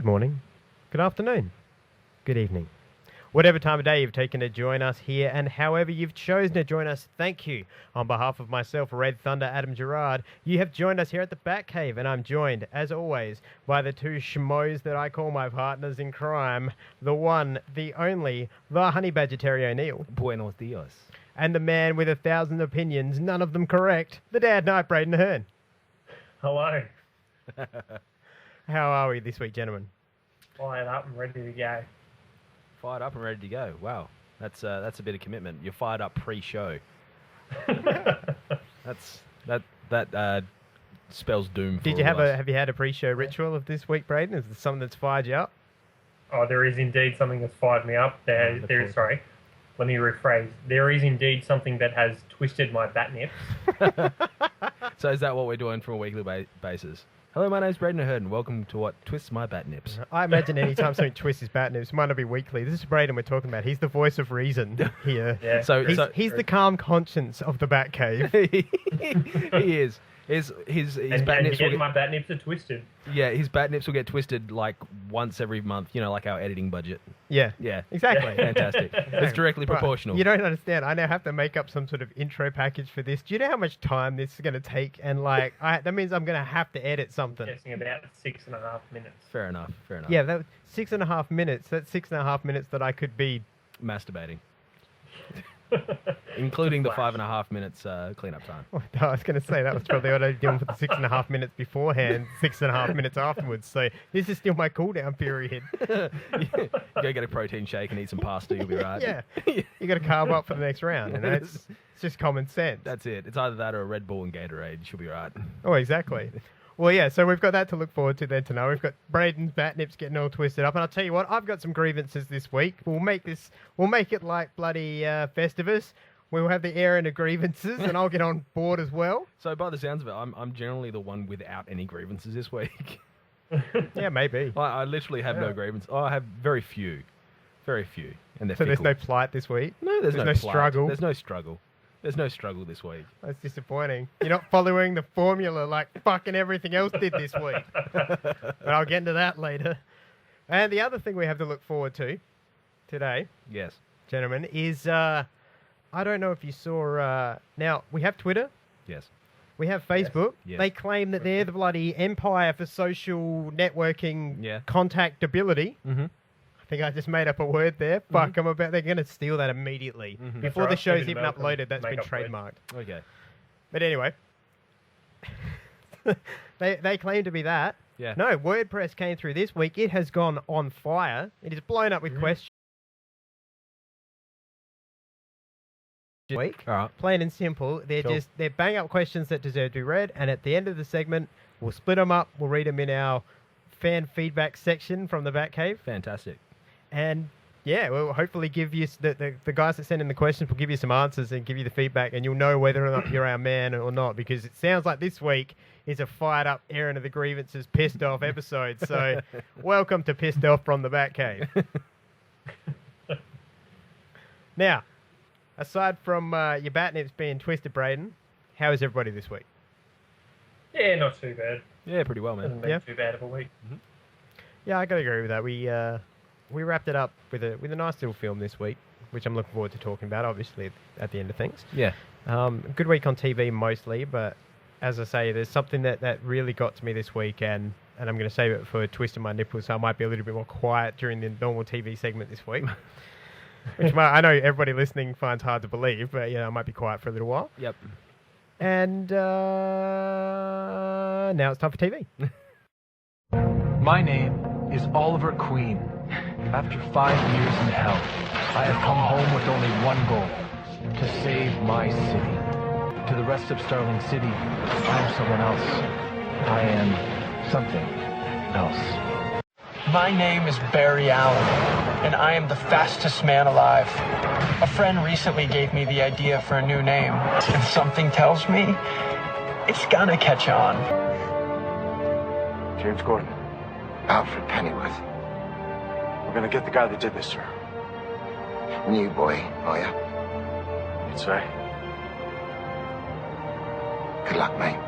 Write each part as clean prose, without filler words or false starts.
Good morning, good afternoon, good evening. Whatever time of day you've taken to join us here and however you've chosen to join us, thank you. On behalf of myself, Red Thunder, Adam Gerard, you have joined us here at the Batcave, and I'm joined, as always, by the two schmoes that I call my partners in crime. The one, the only, the honey badger Terry O'Neill. Buenos dias. And the man with 1,000 opinions, none of them correct, the dad knight Braden Ahern. Hello. How are we this week, gentlemen? Fired up and ready to go. Fired up and ready to go. Wow, that's a bit of commitment. You're fired up pre-show. that spells doom. For Have you had a pre-show Yeah. ritual of this week, Braden? Is there something that's fired you up? Oh, there is indeed something that's fired me up. Sorry, let me rephrase. There is indeed something that has twisted my bat nips. So is that what we're doing from a weekly basis? Hello, my name's Braden Ahern, and welcome to what twists my bat nips. I imagine any time something twists his bat nips, it might not be weekly. This is Braden we're talking about. He's the voice of reason here. Yeah. He's the calm conscience of the Batcave. He is. His bat nips. My bat nips are twisted. Yeah, his bat nips will get twisted like once every month. You know, like our editing budget. Yeah. Yeah. Exactly. Fantastic. It's directly proportional. You don't understand. I now have to make up some sort of intro package for this. Do you know how much time this is going to take? And that means I'm going to have to edit something. Guessing about 6.5 minutes. Fair enough. Yeah, that 6.5 minutes. That's 6.5 minutes that I could be masturbating. Including the 5.5 minutes cleanup time. I was going to say that was probably what I was doing for the 6.5 minutes beforehand, 6.5 minutes afterwards. So this is still my cool down period. Go get a protein shake and eat some pasta, you'll be right. Yeah, you got to carb up for the next round. You know, it's just common sense. That's it. It's either that or a Red Bull and Gatorade. You'll be right. Oh, exactly. Well, yeah, so we've got that to look forward to then tonight. We've got Braden's bat nips getting all twisted up. And I'll tell you what, I've got some grievances this week. We'll make it like bloody Festivus. We'll have the air into grievances, and I'll get on board as well. So by the sounds of it, I'm generally the one without any grievances this week. Yeah, maybe. I literally have no grievances. Oh, I have very few. Very few. And they're So fickle. there's no plight this week? No, there's no plight. struggle? There's no struggle. There's no struggle this week. That's disappointing. You're not following the formula like fucking everything else did this week. But I'll get into that later. And the other thing we have to look forward to today, Yes. gentlemen, is I don't know if you saw. Now, we have Twitter. Yes. We have Facebook. Yes. They claim that they're the bloody empire for social networking contactability. Mm-hmm. I think I just made up a word there. Fuck, they're going to steal that immediately. Mm-hmm. Before the right. show's Even even Malcolm uploaded, that's been make up words. trademarked. Okay. But anyway, they claim to be that. Yeah. No, WordPress came through this week. It has gone on fire. It is blown up with questions. Week. All right. Plain and simple. They're Cool. they're bang up questions that deserve to be read. And at the end of the segment, we'll split them up. We'll read them in our fan feedback section from the Batcave. Fantastic. And yeah, we'll hopefully give you the guys that send in the questions will give you some answers and give you the feedback, and you'll know whether or not you're our man or not, because it sounds like this week is a fired up airing of the grievances, pissed off episode. So welcome to Pissed Off from the Batcave. Now, aside from your bat nips being twisted, Braden, how is everybody this week? Yeah, not too bad. Yeah, pretty well, man. Hasn't been Yeah. too bad of a week. Yeah, I gotta agree with that. We wrapped it up with a nice little film this week, which I'm looking forward to talking about, obviously, at the end of things. Yeah. Good week on TV mostly, but as I say, there's something that really got to me this week, and I'm going to save it for twisting my nipples, so I might be a little bit more quiet during the normal TV segment this week. Which I know everybody listening finds hard to believe, but I might be quiet for a little while. Yep. And now it's time for TV. My name is Oliver Queen. After 5 years in hell, I have come home with only one goal: to save my city. To the rest of Starling City, I am someone else. I am something else. My name is Barry Allen, and I am the fastest man alive. A friend recently gave me the idea for a new name, and something tells me it's gonna catch on. James Gordon. Alfred Pennyworth. We're gonna get the guy that did this, sir. New boy, are ya? You'd say. Good luck, mate.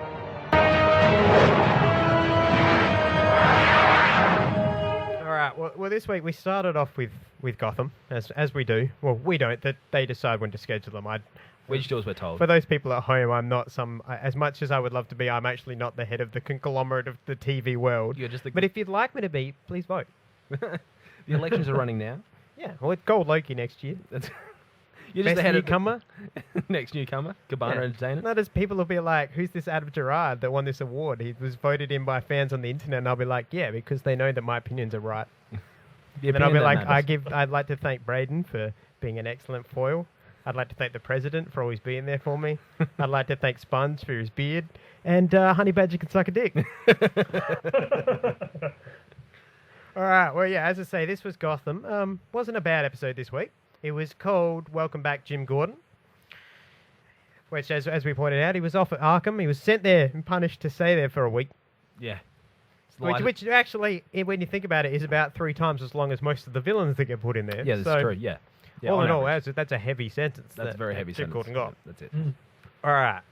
Well, this week we started off with Gotham, as we do. Well, we don't. That they decide when to schedule them. We just do as we're told. For those people at home, I'm not as much as I would love to be, I'm actually not the head of the conglomerate of the TV world. You're just But if you'd like me to be, please vote. The elections are running now. Yeah, well, it's Gold Loki next year. You're just Best the head newcomer. of the next newcomer, Cabana Entertainment. No, there's people will be like, who's this Adam Gerard that won this award? He was voted in by fans on the internet, and I'll be like, yeah, because they know that my opinions are right. Then I'll be like, I'd like to thank Braden for being an excellent foil. I'd like to thank the president for always being there for me. I'd like to thank Sponge for his beard. And Honey Badger can suck a dick. All right. Well, yeah, as I say, this was Gotham. Wasn't a bad episode this week. It was called Welcome Back, Jim Gordon. Which, as we pointed out, he was off at Arkham. He was sent there and punished to stay there for a week. Yeah. Which actually, when you think about it, is about 3 times as long as most of the villains that get put in there. Yeah, that's true. Yeah. All in all, that's a heavy sentence. That's a very heavy Jim sentence. Gordon got. That's it. All right.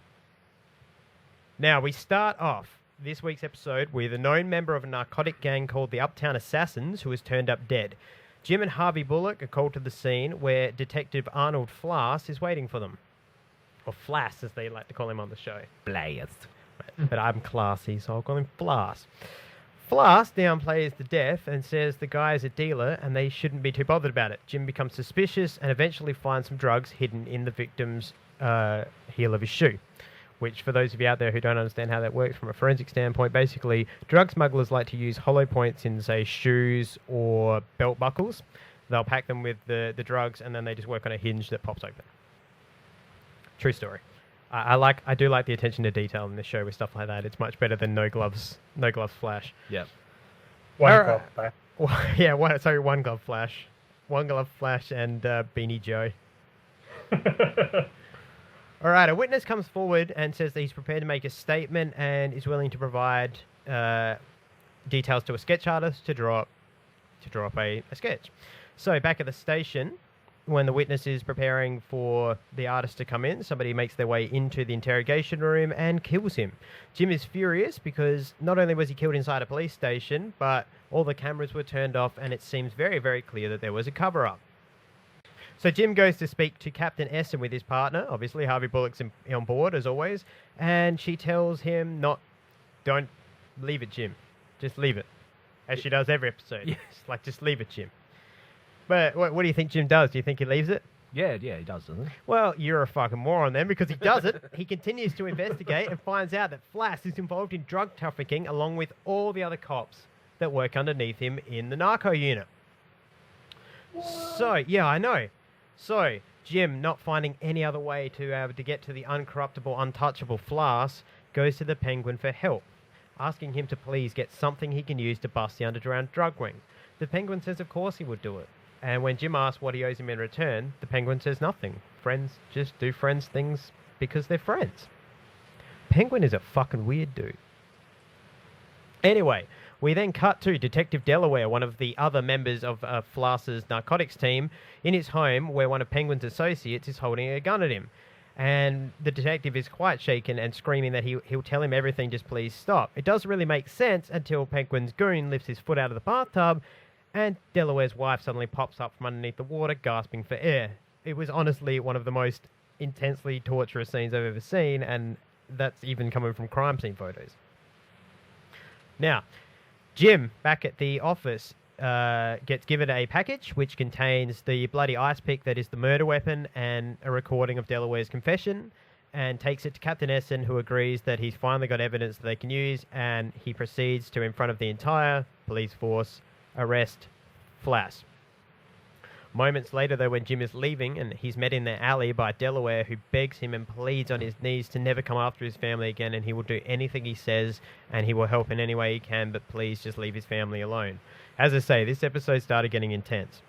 Now, we start off this week's episode with a known member of a narcotic gang called the Uptown Assassins who has turned up dead. Jim and Harvey Bullock are called to the scene where Detective Arnold Flass is waiting for them. Or Flass, as they like to call him on the show. Blast. But I'm classy, so I'll call him Flass. Flass downplays the death and says the guy is a dealer and they shouldn't be too bothered about it. Jim becomes suspicious and eventually finds some drugs hidden in the victim's heel of his shoe. Which, for those of you out there who don't understand how that works from a forensic standpoint, basically, drug smugglers like to use hollow points in, say, shoes or belt buckles. They'll pack them with the drugs and then they just work on a hinge that pops open. True story. I do like the attention to detail in this show with stuff like that. It's much better than no gloves Flash. Yep. One glove flash. Yeah, one glove Flash. One glove Flash and Beanie Joe. All right, a witness comes forward and says that he's prepared to make a statement and is willing to provide details to a sketch artist to draw up a sketch. So back at the station, when the witness is preparing for the artist to come in, somebody makes their way into the interrogation room and kills him. Jim is furious because not only was he killed inside a police station, but all the cameras were turned off and it seems very, very clear that there was a cover-up. So Jim goes to speak to Captain Essen with his partner. Obviously, Harvey Bullock's on board, as always. And she tells him don't leave it, Jim. Just leave it. As she does every episode. Yes. Just leave it, Jim. But what do you think Jim does? Do you think he leaves it? Yeah, he does, doesn't he? Well, you're a fucking moron then, because he doesn't. He continues to investigate and finds out that Flass is involved in drug trafficking along with all the other cops that work underneath him in the narco unit. What? So, yeah, I know. So, Jim, not finding any other way to get to the uncorruptible, untouchable Flass, goes to the Penguin for help, asking him to please get something he can use to bust the underground drug ring. The Penguin says of course he would do it. And when Jim asks what he owes him in return, the Penguin says nothing. Friends just do friends things because they're friends. Penguin is a fucking weird dude. Anyway, we then cut to Detective Delaware, one of the other members of Flass's narcotics team, in his home where one of Penguin's associates is holding a gun at him. And the detective is quite shaken and screaming that he'll tell him everything, just please stop. It doesn't really make sense until Penguin's goon lifts his foot out of the bathtub and Delaware's wife suddenly pops up from underneath the water, gasping for air. It was honestly one of the most intensely torturous scenes I've ever seen, and that's even coming from crime scene photos. Now, Jim, back at the office, gets given a package which contains the bloody ice pick that is the murder weapon and a recording of Delaware's confession, and takes it to Captain Essen, who agrees that he's finally got evidence that they can use, and he proceeds to, in front of the entire police force, arrest Flass. Moments later, though, when Jim is leaving and he's met in the alley by Delaware, who begs him and pleads on his knees to never come after his family again, and he will do anything he says and he will help in any way he can, but please just leave his family alone. As I say, this episode started getting intense.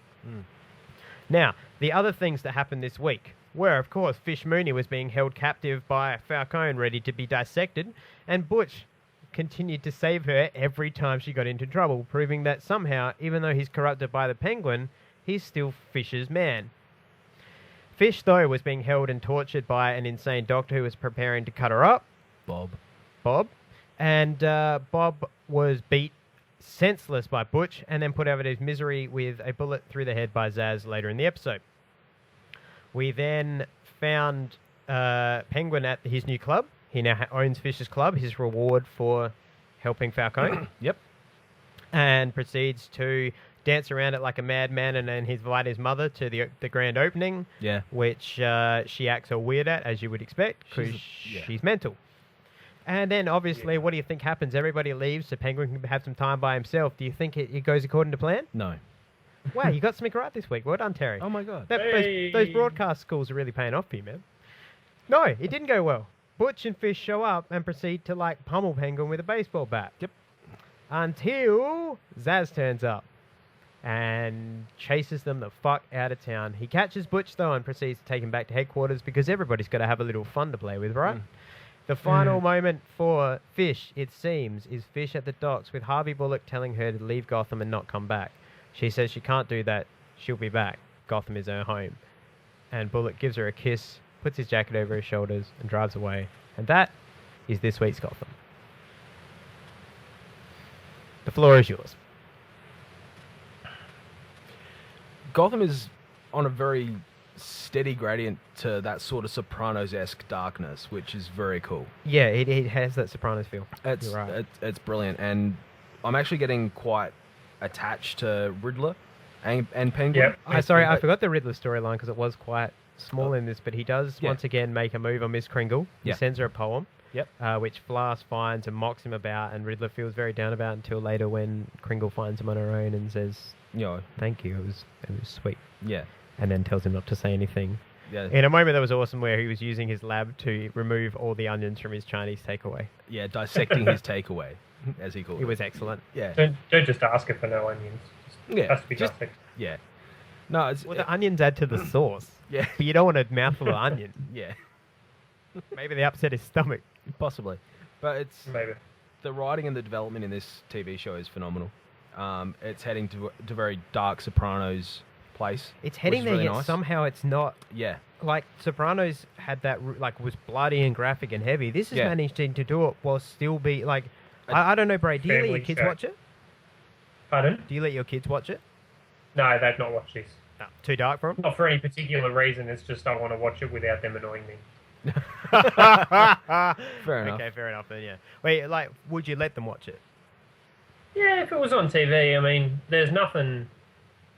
Now, the other things that happened this week were, of course, Fish Mooney was being held captive by Falcone, ready to be dissected, and Butch continued to save her every time she got into trouble, proving that somehow, even though he's corrupted by the Penguin, he's still Fish's man. Fish, though, was being held and tortured by an insane doctor who was preparing to cut her up. Bob. And Bob was beat senseless by Butch and then put out of his misery with a bullet through the head by Zaz later in the episode. We then found Penguin at his new club. He now owns Fish's Club, his reward for helping Falcone. Yep. And proceeds to dance around it like a madman and then invite his mother to the grand opening. Yeah. Which she acts all weird at, as you would expect, because she's mental. And then, obviously, what do you think happens? Everybody leaves, so Penguin can have some time by himself. Do you think it goes according to plan? No. Wow, you got something right this week. Well done, Terry. Oh, my God. Those broadcast schools are really paying off for you, man. No, it didn't go well. Butch and Fish show up and proceed to, like, pummel Penguin with a baseball bat. Yep. Until Zaz turns up and chases them the fuck out of town. He catches Butch, though, and proceeds to take him back to headquarters because everybody's got to have a little fun to play with, right? The final moment for Fish, it seems, is Fish at the docks with Harvey Bullock telling her to leave Gotham and not come back. She says she can't do that. She'll be back. Gotham is her home. And Bullock gives her a kiss, puts his jacket over his shoulders, and drives away. And that is this week's Gotham. The floor is yours. Gotham is on a very steady gradient to that sort of Sopranos-esque darkness, which is very cool. Yeah, it has that Sopranos feel. It's You're right. it's brilliant, and I'm actually getting quite attached to Riddler and Penguin. Yep. I forgot the Riddler storyline because it was quite small in this, but he does once again make a move on Miss Kringle. He sends her a poem, which Flask finds and mocks him about, and Riddler feels very down about until later when Kringle finds him on her own and says, "Thank you, it was sweet." Yeah. And then tells him not to say anything. Yeah. In a moment that was awesome where he was using his lab to remove all the onions from his Chinese takeaway. Yeah, dissecting his takeaway, as he called it. It was excellent. Yeah. Don't just ask her for no onions. It has to be dissected. Yeah. No, it's... Well, the onions add to the sauce. Yeah. But you don't want a mouthful of onion. Yeah. Maybe they upset his stomach. Possibly. But it's... Maybe. The writing and the development in this TV show is phenomenal. It's heading to very dark Sopranos place. It's heading there, really yet nice. somehow it's not. Yeah. Like, Sopranos had that, like, was bloody and graphic and heavy. This is managing to do it while still be, like... I don't know, Brad, do you let your kids watch it? Pardon? Do you let your kids watch it? No, they've not watched this. No. Too dark for them? Not for any particular reason. It's just I want to watch it without them annoying me. Fair enough. Okay, fair enough then, yeah. Wait, like, would you let them watch it? Yeah, if it was on TV, I mean, there's nothing...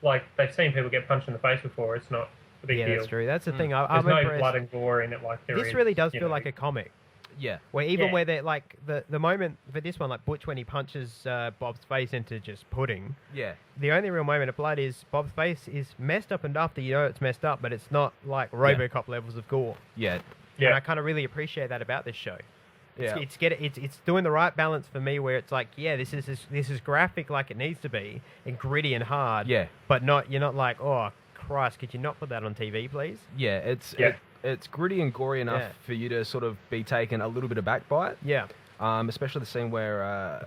Like, they've seen people get punched in the face before. It's not a big deal. Yeah, that's true. That's the thing. I'm There's no impressed. blood and gore in it like there is. This really does feel like a comic. Yeah. Where even Yeah. where they're like the moment for this one, like Butch when he punches Bob's face into just pudding. Yeah. The only real moment of blood is Bob's face is messed up enough that you know it's messed up, but it's not like RoboCop levels of gore. Yeah. Yeah. And I kind of really appreciate that about this show. Yeah. It's doing the right balance for me where it's like, yeah, this is graphic like it needs to be and gritty and hard. Yeah. But you're not like, oh Christ, could you not put that on TV, please? Yeah, it's gritty and gory enough for you to sort of be taken a little bit aback by it. Yeah. Especially the scene where...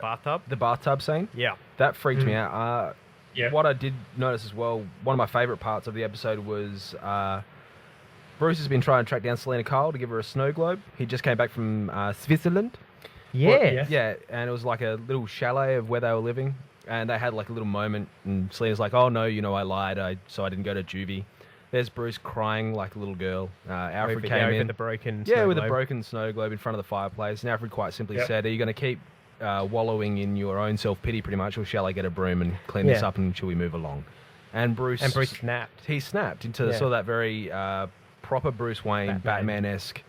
the bathtub scene. Yeah. That freaked me out. Yeah. What I did notice as well, one of my favourite parts of the episode was... Bruce has been trying to track down Selena Kyle to give her a snow globe. He just came back from Switzerland. Yeah. Yeah, and it was like a little chalet of where they were living. And they had like a little moment, and Selena's like, "Oh no, I lied, so I didn't go to juvie." There's Bruce crying like a little girl. Alfred came in. The broken with a broken snow globe in front of the fireplace. And Alfred quite simply said, "Are you going to keep wallowing in your own self-pity pretty much, or shall I get a broom and clean this up and shall we move along?" And Bruce snapped. He snapped into sort of that very proper Bruce Wayne, Batman-esque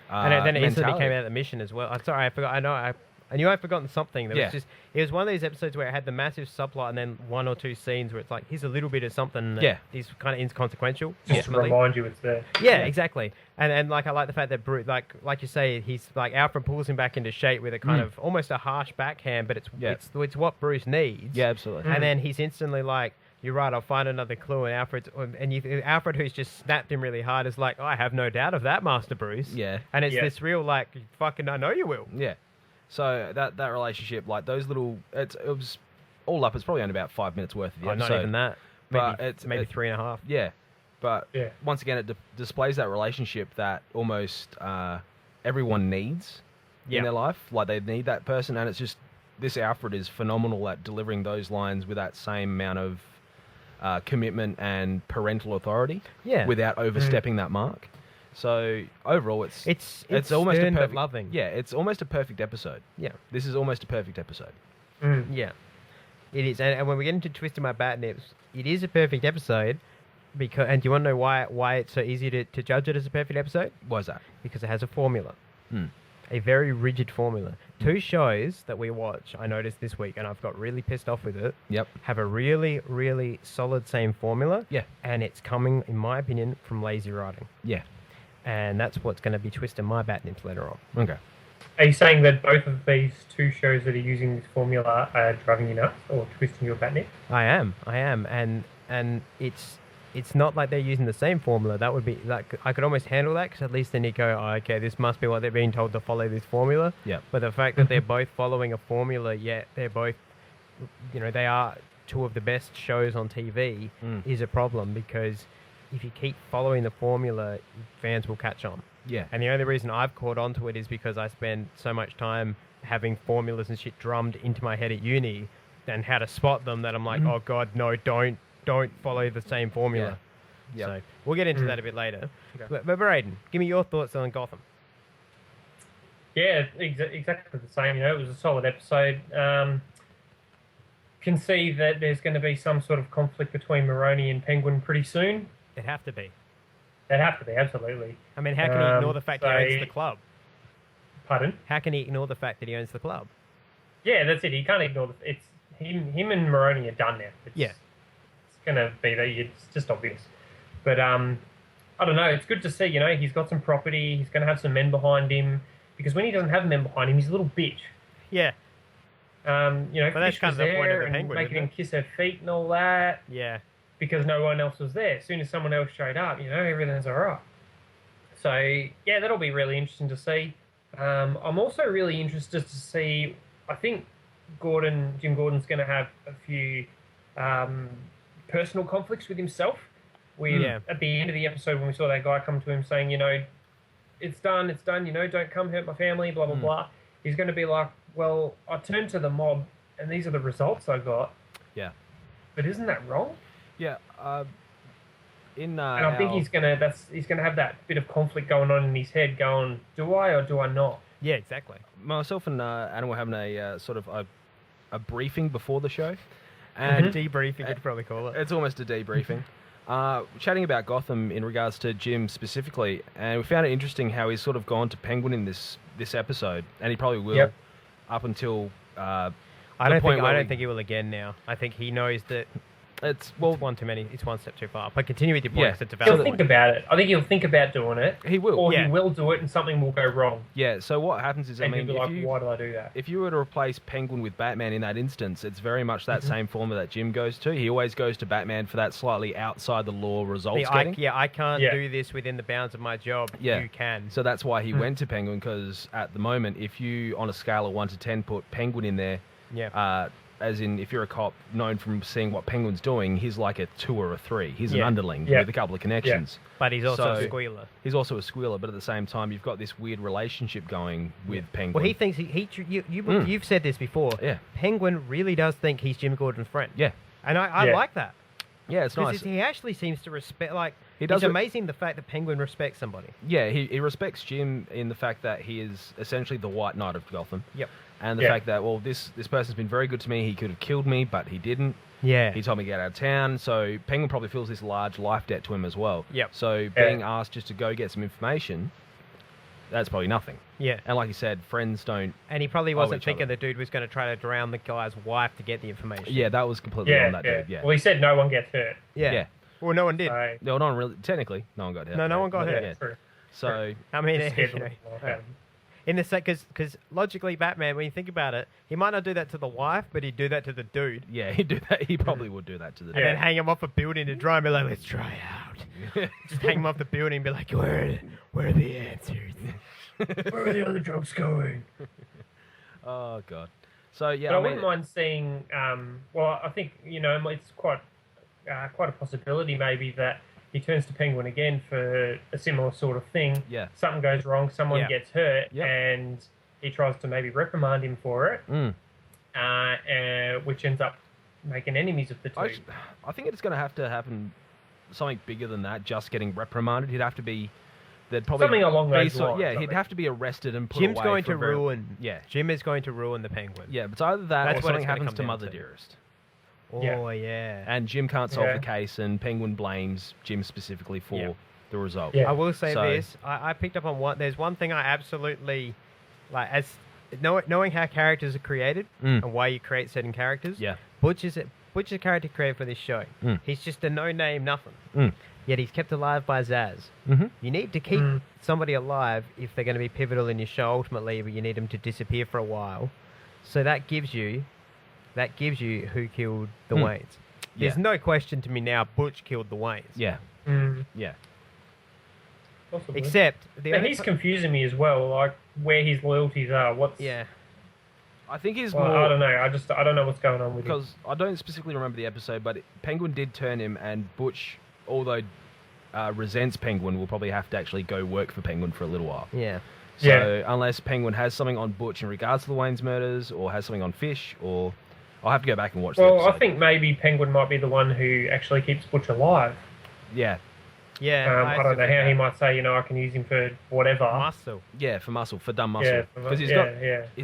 and then it instantly mentality. came out of the mission as well. I'm sorry, I forgot. I knew I'd forgotten something. It was one of these episodes where it had the massive subplot and then one or two scenes where it's like, here's a little bit of something that is kind of inconsequential. Just to remind you it's there. Yeah, exactly. And like, I like the fact that Bruce, like you say, he's like, Alfred pulls him back into shape with a kind of almost a harsh backhand, but it's what Bruce needs. Yeah, absolutely. And then he's instantly like, "You're right, I'll find another clue." And Alfred, who's just snapped him really hard, is like, "Oh, I have no doubt of that, Master Bruce." Yeah. And it's this real, like, fucking, I know you will. Yeah. So that relationship, like those little, it was all up. It's probably only about 5 minutes worth of the episode. Not even that. But maybe 3.5. Yeah. But once again, it displays that relationship that almost everyone needs in their life. Like they need that person, and it's just this Alfred is phenomenal at delivering those lines with that same amount of commitment and parental authority, without overstepping that mark. So overall, it's almost a stern but perfect, loving. Yeah, it's almost a perfect episode. Yeah. This is almost a perfect episode. Yeah, it is. And when we get into Twisting My Batnips, it is a perfect episode. And do you want to know why it's so easy to judge it as a perfect episode? Why is that? Because it has a formula. A very rigid formula. 2 shows that we watch, I noticed this week, and I've got really pissed off with it, have a really, really solid same formula. Yeah. And it's coming, in my opinion, from lazy writing. Yeah. And that's what's going to be Twisting My Batnips later on. Okay. Are you saying that both of these 2 shows that are using this formula are driving you nuts or twisting your batnip? I am. And it's not like they're using the same formula. That would be like, I could almost handle that because at least then you go, oh, okay, this must be what they're being told to follow this formula. Yeah. But the fact that they're both following a formula, yet they're both, they are 2 of the best shows on TV is a problem, because if you keep following the formula, fans will catch on. Yeah. And the only reason I've caught on to it is because I spend so much time having formulas and shit drummed into my head at uni and how to spot them that I'm like, oh God, no, don't follow the same formula. Yeah. So we'll get into that a bit later. Okay. But Braden, give me your thoughts on Gotham. Yeah, exactly the same. It was a solid episode. Can see that there's going to be some sort of conflict between Maroni and Penguin pretty soon. It'd have to be. It'd have to be, absolutely. I mean, how can he ignore the fact he owns the club? Pardon? How can he ignore the fact that he owns the club? Yeah, that's it. He can't ignore it's him and Maroni are done now. It's going to be that. It's just obvious. But I don't know. It's good to see. He's got some property. He's going to have some men behind him, because when he doesn't have men behind him, he's a little bitch. Yeah. But that's Fish kind was of the point of there the Penguin, and making isn't him kiss her feet and all that. Yeah. Because no one else was there. As soon as someone else showed up, everything's all right. So, yeah, that'll be really interesting to see. I'm also really interested to see, I think Jim Gordon's going to have a few personal conflicts with himself. At the end of the episode, when we saw that guy come to him saying, it's done, don't come hurt my family, blah, blah, blah. He's going to be like, well, I turned to the mob, and these are the results I got. Yeah. But isn't that wrong? Yeah. And I think he's gonna have that bit of conflict going on in his head, going, do I or do I not? Yeah, exactly. Myself and Adam were having a sort of a briefing before the show, and debriefing, you'd probably call it. It's almost a debriefing. Chatting about Gotham in regards to Jim specifically, and we found it interesting how he's sort of gone to Penguin in this episode, and he probably will up until I don't think he will again now. I think he knows that it's one too many. It's one step too far. But continue with your points. He'll think about it. I think he'll think about doing it. He will. Or he will do it and something will go wrong. Yeah, so what happens is, and he'll be like, why did I do that? If you were to replace Penguin with Batman in that instance, it's very much that same formula that Jim goes to. He always goes to Batman for that slightly outside the law results getting. I can't do this within the bounds of my job. Yeah. You can. So that's why he went to Penguin, because at the moment, if you, on a scale of 1 to 10, put Penguin in there, as in, if you're a cop known from seeing what Penguin's doing, he's like a 2 or a 3. He's an underling with a couple of connections. Yeah. But he's also a squealer. He's also a squealer, but at the same time, you've got this weird relationship going with Penguin. Well, he thinks you've said this before. Yeah. Penguin really does think he's Jim Gordon's friend. Yeah. And I like that. Yeah, it's nice. He actually seems to respect, it's amazing the fact that Penguin respects somebody. Yeah, he respects Jim in the fact that he is essentially the White Knight of Gotham. Yep. And the fact that, well, this person's been very good to me. He could have killed me, but he didn't. Yeah. He told me to get out of town. So Penguin probably feels this large life debt to him as well. Yep. So being asked just to go get some information, that's probably nothing. Yeah. And like you said, friends don't. And he probably wasn't thinking the dude was going to try to drown the guy's wife to get the information. Yeah, that was completely on that dude. Yeah. Well, he said no one gets hurt. Yeah. Well, no one did. No, no one really. Technically, no one got hurt. No one got hurt. Yeah, true. So I mean, in the set, because logically, Batman, when you think about it, he might not do that to the wife, but he'd do that to the dude. Yeah, he'd do that. He probably would do that to the dude. And then hang him off a building to dry and be like, let's try out. Just hang him off the building and be like, where are the answers? Where are the other drugs going? Oh, God. So, yeah. But I wouldn't mind seeing, I think, it's quite a possibility maybe that he turns to Penguin again for a similar sort of thing. Yeah. Something goes wrong, someone gets hurt, and he tries to maybe reprimand him for it. which ends up making enemies of the two. I think it's going to happen something bigger than that. Just getting reprimanded, he'd have to be. There'd probably something along those lines. Yeah, he'd have to be arrested and put Jim's away. going to ruin. Yeah, Jim is going to ruin the Penguin. Yeah, but it's either that That's or what something it's gonna happens come to down Mother to. Dearest. Oh yeah. And Jim can't solve the case, and Penguin blames Jim specifically for the result. Yeah. I will say this: I picked up on one. There's one thing I absolutely like as knowing how characters are created and why you create certain characters. Yeah. Butch is a character created for this show. He's just a no-name nothing. Yet he's kept alive by Zaz. You need to keep somebody alive if they're going to be pivotal in your show ultimately, but you need them to disappear for a while. So that gives you who killed the Waynes. There's no question to me now Butch killed the Waynes. Yeah. Yeah. Possibly. Except but he's confusing me as well, like where his loyalties are. I think he's more. I don't know. I don't know what's going on with him. Because I don't specifically remember the episode, but Penguin did turn him, and Butch, although resents Penguin, will probably have to actually go work for Penguin for a little while. Yeah. So unless Penguin has something on Butch in regards to the Wayne's murders, or has something on Fish, or I'll have to go back and watch. Well, the episode. I think maybe Penguin might be the one who actually keeps Butch alive. Yeah. Yeah. I don't know how he might say, I can use him for whatever. Muscle. Yeah, for dumb muscle. Yeah, because he's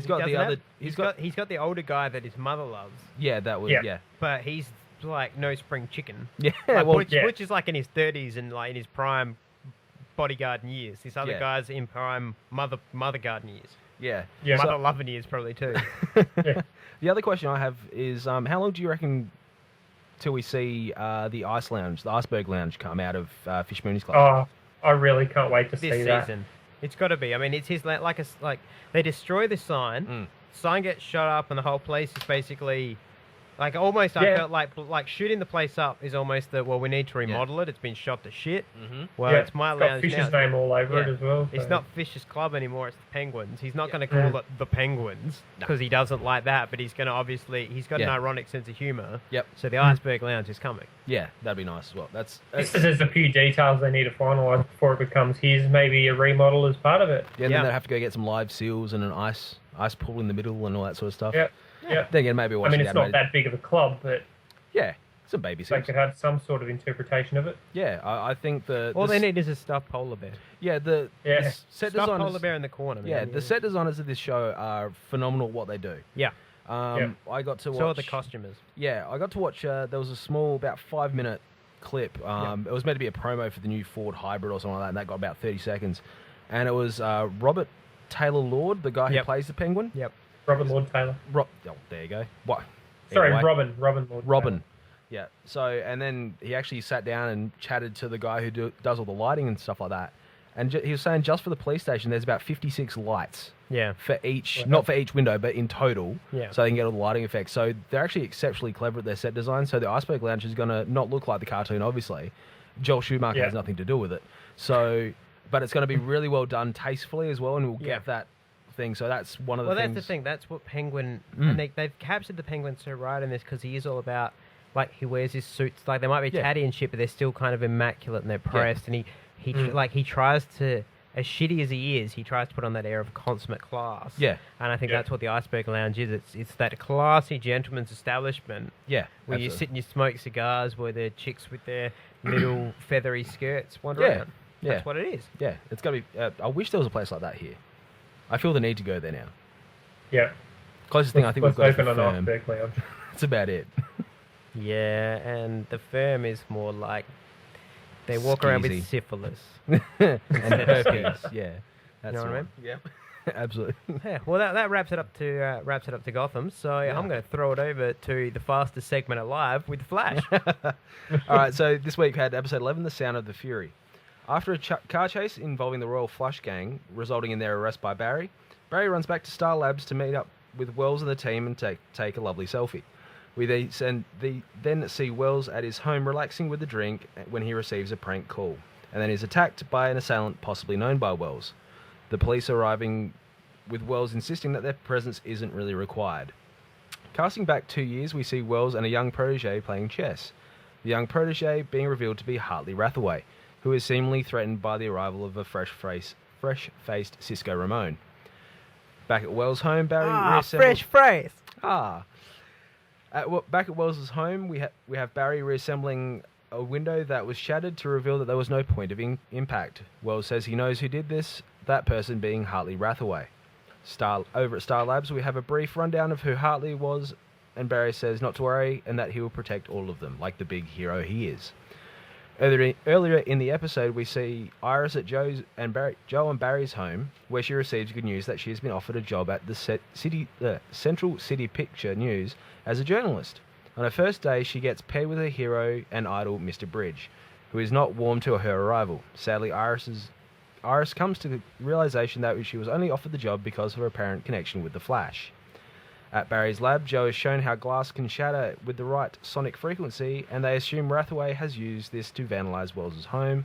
got the older guy that his mother loves. Yeah, that was But he's like no spring chicken. Yeah. Like Butch is like in his 30s and like in his prime bodyguarding years. This other guy's in prime mother garden years. Yeah. Mother loving years probably too. The other question I have is, how long do you reckon till we see the Ice Lounge, the Iceberg Lounge, come out of Fish Mooney's Club? Oh, I really can't wait to this see that. season. It's got to be. I mean, it's his like they destroy the sign. Sign gets shot up, and the whole place is basically like almost. I felt like shooting the place up is almost we need to remodel it. It's been shot to shit. Well, it's my lounge Fish's now. name all over it as well. It's not Fish's Club anymore. It's the Penguins. He's not going to call it the Penguins because he doesn't like that. But he's going to he's got an ironic sense of humor. Yep. So the Iceberg Lounge is coming. Yeah, that'd be nice as well. There's a few details they need to finalise before it becomes his. Maybe a remodel as part of it. Yeah, and then they'd have to go get some live seals and an ice pool in the middle and all that sort of stuff. Yeah. Then again, maybe watch it's not that big of a club, but some baby they seals. could have some sort of interpretation of it. Yeah, I think all they need is a stuffed polar bear. Yeah, the set stuffed designers, polar bear in the corner. Man. Yeah, the set designers of this show are phenomenal at what they do. Yeah. I got to watch. So are the costumers. Yeah, I got to watch. There was a small, about 5-minute clip. It was meant to be a promo for the new Ford Hybrid or something like that, and that got about 30 seconds. And it was Robert Taylor Lord, the guy who plays the Penguin. Yep. Robin Lord Taylor. There you go. What? Sorry, anyway, Robin Lord Robin. Taylor. Yeah. So, and then he actually sat down and chatted to the guy who does all the lighting and stuff like that. And he was saying just for the police station, there's about 56 lights. Yeah. For each, not for each window, but in total. Yeah. So they can get all the lighting effects. So they're actually exceptionally clever at their set design. So the Iceberg Lounge is going to not look like the cartoon, obviously. Joel Schumacher has nothing to do with it. So, but it's going to be really well done tastefully as well, and we'll get that thing. So that's one of the things. Well, that's the thing. That's what Penguin... And they've captured the Penguin so right in this because he is all about... Like, he wears his suits. Like, they might be tatty and shit, but they're still kind of immaculate and they're pressed. And he tries to... As shitty as he is, he tries to put on that air of consummate class. Yeah. And I think that's what the Iceberg Lounge is. It's that classy gentleman's establishment. Yeah. Where you sit and you smoke cigars, where the chicks with their little feathery skirts wander around. Yeah. That's what it is. Yeah. It's got to be... I wish there was a place like that here. I feel the need to go there now. Yeah. Closest thing I think we've got is the Firm. Iceberg Lounge. That's about it. Yeah, and the Firm is more like they walk around with syphilis. And herpes, yeah. That's you know what I mean? Yeah. Absolutely. Yeah, well, that wraps it up to Gotham. So I'm going to throw it over to the fastest segment alive with Flash. All right, so this week we had episode 11, The Sound of the Fury. After a car chase involving the Royal Flush Gang, resulting in their arrest by Barry, Barry runs back to Star Labs to meet up with Wells and the team and take a lovely selfie. We then see Wells at his home relaxing with a drink when he receives a prank call, and then is attacked by an assailant possibly known by Wells. The police arriving with Wells insisting that their presence isn't really required. Casting back 2 years, we see Wells and a young protege playing chess. The young protege being revealed to be Hartley Rathaway, who is seemingly threatened by the arrival of a fresh-faced Cisco Ramon. Back at Wells' home, Barry reassembles... fresh face! Back at Wells' home, we have Barry reassembling a window that was shattered to reveal that there was no point of impact. Wells says he knows who did this, that person being Hartley Rathaway. Over at Star Labs, we have a brief rundown of who Hartley was, and Barry says not to worry and that he will protect all of them, like the big hero he is. Earlier in the episode, we see Iris at Joe and Barry's home, where she receives good news that she has been offered a job at the Central City Picture News as a journalist. On her first day, she gets paired with her hero and idol, Mr. Bridge, who is not warm to her arrival. Sadly, Iris comes to the realization that she was only offered the job because of her apparent connection with the Flash. At Barry's lab, Joe is shown how glass can shatter with the right sonic frequency, and they assume Rathaway has used this to vandalize Wells' home.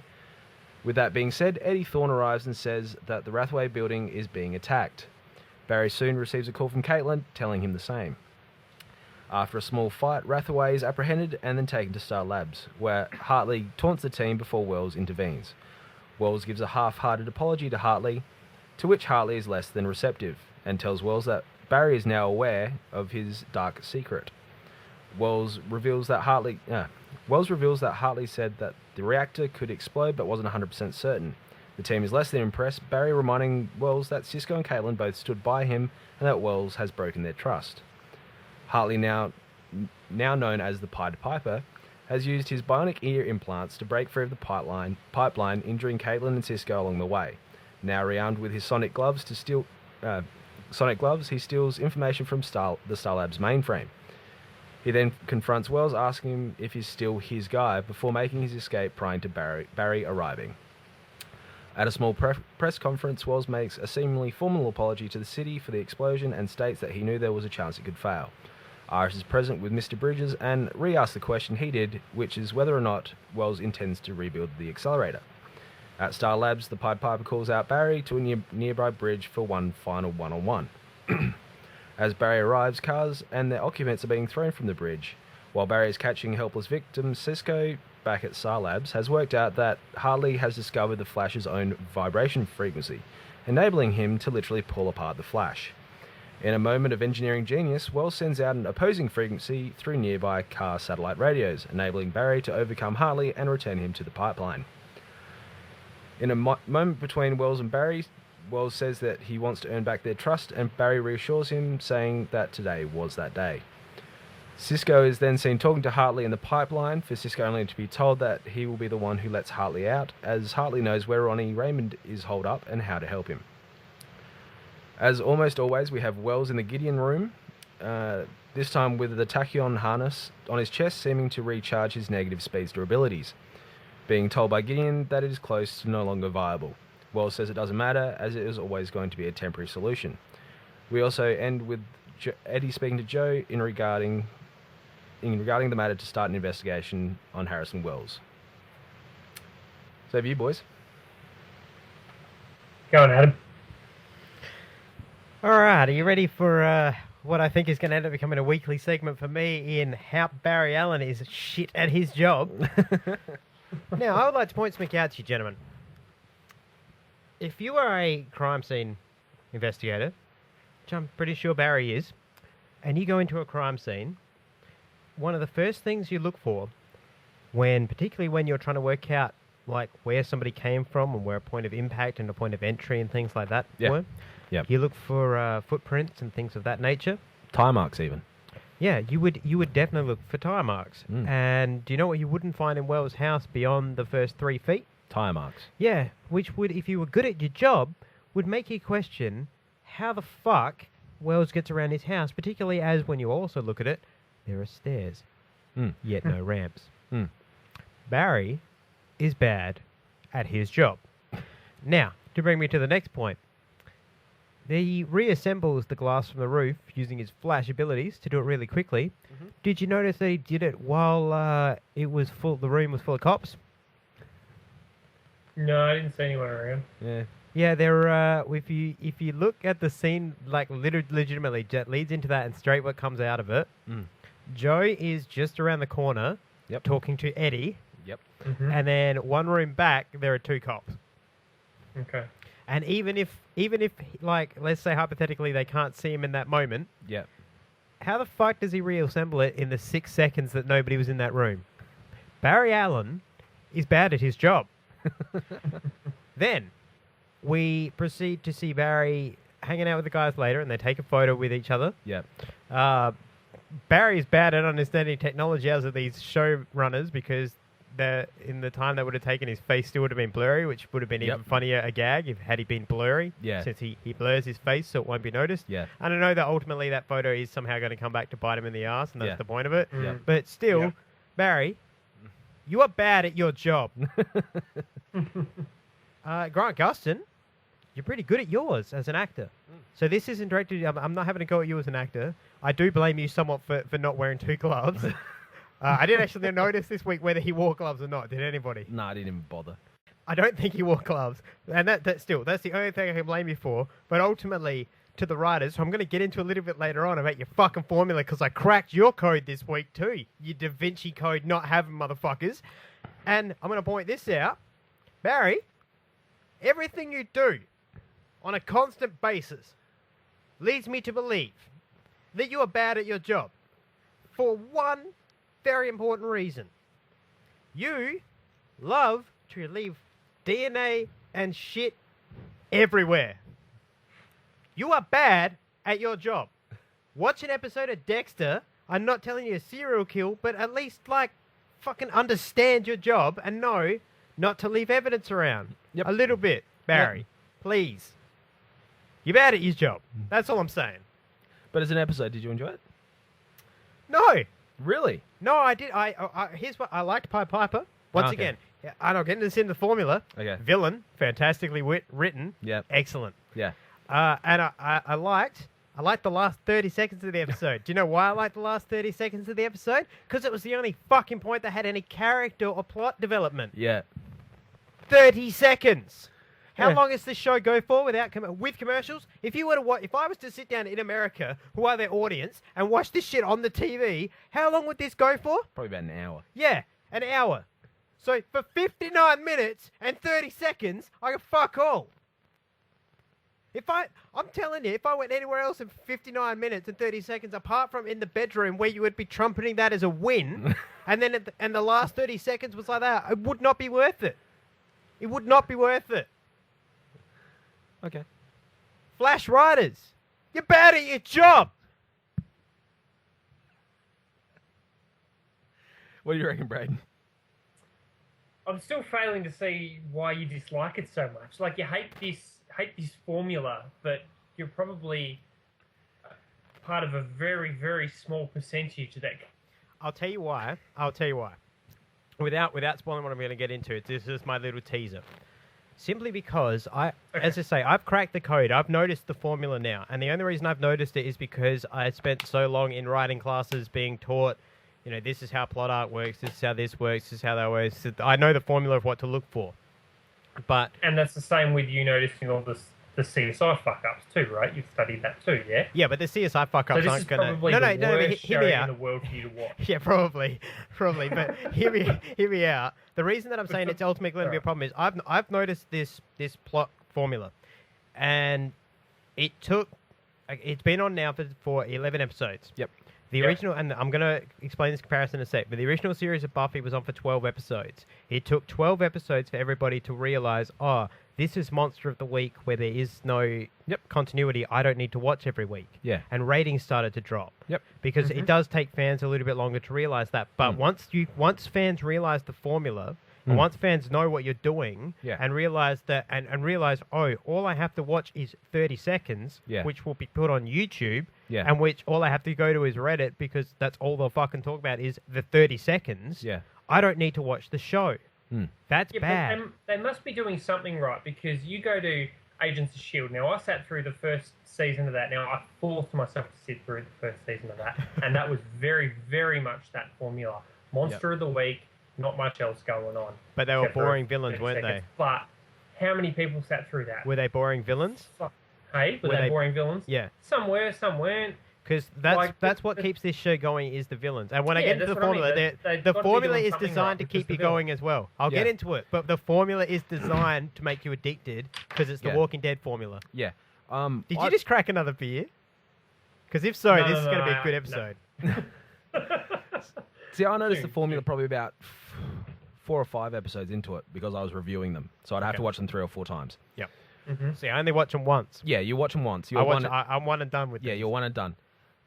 With that being said, Eddie Thorne arrives and says that the Rathaway building is being attacked. Barry soon receives a call from Caitlin, telling him the same. After a small fight, Rathaway is apprehended and then taken to Star Labs, where Hartley taunts the team before Wells intervenes. Wells gives a half-hearted apology to Hartley, to which Hartley is less than receptive, and tells Wells that Barry is now aware of his dark secret. Wells reveals that Hartley said that the reactor could explode but wasn't 100% certain. The team is less than impressed, Barry reminding Wells that Cisco and Caitlin both stood by him and that Wells has broken their trust. Hartley, now known as the Pied Piper, has used his bionic ear implants to break free of the pipeline, injuring Caitlin and Cisco along the way. Now rearmed with his sonic gloves, he steals information from the Star Labs mainframe. He then confronts Wells, asking him if he's still his guy, before making his escape prior to Barry arriving. At a small press conference, Wells makes a seemingly formal apology to the city for the explosion and states that he knew there was a chance it could fail. Iris is present with Mr. Bridges and re-asks the question he did, which is whether or not Wells intends to rebuild the accelerator. At Star Labs, the Pied Piper calls out Barry to a nearby bridge for one final one-on-one. As Barry arrives, cars and their occupants are being thrown from the bridge. While Barry is catching helpless victims, Cisco, back at Star Labs, has worked out that Hartley has discovered the Flash's own vibration frequency, enabling him to literally pull apart the Flash. In a moment of engineering genius, Wells sends out an opposing frequency through nearby car satellite radios, enabling Barry to overcome Hartley and return him to the pipeline. In a moment between Wells and Barry, Wells says that he wants to earn back their trust, and Barry reassures him, saying that today was that day. Cisco is then seen talking to Hartley in the pipeline, for Cisco only to be told that he will be the one who lets Hartley out, as Hartley knows where Ronnie Raymond is holed up and how to help him. As almost always, we have Wells in the Gideon room, this time with the tachyon harness on his chest, seeming to recharge his negative speedster abilities, being told by Gideon that it is close to no longer viable. Wells says it doesn't matter, as it is always going to be a temporary solution. We also end with Eddie speaking to Joe in regarding the matter to start an investigation on Harrison Wells. So have you boys. Go on, Adam. All right, are you ready for what I think is going to end up becoming a weekly segment for me in how Barry Allen is shit at his job? Now, I would like to point something out to you, gentlemen. If you are a crime scene investigator, which I'm pretty sure Barry is, and you go into a crime scene, one of the first things you look for, particularly when you're trying to work out like where somebody came from and where a point of impact and a point of entry and things like that were, you look for footprints and things of that nature. Tire marks even. Yeah, you would definitely look for tire marks. And do you know what you wouldn't find in Wells' house beyond the first 3 feet? Tire marks. Yeah, which would, if you were good at your job, would make you question how the fuck Wells gets around his house, particularly as when you also look at it, there are stairs, yet no ramps. Barry is bad at his job. Now, to bring me to the next point, he reassembles the glass from the roof using his flash abilities to do it really quickly. Did you notice that he did it while the room was full of cops? No, I didn't see anyone around. Yeah, there. If you look at the scene, like legitimately, that leads into that, and straight what comes out of it. Joe is just around the corner, talking to Eddie. And then one room back, there are 2 cops. Okay. And even if like, let's say hypothetically they can't see him in that moment. how the fuck does he reassemble it in the 6 seconds that nobody was in that room? Barry Allen is bad at his job. Then we proceed to see Barry hanging out with the guys later, and they take a photo with each other. Yeah. Barry's bad at understanding technology as of these showrunners because in the time that would have taken, his face still would have been blurry, which would have been even funnier a gag had he been blurry. Yeah. Since he blurs his face so it won't be noticed. Yeah. And I know that ultimately that photo is somehow going to come back to bite him in the ass, and that's the point of it. Yeah. But still, Barry, you are bad at your job. Grant Gustin, you're pretty good at yours as an actor. So this isn't directed... I'm not having a go at you as an actor. I do blame you somewhat for not wearing 2 gloves. I didn't actually notice this week whether he wore gloves or not. Did anybody? No, I didn't even bother. I don't think he wore gloves. And that's the only thing I can blame you for. But ultimately, to the writers, I'm going to get into a little bit later on about your fucking formula because I cracked your code this week too. You Da Vinci Code not having motherfuckers. And I'm going to point this out. Barry, everything you do on a constant basis leads me to believe that you are bad at your job for one very important reason. You love to leave DNA and shit everywhere. You are bad at your job. Watch an episode of Dexter. I'm not telling you a serial kill, but at least, fucking understand your job and know not to leave evidence around. Yep. A little bit, Barry. Please. You're bad at your job. That's all I'm saying. But as an episode, did you enjoy it? No. Really? No, I did. Here's what I liked. Pied Piper. Once again, and I'll get into this in the formula. Okay. Villain, fantastically written. Yeah. Excellent. Yeah. And I liked the last 30 seconds of the episode. Do you know why I liked the last 30 seconds of the episode? Because it was the only fucking point that had any character or plot development. Yeah. 30 seconds. How long does this show go for with commercials? If I was to sit down in America, who are their audience, and watch this shit on the TV, how long would this go for? Probably about an hour. Yeah, an hour. So for 59 minutes and 30 seconds, I can fuck all. I'm telling you, if I went anywhere else in 59 minutes and 30 seconds, apart from in the bedroom where you would be trumpeting that as a win, and then the last 30 seconds was like that, it would not be worth it. It would not be worth it. Okay. Flash Riders, you're bad at your job. What do you reckon, Braden? I'm still failing to see why you dislike it so much. You hate this formula, but you're probably part of a very, very small percentage of that. I'll tell you why. Without spoiling what I'm going to get into, this is my little teaser. Simply because as I say, I've cracked the code. I've noticed the formula now. And the only reason I've noticed it is because I spent so long in writing classes being taught, this is how plot art works, this is how this works, this is how that works. I know the formula of what to look for. And that's the same with you noticing all the CSI fuck-ups too, right? You've studied that too, yeah? Yeah, but the CSI fuck-ups aren't going to... So this is probably the worst show in the world for you to watch. Yeah, probably. But hear me out. The reason that I'm saying it's ultimately going to be a problem is I've noticed this plot formula, and it's been on now for 11 episodes. Yep. The original, and I'm going to explain this comparison in a sec, but the original series of Buffy was on for 12 episodes. It took 12 episodes for everybody to realize, this is Monster of the Week where there is no continuity. I don't need to watch every week. Yeah. And ratings started to drop. Yep. Because it does take fans a little bit longer to realize that. But once fans realize the formula, and once fans know what you're doing, and realize that, and realize, all I have to watch is 30 seconds, which will be put on YouTube, and which all I have to go to is Reddit because that's all they'll fucking talk about is the 30 seconds. Yeah. I don't need to watch the show. That's bad. But they must be doing something right because you go to Agents of S.H.I.E.L.D. Now, I sat through the first season of that. Now, I forced myself to sit through the first season of that, and that was very, very much that formula. Monster of the Week, not much else going on. But they were boring villains, weren't they? But how many people sat through that? Were they boring villains? Hey, were they boring villains? Yeah. Some were, some weren't. Because that's what keeps this show going is the villains. And when I get into the formula, the formula is designed to keep you going as well. I'll get into it, but the formula is designed to make you addicted because it's the Walking Dead formula. Yeah. Did you just crack another beer? Because if so, No, this is no, going to be no, a good episode. See, I noticed the Soon, formula soon. probably about 4 or 5 episodes into it because I was reviewing them. So I'd have to watch them 3 or 4 times. Yep. Mm-hmm. See, I only watch them once. Yeah, you watch them once. I'm one and done with Yeah, these. you're one and done.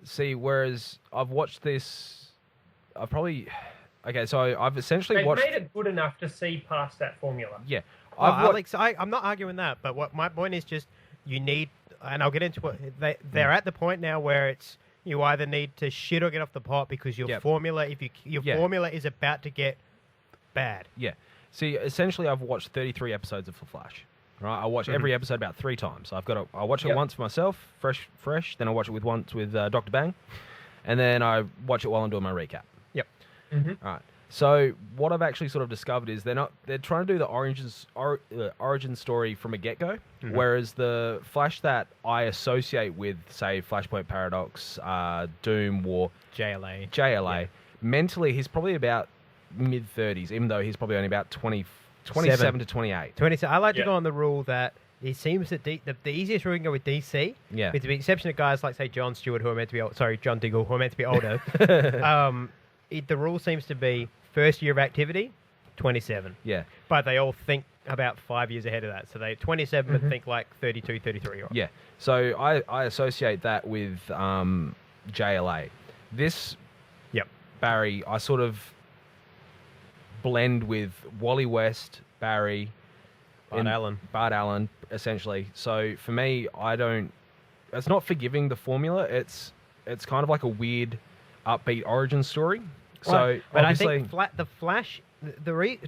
See, whereas I've watched this, I've probably... Okay, so I've essentially They've watched... made it good enough to see past that formula. Yeah. Oh, I've wa- Alex, I'm not arguing that, but what my point is just you need, and I'll get into what they're at the point now where it's you either need to shit or get off the pot because your Yep. formula, your Yeah. formula is about to get bad. Yeah. See, essentially, I've watched 33 episodes of The Flash. Right, I watch every episode about 3 times. I watch it Yep. once for myself, fresh. Then I watch it once with Dr. Bang, and then I watch it while I'm doing my recap. Yep. Mm-hmm. All right. So what I've actually sort of discovered is they're trying to do the origin story from a get-go, whereas the Flash that I associate with, say, Flashpoint Paradox, Doom, War, JLA. mentally he's probably about mid-30s, even though he's probably only about 27 to 28. 20. I like to Yeah. go on the rule that it seems that the easiest route we can go with DC, Yeah. with the exception of guys like say John Stewart who are meant to be John Diggle who are meant to be older. The rule seems to be first year of activity, 27. Yeah. But they all think about 5 years ahead of that. So they 27 but think like 32, 33. Right? Yeah. So I associate that with JLA. This Yep. Barry, I sort of blend with Wally West, Barry, Bart Allen. Bart Allen, essentially. So for me, it's not forgiving the formula. It's kind of like a weird, upbeat origin story. So Right. But I obviously, think the Flash, Grant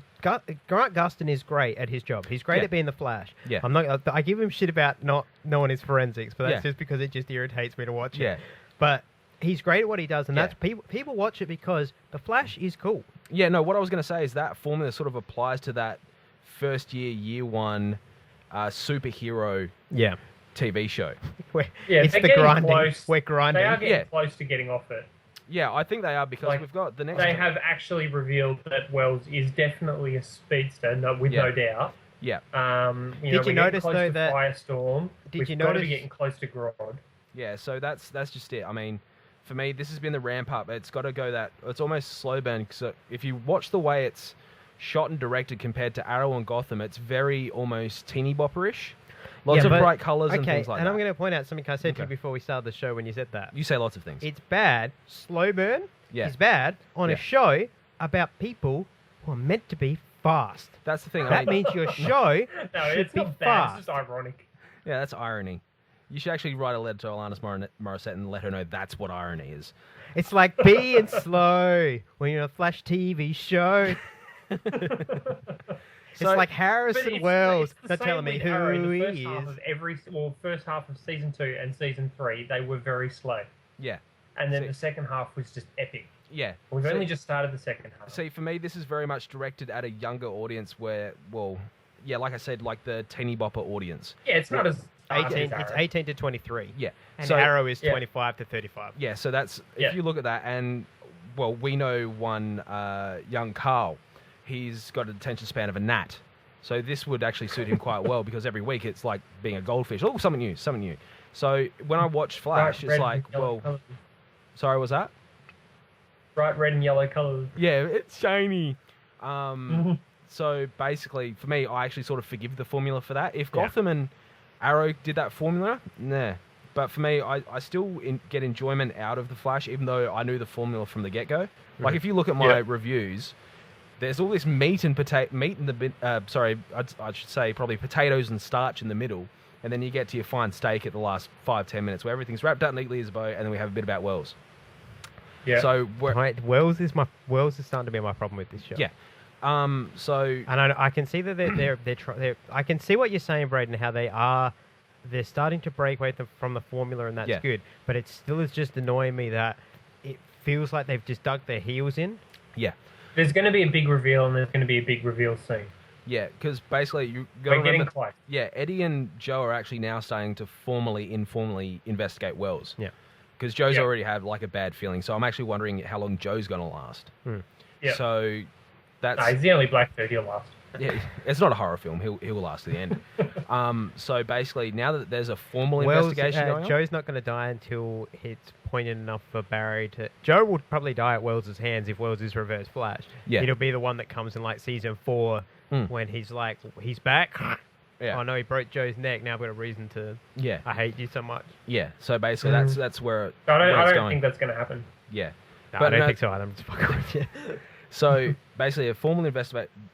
Gustin is great at his job. He's great Yeah. at being the Flash. Yeah. I give him shit about not knowing his forensics, but that's Yeah. just because it just irritates me to watch Yeah. it. But he's great at what he does, and Yeah. that's people watch it because the Flash is cool. yeah, no, what I was going to say is that formula sort of applies to that first year one superhero Yeah. TV show. Yeah, It's they're the getting grinding. close. We're grinding. They are getting Yeah. close to getting off it. Yeah, I think they are because Like, we've got the next... They have actually revealed that Wells is definitely a speedster, with Yeah. no doubt. Yeah, Did you notice, close though, to that- Firestorm? Did We've you got to notice- be getting close to Grodd. yeah, so that's just it. I mean, for me, this has been the ramp up. It's got to go that... It's almost slow burn. So if you watch the way it's shot and directed compared to Arrow and Gotham, it's very almost teeny bopperish. Lots of but- bright colours and okay, things like and that. I'm going to point out something I said to you Okay. before we started the show when you said that. You say lots of things. It's bad. Slow burn Yeah. is bad on Yeah. a show about people who are meant to be fast. That's the thing. I That mean, means your show No, should it's be not bad. fast. It's just ironic. yeah, that's irony. You should actually write a letter to Alanis Morissette and let her know that's what irony is. It's like being slow when you're on a Flash TV show. It's So- like But Harrison Wells. it's the They're same telling me with who Arrow. The he first half is. of first half of season 2 and season 3, they were very slow, Yeah, and then See- the second half was just epic. yeah. We've See- only just started the second half. See, for me, this is very much directed at a younger audience where, well, yeah, like I said, like the teeny bopper audience. Yeah, it's not as fast 18, as it's Arrow. 18 to 23. Yeah. And So- Arrow is Yeah. 25 to 35. Yeah, so that's, Yeah. if you look at that, and, well, we know one young Carl, he's got an attention span of a gnat. So this would actually suit him quite well because every week it's like being a goldfish. Oh, something new, something new. So when I watch Flash, Bright it's red like, and yellow well, colours. sorry, was that? Bright red and yellow colours. Yeah, it's shiny. So basically, for me, I actually sort of forgive the formula for that. If Yeah. Gotham and Arrow did that formula, nah. But for me, I still get enjoyment out of the Flash, even though I knew the formula from the get-go. Like, if you look at my Yeah. reviews, there's all this meat in the I should say probably potatoes and starch in the middle, and then you get to your fine steak at the last 5-10 minutes where everything's wrapped up neatly as a bow, and then we have a bit about Wells. Yeah. So Right, Wells is starting to be my problem with this show. yeah. So And I can see that they're I can see what you're saying, Braden, how they're starting to break away from the formula, and that's Yeah. good. But it still is just annoying me that it feels like they've just dug their heels in. yeah. There's going to be a big reveal, and there's going to be a big reveal soon. Yeah, because basically you got We're to getting remember. close. Yeah, Eddie and Joe are actually now starting to informally investigate Wells. Yeah. Because Joe's Yeah. already had like a bad feeling, so I'm actually wondering how long Joe's going to last. Yeah. So that's No, he's the only Blackbird he'll last. Yeah, it's not a horror film. He will last to the end. So basically, now that there's a formal Wells, investigation going on, Joe's not going to die until it's pointed enough for Barry to... Joe will probably die at Wells' hands if Wells is Reverse Flash. Yeah. It'll be the one that comes in like season 4 when he's like, he's back. Yeah. Oh no, he broke Joe's neck. Now I've got a reason to... Yeah. I hate you so much. Yeah. So basically, that's where I where it's don't going. think that's going to happen. Yeah. No, I don't think so either. I'm just fucking with you. So basically, a formal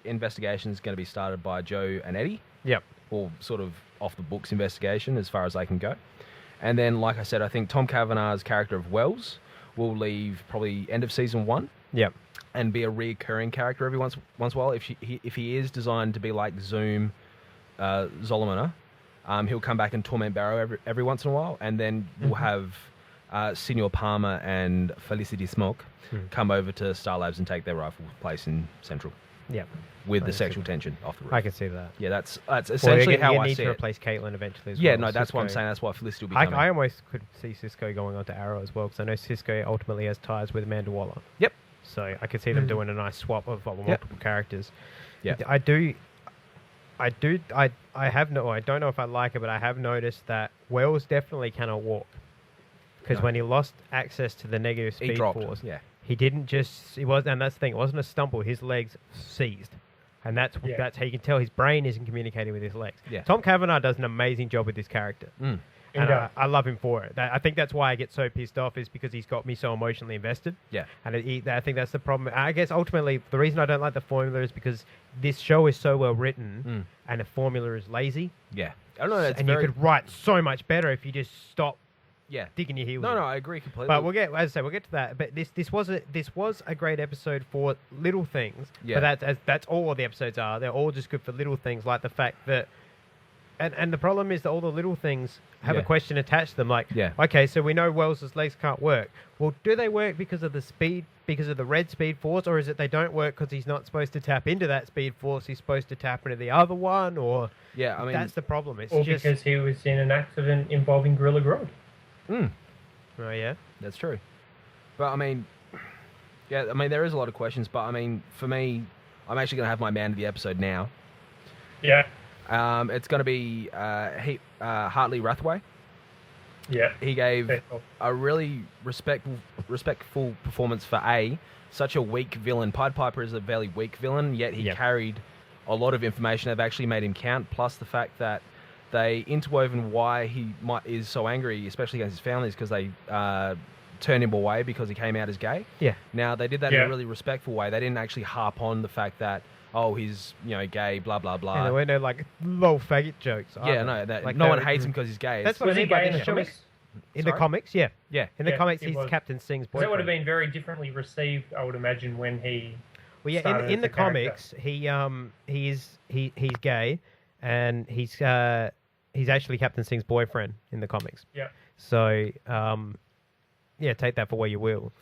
investigation is going to be started by Joe and Eddie. Yep. Or sort of off the books investigation as far as they can go. And then, like I said, I think Tom Cavanagh's character of Wells will leave probably end of season 1. Yep. And be a recurring character every once in a while. If he is designed to be like Zoom Zolomona, he'll come back and torment Barrow every once in a while. And then we'll have Senor Palmer and Felicity Smoke come over to Star Labs and take their rightful place in Central. Yep. With the sexual tension off the roof. I can see that. Yeah, that's essentially how I see it. You need to replace Caitlin eventually as well. Yeah, no, that's Cisco. what I'm saying. That's why Felicity will be coming. I almost could see Cisco going on to Arrow as well, because I know Cisco ultimately has ties with Amanda Waller. Yep. So I could see them doing a nice swap of multiple characters. Yeah. I don't know if I like it, but I have noticed that Wells definitely cannot walk. Because when he lost access to the negative speed force, he didn't just... and that's the thing, it wasn't a stumble. His legs seized. And that's how you can tell his brain isn't communicating with his legs. Yeah. Tom Cavanagh does an amazing job with this character. And I love him for it. I think that's why I get so pissed off, is because he's got me so emotionally invested. Yeah. And I think that's the problem. I guess ultimately the reason I don't like the formula is because this show is so well written and the formula is lazy. Yeah. I don't know. And you could write so much better if you just stop digging your heels. No, I agree completely. But we'll get to that. But this was a great episode for little things. Yeah. But that's all the episodes are. They're all just good for little things, like the fact that, and the problem is that all the little things have a question attached to them. Like, okay, so we know Wells' legs can't work. Well, do they work because of the speed, because of the red speed force, or is it they don't work because he's not supposed to tap into that speed force? He's supposed to tap into the other one, or that's the problem. It's or because he was in an accident involving Gorilla Grodd. Oh yeah, that's true. But I mean, there is a lot of questions. But I mean, for me, I'm actually going to have my man of the episode now. Yeah. It's going to be Hartley Rathway. Yeah. He gave a really respectful performance for such a weak villain. Pied Piper is a very weak villain, yet he carried a lot of information that have actually made him count. Plus the fact that they interwoven why he is so angry, especially against his family, is because they turned him away because he came out as gay. Yeah. Now, they did that in a really respectful way. They didn't actually harp on the fact that, he's, gay, blah, blah, blah. And there were no, low faggot jokes. Yeah, no, no one hates him because he's gay. That's what I mean by the comics. In the comics, yeah. In the comics, he's was. Captain Singh's boyfriend. That would have been very differently received, I would imagine, when he... Well, yeah, in the comics, he's gay, and he's actually Captain Singh's boyfriend in the comics. Yeah. So, take that for what you will.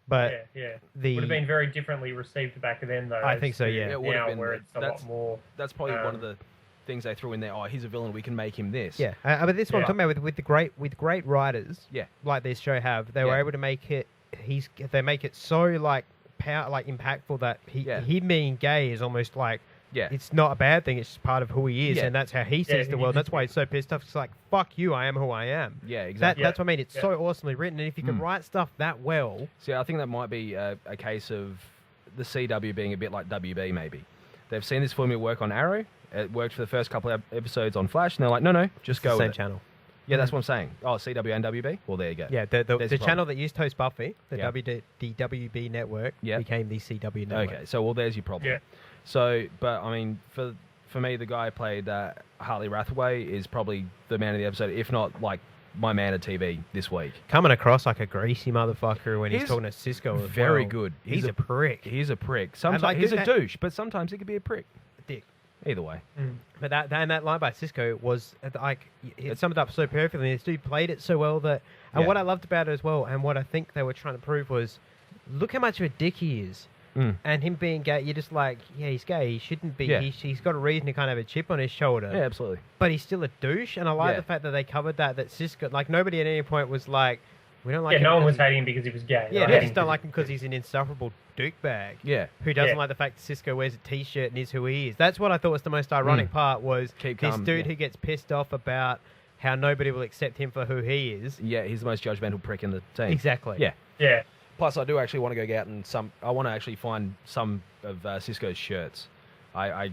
But would have been very differently received back then, though. I think so. Yeah. It would have been. Where it's a lot more. That's probably one of the things they threw in there. Oh, he's a villain. We can make him this. Yeah. But this is what I'm talking about with great writers. Yeah. Like this show have, they were able to make it. They make it so impactful that him being gay is almost like. Yeah. It's not a bad thing. It's just part of who he is, and that's how he sees the world. That's why he's so pissed off. It's like, fuck you, I am who I am. Yeah, exactly. That's what I mean. It's so awesomely written, and if you can write stuff that well... See, I think that might be a case of the CW being a bit like WB, maybe. They've seen this formula work on Arrow. It worked for the first couple of episodes on Flash, and they're like, no, just go with it. Same channel. Yeah, that's what I'm saying. Oh, CW and WB? Well, there you go. Yeah, the channel that used to host Buffy, the WB network, became the CW network. Okay, so, there's your problem. Yeah. So, but, I mean, for me, the guy who played Hartley Rathway is probably the man of the episode, if not, my man of TV this week. Coming across like a greasy motherfucker when he's talking to Cisco as very good. He's a prick. He's a prick. Sometimes he's a douche, but sometimes he could be a prick. A dick. Either way. But that line by Cisco was, it summed it up so perfectly. This dude played it so well that... And what I loved about it as well, and what I think they were trying to prove was, look how much of a dick he is. And him being gay, you're just like, he's gay. He shouldn't be. Yeah. He's got a reason to kind of have a chip on his shoulder. Yeah, absolutely. But he's still a douche. And I like the fact that they covered that Cisco, nobody at any point was like, We don't like Yeah, him no one was because- hating him because he was gay. Yeah, They they just don't like him because he's an insufferable douchebag. Yeah. Who doesn't Yeah. like the fact that Cisco wears a t-shirt and is who he is. That's what I thought was the most ironic part was Keep this calm, dude yeah. who gets pissed off about how nobody will accept him for who he is. Yeah, he's the most judgmental prick in the team. Exactly. Yeah. Yeah. Plus, I do actually want to go out and I want to actually find some of Cisco's shirts. I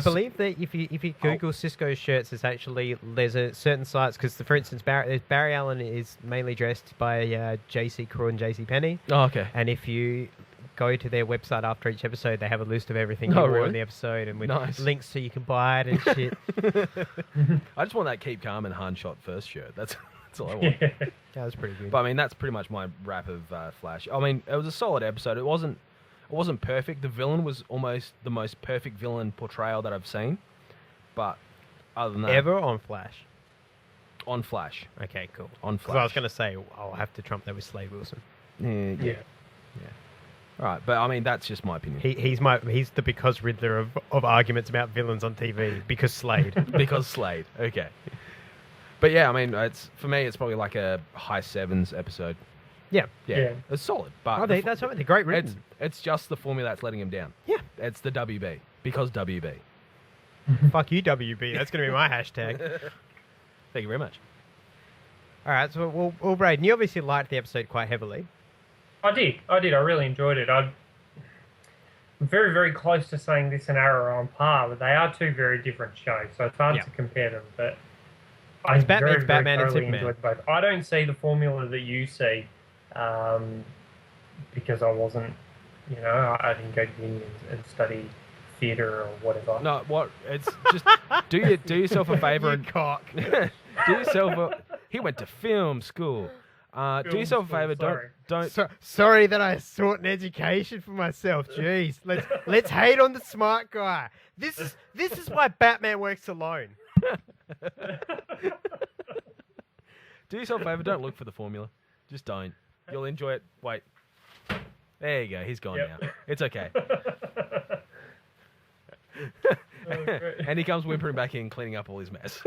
believe that if you Google Cisco shirts, there's a certain sites because for instance Barry Allen is mainly dressed by JC Crew and JC Penney. Oh, okay. And if you go to their website after each episode, they have a list of everything Oh, you wore really? in the episode and with Nice. links so you can buy it and shit. I just want that Keep Calm and Han Shot first shirt. That's all I want. That was pretty good. But I mean, that's pretty much my wrap of Flash. I mean, it was a solid episode. It wasn't perfect. The villain was almost the most perfect villain portrayal that I've seen. But other than that, Ever on Flash? on Flash, Okay, cool. on Because I was Flash. going to say, I'll have to trump that with Slade Wilson. Yeah. All right, but I mean, that's just my opinion. He's the because Riddler of arguments about villains on TV because Slade. Because Slade. Okay. But yeah, I mean, for me, it's probably like a high sevens episode. Yeah. Yeah. It's solid. But Oh, that's something. They're great written. it's just the formula that's letting him down. Yeah. It's the WB. Because WB. Fuck you, WB. That's going to be my hashtag. Thank you very much. All right, so well, Braden, you obviously liked the episode quite heavily. I did. I really enjoyed it. I'm very, very close to saying this and Arrow are on par, but they are two very different shows, so it's hard Yeah. to compare them. But I It's Batman and thoroughly Superman. enjoyed both. I don't see the formula that you see because I wasn't, I didn't go to uni and study theatre or whatever. No, what? It's just do yourself a favor and cock. do yourself a. He went to film school. Do Film yourself a school, favor. sorry. Don't. Sorry that I sought an education for myself. Jeez, let's hate on the smart guy. This is why Batman works alone. Do yourself a favor. Don't look for the formula. Just don't. You'll enjoy it. Wait. There you go. He's gone Yep. now. It's okay. Oh, great. And he comes whimpering back in, cleaning up all his mess.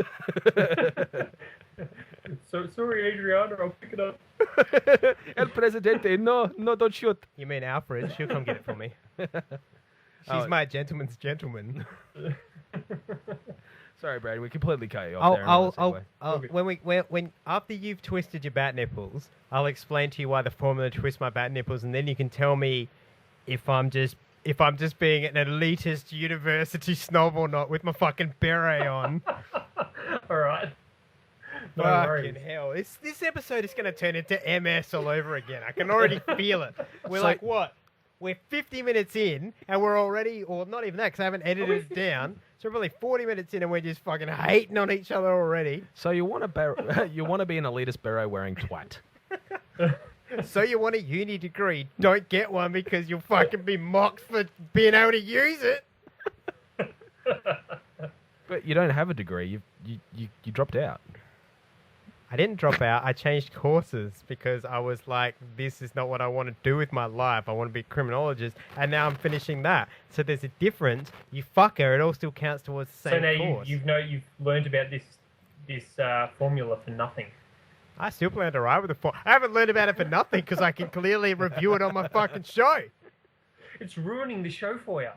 So sorry, Adriana, I'll pick it up. El Presidente, no, don't shoot. You mean Alfred? She'll come get it for me. She's Oh. my gentleman's gentleman. Sorry, Brady, we completely cut you off there. When after you've twisted your bat nipples, I'll explain to you why the formula twists my bat nipples, and then you can tell me if I'm just being an elitist university snob or not with my fucking beret on. All right. No Fucking worries. hell! This episode is going to turn into MS all over again. I can already feel it. We're So- like, what? We're 50 minutes in, and we're already, or not even that, because I haven't edited it down. So we're probably 40 minutes in, and we're just fucking hating on each other already. So you want to be an elitist beret wearing twat. So you want a uni degree? Don't get one because you'll fucking be mocked for being able to use it. But you don't have a degree. You dropped out. I didn't drop out. I changed courses because I was like, this is not what I want to do with my life. I want to be a criminologist, and now I'm finishing that. So there's a difference. You fucker, it all still counts towards the So same now course. you've learned about this formula for nothing. I still plan to ride with the form. I haven't learned about it for nothing because I can clearly review it on my fucking show. It's ruining the show for you.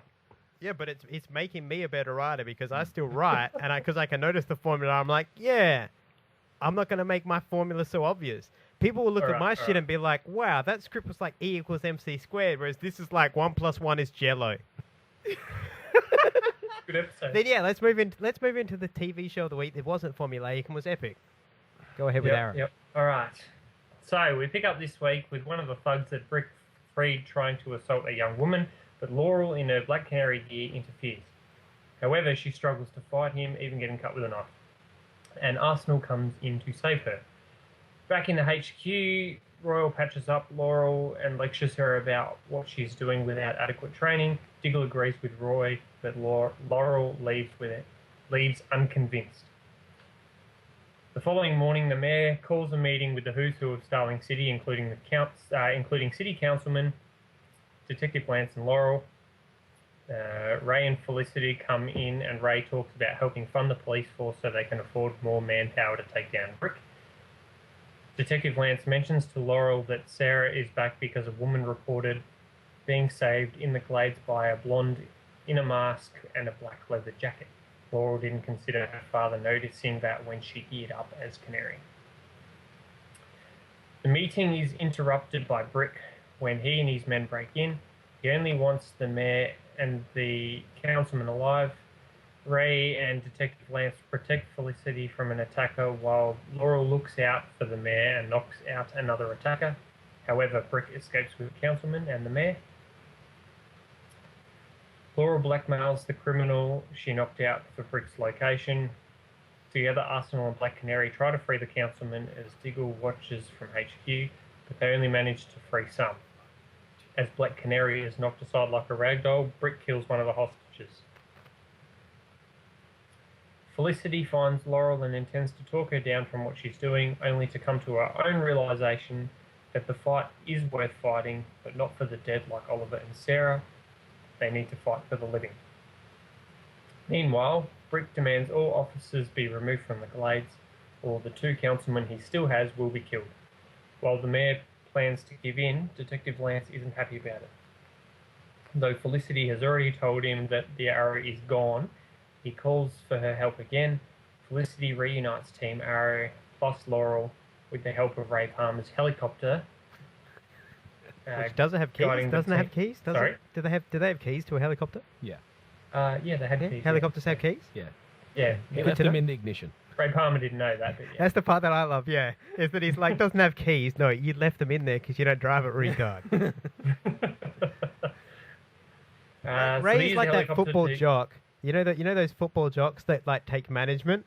Yeah, but it's making me a better rider because I still write, and because I can notice the formula, I'm like, yeah. I'm not going to make my formula so obvious. People will look at my shit and be like, wow, that script was like E equals MC squared, whereas this is like 1 + 1 is Jello. Good episode. Then yeah, let's move into the TV show of the week that wasn't formulaic and was epic. Go ahead with Aaron. Yep. All right. So we pick up this week with one of the thugs that Brick freed trying to assault a young woman, but Laurel in her Black Canary gear interferes. However, she struggles to fight him, even getting cut with a knife. And Arsenal comes in to save her. Back in the HQ, Royal patches up Laurel and lectures her about what she's doing without adequate training. Diggle agrees with Roy, but Laurel leaves unconvinced. The following morning, the mayor calls a meeting with the who's who of Starling City, including city councilman, Detective Lance and Laurel. Ray and Felicity come in, and Ray talks about helping fund the police force so they can afford more manpower to take down Brick. Detective Lance mentions to Laurel that Sarah is back because a woman reported being saved in the glades by a blonde in a mask and a black leather jacket. Laurel didn't consider her father noticing that when she geared up as Canary. The meeting is interrupted by Brick when he and his men break in. He only wants the mayor and the councilman alive. Ray and Detective Lance protect Felicity from an attacker while Laurel looks out for the mayor and knocks out another attacker. However, Brick escapes with the councilman and the mayor. Laurel blackmails the criminal she knocked out for Brick's location. Together, Arsenal and Black Canary try to free the councilman as Diggle watches from HQ, but they only manage to free some. As Black Canary is knocked aside like a ragdoll, Brick kills one of the hostages. Felicity finds Laurel and intends to talk her down from what she's doing, only to come to her own realization that the fight is worth fighting, but not for the dead like Oliver and Sarah. They need to fight for the living. Meanwhile, Brick demands all officers be removed from the glades, or the two councilmen he still has will be killed. While the mayor plans to give in, Detective Lance isn't happy about it. Though Felicity has already told him that the Arrow is gone, he calls for her help again. Felicity reunites Team Arrow plus Laurel with the help of Ray Palmer's helicopter. Which doesn't have keys. Doesn't it have keys? Sorry? Do they have keys to a helicopter? Yeah. Yeah, they had keys. Helicopters have keys? Yeah. Yeah. He left them in the ignition. Ray Palmer didn't know that, but yeah. That's the part that I love, yeah. Is that he's like, doesn't have keys. No, you left them in there because you don't drive it, retard. Ray's like that football jock. You know those football jocks that like take management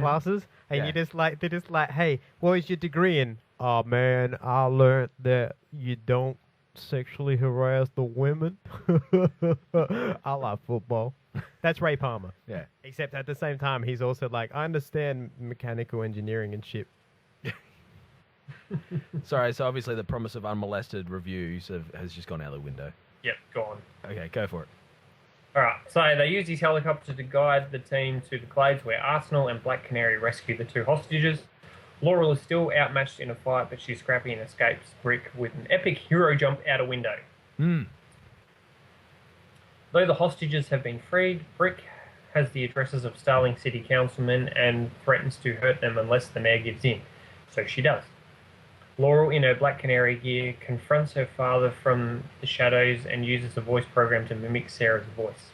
classes, and they're just like, hey, what is your degree in? Oh man, I learned that you don't sexually harass the women. I love football. That's Ray Palmer. Yeah. Except at the same time, he's also like, I understand mechanical engineering and shit. Sorry, so obviously the promise of unmolested reviews has just gone out the window. Yep, gone. Okay, go for it. Alright, so they use his helicopter to guide the team to the glades where Arsenal and Black Canary rescue the two hostages. Laurel is still outmatched in a fight, but she's scrappy and escapes Brick with an epic hero jump out a window. Though the hostages have been freed, Brick has the addresses of Starling City councilmen and threatens to hurt them unless the mayor gives in. So she does. Laurel, in her Black Canary gear, confronts her father from the shadows and uses a voice program to mimic Sarah's voice.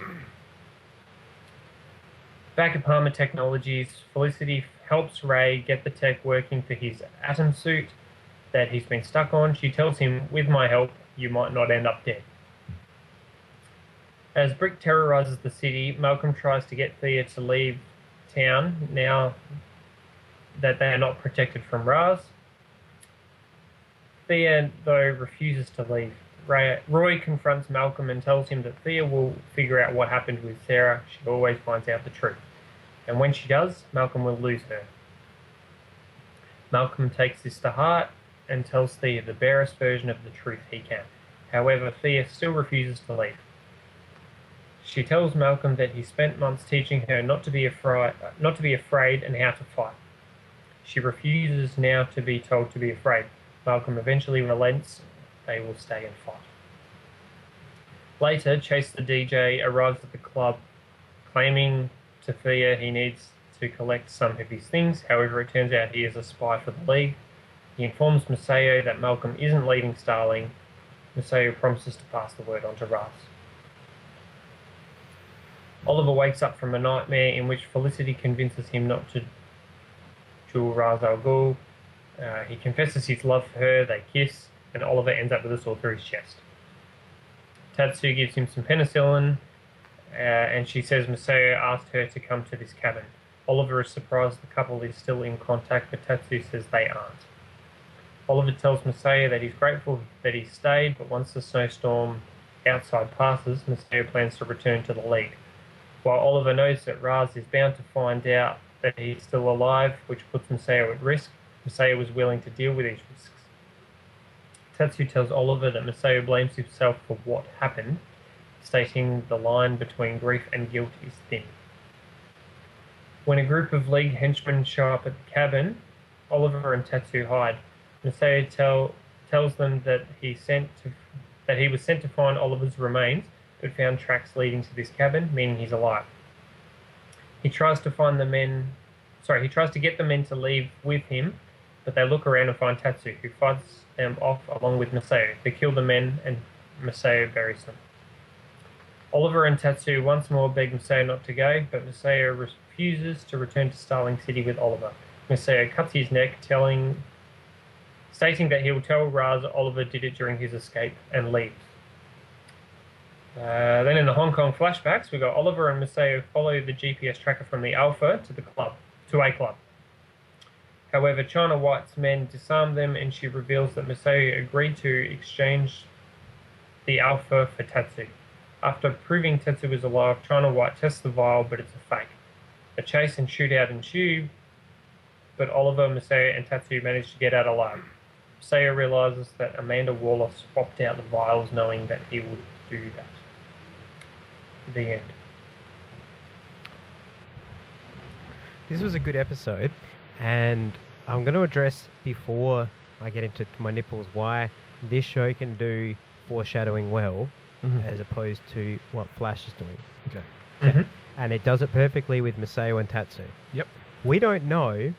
Back at Palmer Technologies, Felicity helps Ray get the tech working for his atom suit that he's been stuck on. She tells him, with my help, you might not end up dead. As Brick terrorizes the city, Malcolm tries to get Thea to leave town now that they are not protected from Raz. Thea, though, refuses to leave. Roy confronts Malcolm and tells him that Thea will figure out what happened with Sarah. She always finds out the truth. And when she does, Malcolm will lose her. Malcolm takes this to heart and tells Thea the barest version of the truth he can. However, Thea still refuses to leave. She tells Malcolm that he spent months teaching her not to be afraid and how to fight. She refuses now to be told to be afraid. Malcolm eventually relents. They will stay and fight. Later, Chase the DJ arrives at the club, claiming to Thea he needs to collect some of his things. However, it turns out he is a spy for the League. He informs Maceo that Malcolm isn't leaving Starling. Maceo promises to pass the word on to Raz. Oliver wakes up from a nightmare in which Felicity convinces him not to duel Ra's al Ghul. He confesses his love for her, they kiss, and Oliver ends up with a sword through his chest. Tatsu gives him some penicillin, and she says Maceo asked her to come to this cabin. Oliver is surprised the couple is still in contact, but Tatsu says they aren't. Oliver tells Maceo that he's grateful that he stayed, but once the snowstorm outside passes, Maceo plans to return to the League. While Oliver knows that Raz is bound to find out that he's still alive, which puts Maceo at risk, Maceo was willing to deal with these risks. Tatsu tells Oliver that Maceo blames himself for what happened, stating the line between grief and guilt is thin. When a group of League henchmen show up at the cabin, Oliver and Tatsu hide. Masao tells them that he was sent to find Oliver's remains, but found tracks leading to this cabin, meaning he's alive. He tries to get the men to leave with him, but they look around and find Tatsu, who fights them off along with Masao. They kill the men, and Masao buries them. Oliver and Tatsu once more beg Masao not to go, but Masao refuses to return to Starling City with Oliver. Masao cuts his neck, stating that he will tell Raz Oliver did it during his escape, and leaves. Then in the Hong Kong flashbacks, we got Oliver and Masao follow the GPS tracker from the Alpha to a club. However, China White's men disarm them, and she reveals that Masao agreed to exchange the Alpha for Tatsu. After proving Tatsu is alive, China White tests the vial, but it's a fake. A chase and shootout ensue, but Oliver, Masao, and Tatsu manage to get out alive. Masao realizes that Amanda Waller swapped out the vials, knowing that he would do that. The end. This was a good episode, and I'm going to address, before I get into my nipples, why this show can do foreshadowing well, as opposed to what Flash is doing. Okay. Mm-hmm. And it does it perfectly with Masao and Tatsu. Yep. We don't know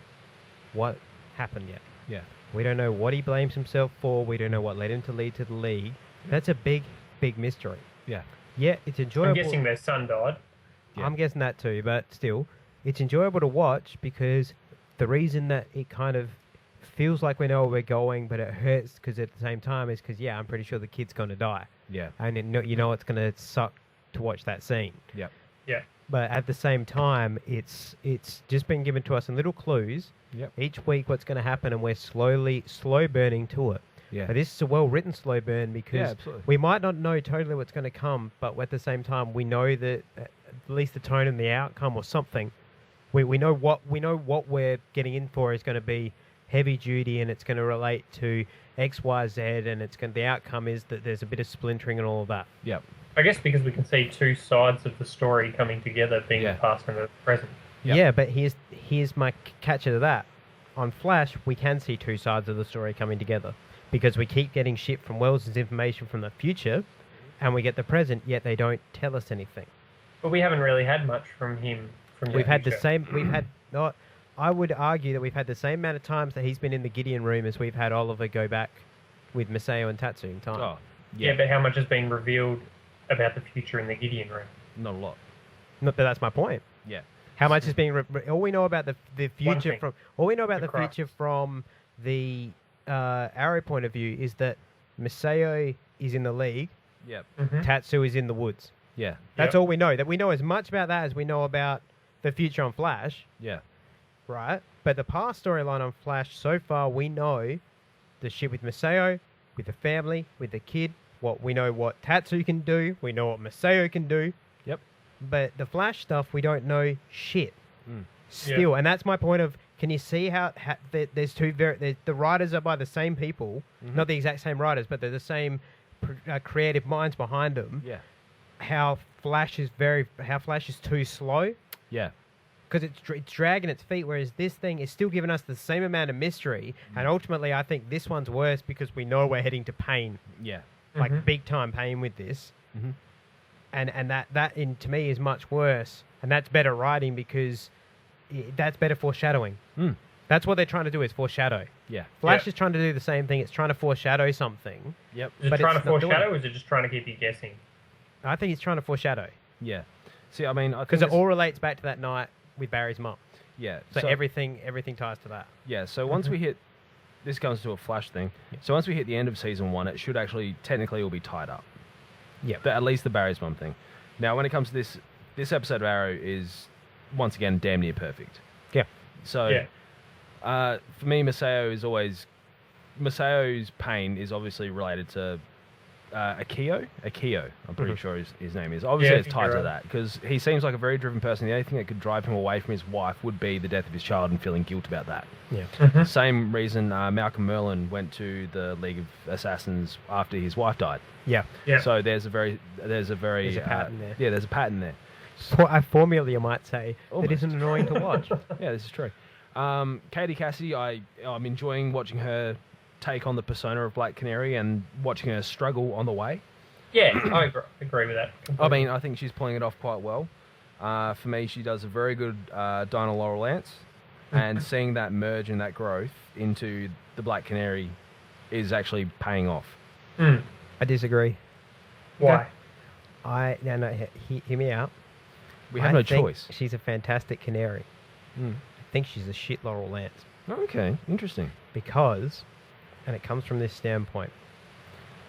what happened yet. Yeah. We don't know what he blames himself for. We don't know what led him to lead to the League. That's a big, big mystery. Yeah. Yeah, it's enjoyable. I'm guessing their son died. Yeah. I'm guessing that too, but still, it's enjoyable to watch, because the reason that it kind of feels like we know where we're going, but it hurts because at the same time is because, I'm pretty sure the kid's going to die. Yeah. And you know it's going to suck to watch that scene. Yep. Yeah. But at the same time, it's just been given to us in little clues. Yep. Each week what's going to happen, and we're slow burning to it. Yeah. But this is a well-written slow burn, because absolutely. we might not know totally what's going to come, but at the same time, we know that at least the tone and the outcome or something, we know what we're getting in for is going to be heavy duty, and it's going to relate to X, Y, Z, and the outcome is that there's a bit of splintering and all of that. Yep. I guess because we can see two sides of the story coming together, being the past and the present. Yep. Yeah, but here's my catcher to that. On Flash, we can see two sides of the story coming together, because we keep getting shit from Wells' information from the future, and we get the present, yet they don't tell us anything. But we haven't really had much from him. We've had the same. I would argue that we've had the same amount of times that he's been in the Gideon room as we've had Oliver go back with Masao and Tatsu in time. Oh, yeah, but how much has been revealed about the future in the Gideon room? Not a lot. But that's my point. Yeah. How much is being all we know about the future from future from the Arrow point of view is that Masao is in the League. Yep. Mm-hmm. Tatsu is in the woods. Yeah. That's all we know. That we know as much about that as we know about the future on Flash. Yeah. Right? But the past storyline on Flash, so far we know the shit with Masao, with the family, with the kid. We know what Tatsu can do. We know what Masao can do. Yep. But the Flash stuff, we don't know shit. Still. And that's my point of, can you see how there's the writers are by the same people, not the exact same writers, but they're the same creative minds behind them. Yeah. How Flash is too slow. Yeah. Because it's dragging its feet, whereas this thing is still giving us the same amount of mystery. And ultimately, I think this one's worse because we know we're heading to pain. Yeah. Like big time pain with this. Mm-hmm. And that to me is much worse. And that's better writing, because that's better foreshadowing. That's what they're trying to do, is foreshadow. Yeah. Flash is trying to do the same thing. It's trying to foreshadow something. Yep. Is it trying to foreshadow, or is it just trying to keep you guessing? I think it's trying to foreshadow. Yeah. See, I mean, because it all relates back to that night with Barry's mum. Yeah. So everything ties to that. Yeah. So once we hit, this comes to a Flash thing. Yeah. So once we hit the end of season 1, it should actually technically all be tied up. Yeah. At least the Barry's mum thing. Now, when it comes to this episode of Arrow is once again damn near perfect. Yeah. So, for me, Masao's pain is obviously related to Akio. I'm pretty sure his name is. Obviously, it's tied to that, because he seems like a very driven person. The only thing that could drive him away from his wife would be the death of his child and feeling guilt about that. Yeah. Same reason Malcolm Merlyn went to the League of Assassins after his wife died. Yeah. So there's a pattern there. Yeah, there's a pattern there. A formula, you might say, that isn't annoying to watch. Yeah, this is true. Katie Cassidy, I'm enjoying watching her take on the persona of Black Canary and watching her struggle on the way. Yeah, I agree with that. I mean, I think she's pulling it off quite well. For me, she does a very good Dinah Laurel Lance, and seeing that merge and that growth into the Black Canary is actually paying off. Mm. I disagree. Why? Hear me out. We have no choice. She's a fantastic canary. I think she's a shit Laurel Lance. Okay, interesting. Because, and it comes from this standpoint,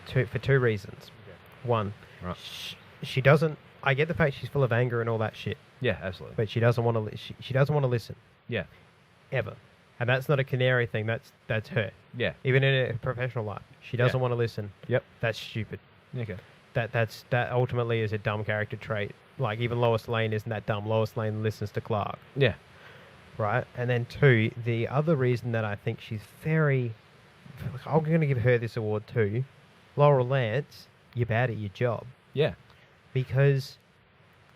for two reasons. One, right. she doesn't. I get the fact she's full of anger and all that shit. Yeah, absolutely. But she doesn't want to. She doesn't want to listen. Yeah. Ever. And that's not a canary thing. That's her. Yeah. Even in a professional life, she doesn't want to listen. Yep. That's stupid. Okay. That ultimately is a dumb character trait. Like even Lois Lane isn't that dumb. Lois Lane listens to Clark. Yeah. Right. And then two, the other reason that I think she's very, I'm going to give her this award too. Laurel Lance, you're bad at your job. Yeah. Because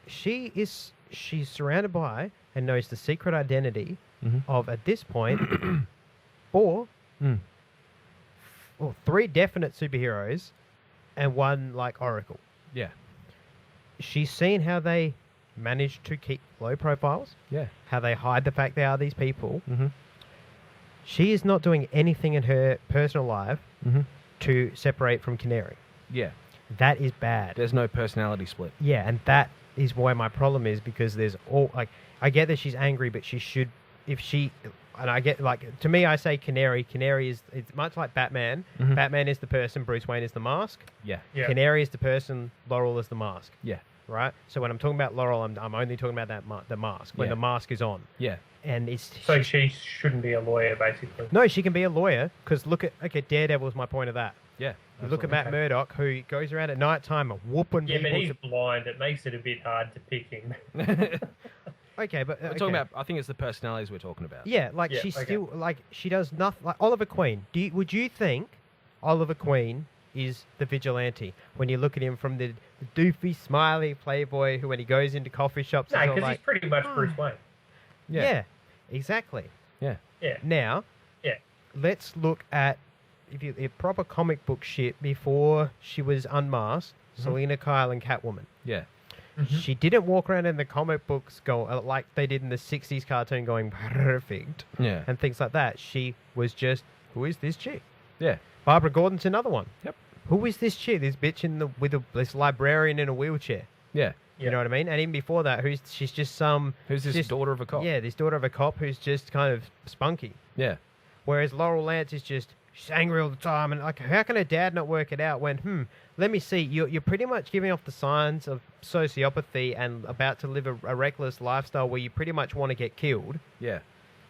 she's surrounded by and knows the secret identity of, at this point, three definite superheroes and one like Oracle. Yeah. She's seen how they manage to keep low profiles. Yeah. How they hide the fact they are these people. She is not doing anything in her personal life to separate from Canary. Yeah. That is bad. There's no personality split. Yeah, and that is why my problem is, because there's I get that she's angry, but she should, and I get, to me, I say Canary. Canary is, it's much like Batman. Batman is the person, Bruce Wayne is the mask. Yeah. Canary is the person, Laurel is the mask. Yeah. Right? So when I'm talking about Laurel, I'm only talking about the mask, when the mask is on. Yeah. And it's... So she shouldn't be a lawyer, basically. No, she can be a lawyer, because look at... Okay, Daredevil is my point of that. Yeah. You look at Matt Murdock, who goes around at night time whooping people. Yeah, but he's blind. It makes it a bit hard to pick him. Okay, but... We're talking about... I think it's the personalities we're talking about. Yeah, still... Like, she does nothing... Like, Oliver Queen. Would you think Oliver Queen is the vigilante when you look at him from the doofy, smiley playboy who, when he goes into coffee shops... No, because he's pretty much Bruce Wayne. Yeah, exactly. Yeah. Yeah. Now, let's look at if proper comic book shit before she was unmasked, Selena Kyle and Catwoman. Yeah. She didn't walk around in the comic books like they did in the 60s cartoon going perfect and things like that. She was just, who is this chick? Yeah. Barbara Gordon's another one. Yep. Who is this chick? This bitch this librarian in a wheelchair. Yeah. You know what I mean? And even before that, she's just Who's this daughter of a cop? Yeah, this daughter of a cop who's just kind of spunky. Yeah. Whereas Laurel Lance is just, she's angry all the time. And like, how can her dad not work it out when, let me see, you're pretty much giving off the signs of sociopathy and about to live a reckless lifestyle where you pretty much want to get killed. Yeah.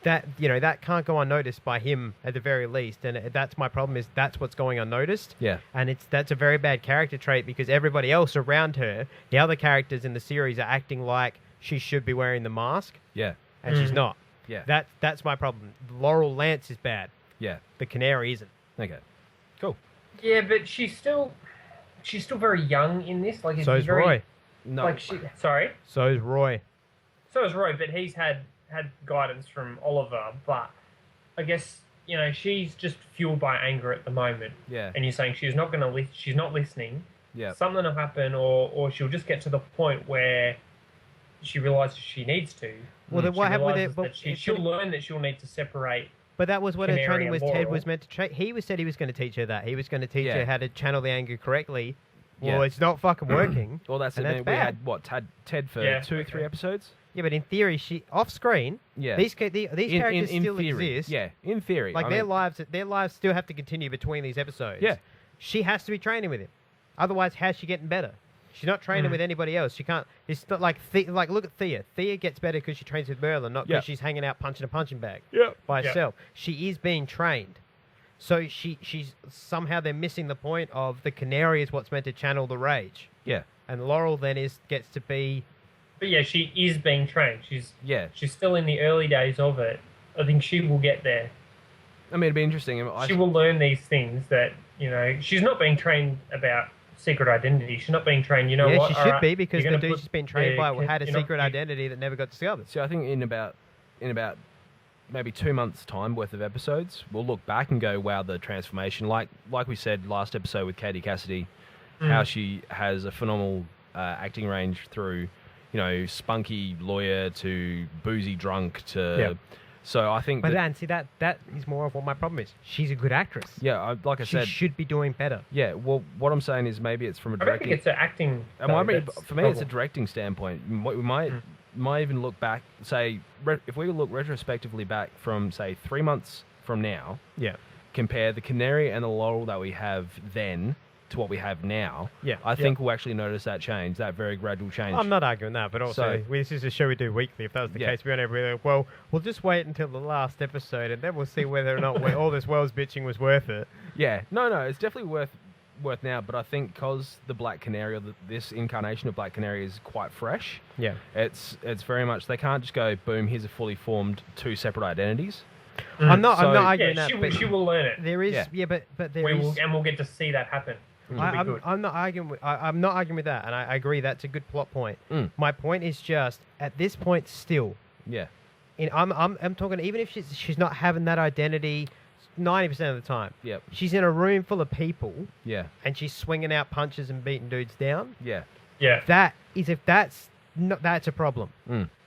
That, that can't go unnoticed by him at the very least. And that's my problem, is that's what's going unnoticed. Yeah. And that's a very bad character trait, because everybody else around her, the other characters in the series, are acting like she should be wearing the mask. Yeah. And she's not. Yeah. That's my problem. Laurel Lance is bad. Yeah. The Canary isn't. Okay. Cool. Yeah, but she's still very young in this. Like, so is Roy. No. Sorry. So is Roy. So is Roy, but he's had guidance from Oliver. But I guess she's just fueled by anger at the moment. Yeah. And you're saying she's not going to she's not listening. Yeah. Something will happen, or she'll just get to the point where she realizes she needs to. Well, then what happened with it? She'll learn that she'll need to separate. But that was what her training with Laurel. Ted was meant to train. He said he was going to teach her that. He was going to teach her how to channel the anger correctly. Well, it's not fucking working. Well, that's it. That's we had Ted for 2-3 episodes. Yeah, but in theory, she off screen. Yeah. These characters still theory. exist. Yeah, in theory. Like their lives still have to continue between these episodes. Yeah. She has to be training with him. Otherwise, how's she getting better? She's not training with anybody else. She can't. It's not like look at Thea. Thea gets better because she trains with Merlin, not because she's hanging out punching a punching bag by herself. She is being trained. So she's somehow they're missing the point of the Canary is what's meant to channel the rage. Yeah. And Laurel then gets to be. But yeah, she is being trained. She's still in the early days of it. I think she will get there. I mean, it'd be interesting. She will learn these things that she's not being trained about secret identity. She's not being trained. Yeah, she should be, because the dude she's been trained by had a secret identity that never got discovered. So I think in about maybe 2 months' time worth of episodes, we'll look back and go, wow, the transformation. Like we said last episode with Katie Cassidy, how she has a phenomenal acting range through, spunky lawyer to boozy drunk to... Yeah. So I think... But Dan, see, that is more of what my problem is. She's a good actress. Yeah, like I said... She should be doing better. Yeah, well, what I'm saying is maybe it's from a directing... I think it's an acting... For me, it's a directing standpoint. We might even look back, say, if we look retrospectively back from, say, 3 months from now, compare the Canary and the Laurel that we have then to what we have now, I think we'll actually notice that change, that very gradual change. I'm not arguing that, but also, this is a show we do weekly. If that was the case, we don't ever really, well, we'll just wait until the last episode, and then we'll see whether or not all this world's bitching was worth it. Yeah, no, it's definitely worth now, but I think because the Black Canary, or this incarnation of Black Canary is quite fresh, it's very much, they can't just go, boom, here's a fully formed 2 separate identities. I'm not arguing that. She will learn it. There is, but there is... and we'll get to see that happen. I'm not arguing with that, and I agree that's a good plot point. My point is just at this point still. Yeah. I'm talking even if she's not having that identity 90% of the time. Yep. She's in a room full of people. Yeah. And she's swinging out punches and beating dudes down. Yeah. Yeah. That's a problem.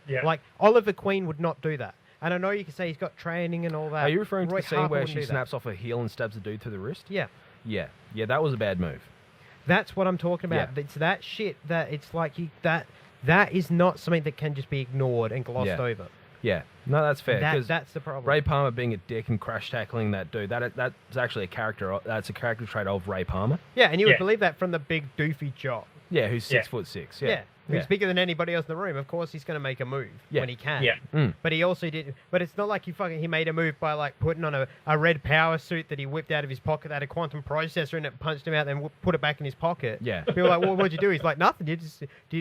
Yeah. Like Oliver Queen would not do that. And I know you can say he's got training and all that. Are you referring to the scene where she snaps that. off her heel and stabs the dude through the wrist? Yeah. Yeah, that was a bad move. That's what I'm talking about. Yeah. It's that shit that it's like that is not something that can just be ignored and glossed over. Yeah, no, that's fair. That's the problem. Ray Palmer being a dick and crash tackling that dude, that's actually a character. That's a character trait of Ray Palmer. Yeah, and you would believe that from the big doofy jock. Yeah, who's 6'6". Yeah. Who's bigger than anybody else in the room. Of course, he's going to make a move when he can. Yeah. But he also did. But it's not like he made a move by like putting on a red power suit that he whipped out of his pocket that had a quantum processor in it, punched him out, then put it back in his pocket. Yeah. People are like, well, what'd you do? He's like, nothing.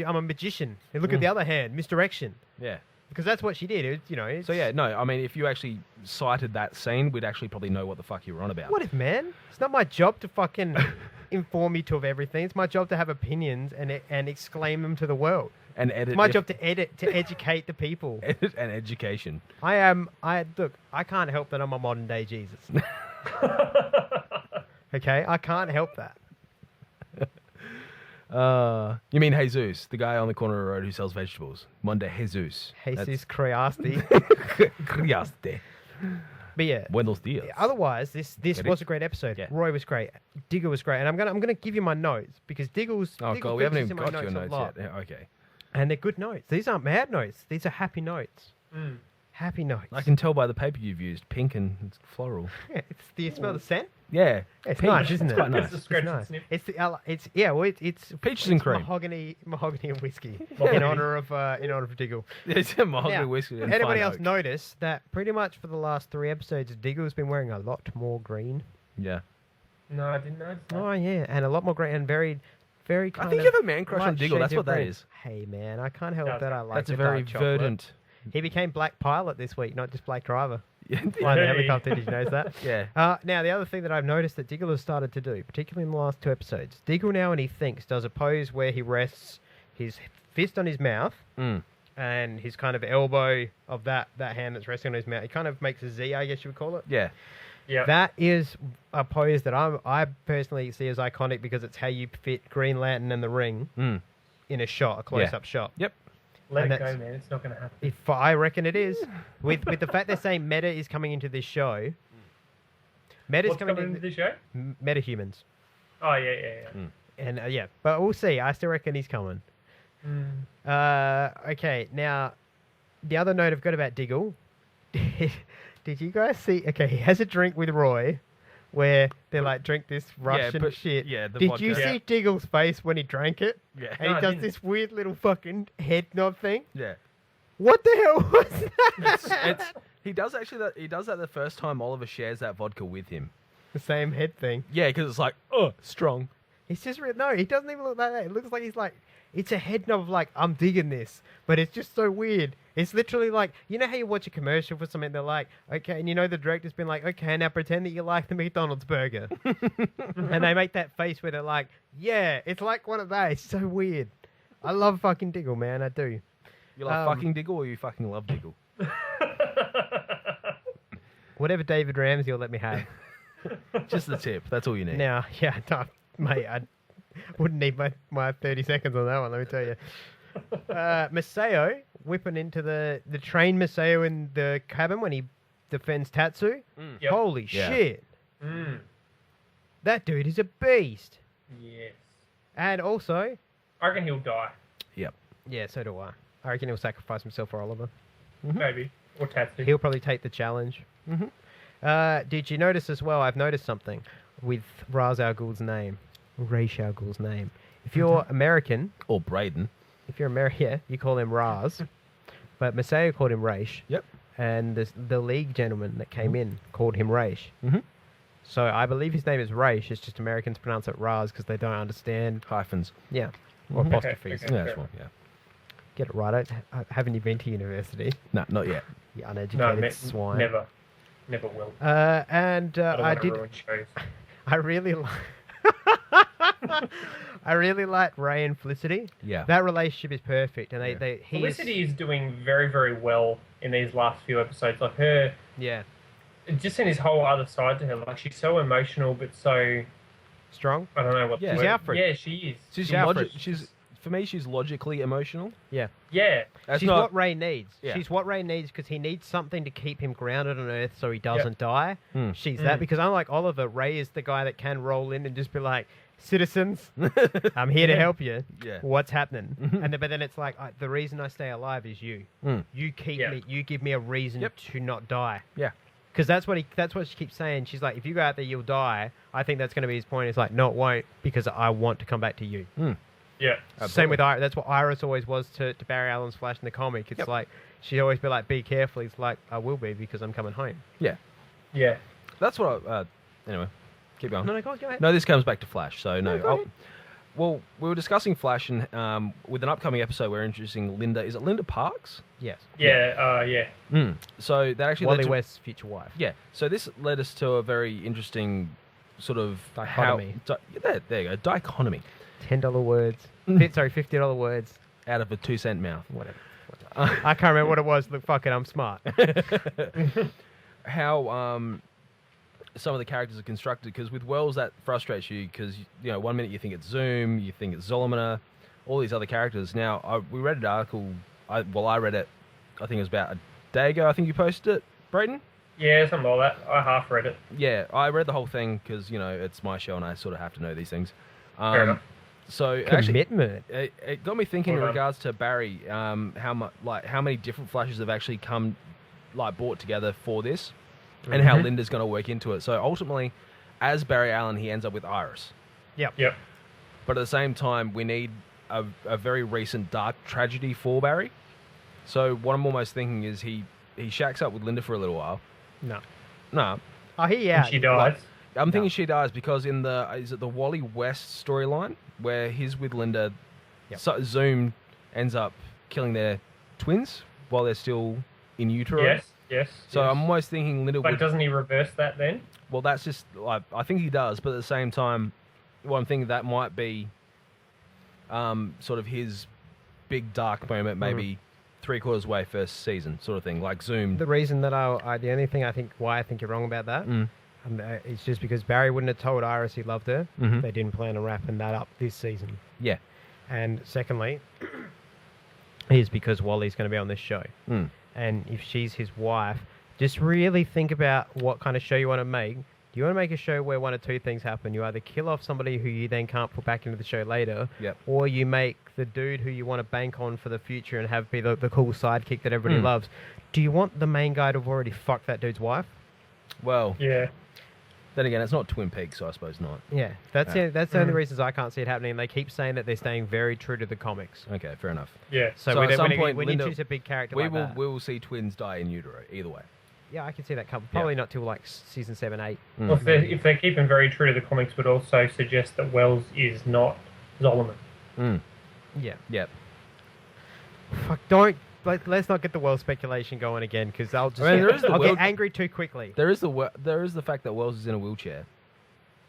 I'm a magician. And look at the other hand, misdirection. Yeah. Because that's what she did. So yeah, no, I mean, if you actually cited that scene, we'd actually probably know what the fuck you were on about. What if, man? It's not my job to fucking inform you of everything. It's my job to have opinions and exclaim them to the world. And edit. It's my job to educate the people. Edit and education. Look, I can't help that I'm a modern day Jesus. Okay, I can't help that. You mean Jesus, the guy on the corner of the road who sells vegetables? Monday Jesus. Jesus Criasti. Criaste. But yeah. Buenos dias. Otherwise, this was a great episode. Yeah. Roy was great. Diggle was great. And I'm gonna give you my notes because Diggle's. Oh god, we haven't even got your notes yet. Yeah, okay. And they're good notes. These aren't bad notes. These are happy notes. Happy notes. I can tell by the paper you've used. Pink and it's floral. Yeah, do you smell the scent? Yeah. It's nice, isn't it? It's quite nice. It's nice. It's peaches and cream. Mahogany and whiskey in honor of Diggle. It's a mahogany whiskey. And anybody else notice that pretty much for the last 3 episodes, Diggle's been wearing a lot more green? Yeah. No, I didn't notice that. Oh yeah, and a lot more green and very kind I think you have a man crush on Diggle. That's what that is. Hey man, I can't help that I like. That's a very verdant. He became Black Pilot this week, not just Black Driver. Flying the helicopter, did you notice that? Yeah. Now, the other thing that I've noticed that Diggle has started to do, particularly in the last 2 episodes, Diggle now when he thinks does a pose where he rests his fist on his mouth and his kind of elbow of that hand that's resting on his mouth. He kind of makes a Z, I guess you would call it. Yeah. Yeah. That is a pose that I personally see as iconic because it's how you fit Green Lantern and the Ring in a shot, a close-up shot. Yep. Let it go, man. It's not going to happen. I reckon it is. With the fact they're saying Meta is coming into this show. What's coming into this show? Metahumans. Oh, yeah. And but we'll see. I still reckon he's coming. Okay, now, the other note I've got about Diggle. Did you guys see? Okay, he has a drink with Roy where they like drink this Russian shit. Yeah, Did you see Diggle's face when he drank it? Yeah. And he does this weird little fucking head nod thing? Yeah. What the hell was that? He does that the first time Oliver shares that vodka with him. The same head thing. Yeah, because it's like, strong. He's just no, he doesn't even look like that. It looks like he's like, it's a head nod of like, I'm digging this. But it's just so weird. It's literally like, you know how you watch a commercial for something, they're like, okay, and you know the director's been like, okay, now pretend that you like the McDonald's burger. And they make that face where they're like, yeah, it's like one of those. It's so weird. I love fucking Diggle, man, I do. You like fucking Diggle or you fucking love Diggle? Whatever David Ramsey will let me have. Just the tip. That's all you need. Now, yeah, no, mate, I wouldn't need my 30 seconds on that one, let me tell you. Maseo whipping into the train Maseo in the cabin when he defends Tatsu. Yep. Holy shit. That dude is a beast. Yes. And also... I reckon he'll die. Yep. Yeah, so do I. I reckon he'll sacrifice himself for Oliver. Maybe. Or Tatsu. He'll probably take the challenge. Did you notice as well, I've noticed something with Ra's al Ghul's name. Ra's al Ghul's name. If you're American... Or Braden. If you're American, yeah, you call him Raz. But Maseo called him Raish. Yep. And the League gentleman that came in called him Raish. So I believe his name is Raish. It's just Americans pronounce it Raz because they don't understand. Hyphens. Yeah. Or apostrophes. Okay. Yeah, that's one. Yeah. Get it right. Haven't you been to university? No, not yet. You uneducated No, swine. never will. And I did. ruin shows. I really like. I really like Ray and Felicity. Yeah. That relationship is perfect, and Felicity is doing very, very well in these last few episodes. Like her, yeah, just in his whole other side to her. Like she's so emotional, but so strong. I don't know what. Yeah. She's Alfred. Yeah, she is. She's for me. She's logically emotional. Yeah. Yeah. She's what Ray needs. Yeah. She's what Ray needs because he needs something to keep him grounded on Earth so he doesn't die. She's that because unlike Oliver, Ray is the guy that can roll in and just be like, citizens, I'm here to help you. Yeah. What's happening? But then it's like, the reason I stay alive is you. You keep me. You give me a reason to not die. Yeah. Because that's what she keeps saying. She's like, if you go out there, you'll die. I think that's going to be his point. It's like, no, it won't, because I want to come back to you. Yeah. Same with Iris. That's what Iris always was to Barry Allen's Flash in the comic. It's like, she'd always be like, be careful. He's like, I will be because I'm coming home. Yeah. Yeah. That's what anyway, keep going. No, go ahead. No, this comes back to Flash, so no. go ahead. Well, we were discussing Flash, and with an upcoming episode, we're introducing Linda. Is it Linda Parks? Yes. Yeah. So that actually Wally led to, West's future wife. Yeah. So this led us to a very interesting sort of Dichotomy. There you go. Dichotomy. $10 words. Sorry, $50 words. Out of a 2-cent mouth. Whatever. I can't remember what it was. Look, fuck it, I'm smart. How some of the characters are constructed, because with Wells that frustrates you, because one minute you think it's Zoom, you think it's Zolomina, all these other characters. Now we read an article. I read it. I think it was about a day ago. I think you posted it, Braden. Yeah, something like that. I half read it. Yeah, I read the whole thing because it's my show and I sort of have to know these things. Fair enough. So Commitment. actually, it got me thinking in regards to Barry. How many different Flashes have actually come brought together for this, and how Linda's going to work into it. So ultimately, as Barry Allen, he ends up with Iris. Yep. But at the same time, we need a very recent dark tragedy for Barry. So what I'm almost thinking is he shacks up with Linda for a little while. No. Oh, She dies. I'm thinking she dies because in the Wally West storyline where he's with Linda, Zoom ends up killing their twins while they're still in utero. Yes. So I'm almost thinking Linda would... doesn't he reverse that then? Well, that's just... I think he does, but at the same time, I'm thinking that might be sort of his big dark moment, maybe 3/4 way first season sort of thing, like Zoom. The reason that the only thing why I think you're wrong about that, it's just because Barry wouldn't have told Iris he loved her. They didn't plan on wrapping that up this season. Yeah. And secondly, is because Wally's going to be on this show. And if she's his wife, just really think about what kind of show you want to make. Do you want to make a show where one of two things happen? You either kill off somebody who you then can't put back into the show later, or you make the dude who you want to bank on for the future and have be the cool sidekick that everybody loves. Do you want the main guy to have already fucked that dude's wife? Well, yeah. Then again, it's not Twin Peaks, so I suppose not. Yeah, that's the only reasons I can't see it happening. They keep saying that they're staying very true to the comics. Okay, fair enough. Yeah. So at some point, when Linda, you choose a big character we like will see twins die in utero either way. Yeah, I can see that coming. Probably not till like season 7, 8. Well, if they're keeping very true to the comics, would also suggest that Wells is not Zolomon. Yeah. Yep. Fuck! Let's not get the Wells speculation going again, because I'll get angry too quickly. There is the fact that Wells is in a wheelchair.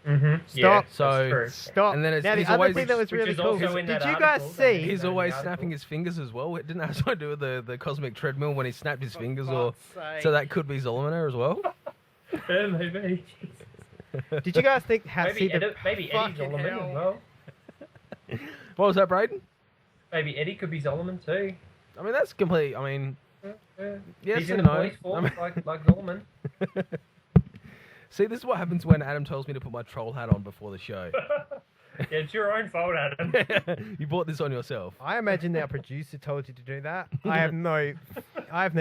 Stop. Yeah, Stop. And then now, the other thing that was really cool. Did you guys see? He's always snapping his fingers as well. It didn't have something to do with the cosmic treadmill when he snapped his fingers, so that could be Zolomina as well. Maybe. Did you guys think Maybe Eddie Zolomon as well. What was that, Braden? Maybe Eddie could be Zolomon too. I mean, that's complete. I mean, yes He's in and the no. police force, like Zolomon. See, this is what happens when Adam tells me to put my troll hat on before the show. Yeah, it's your own fault, Adam. You bought this on yourself. I imagine our producer told you to do that. I have no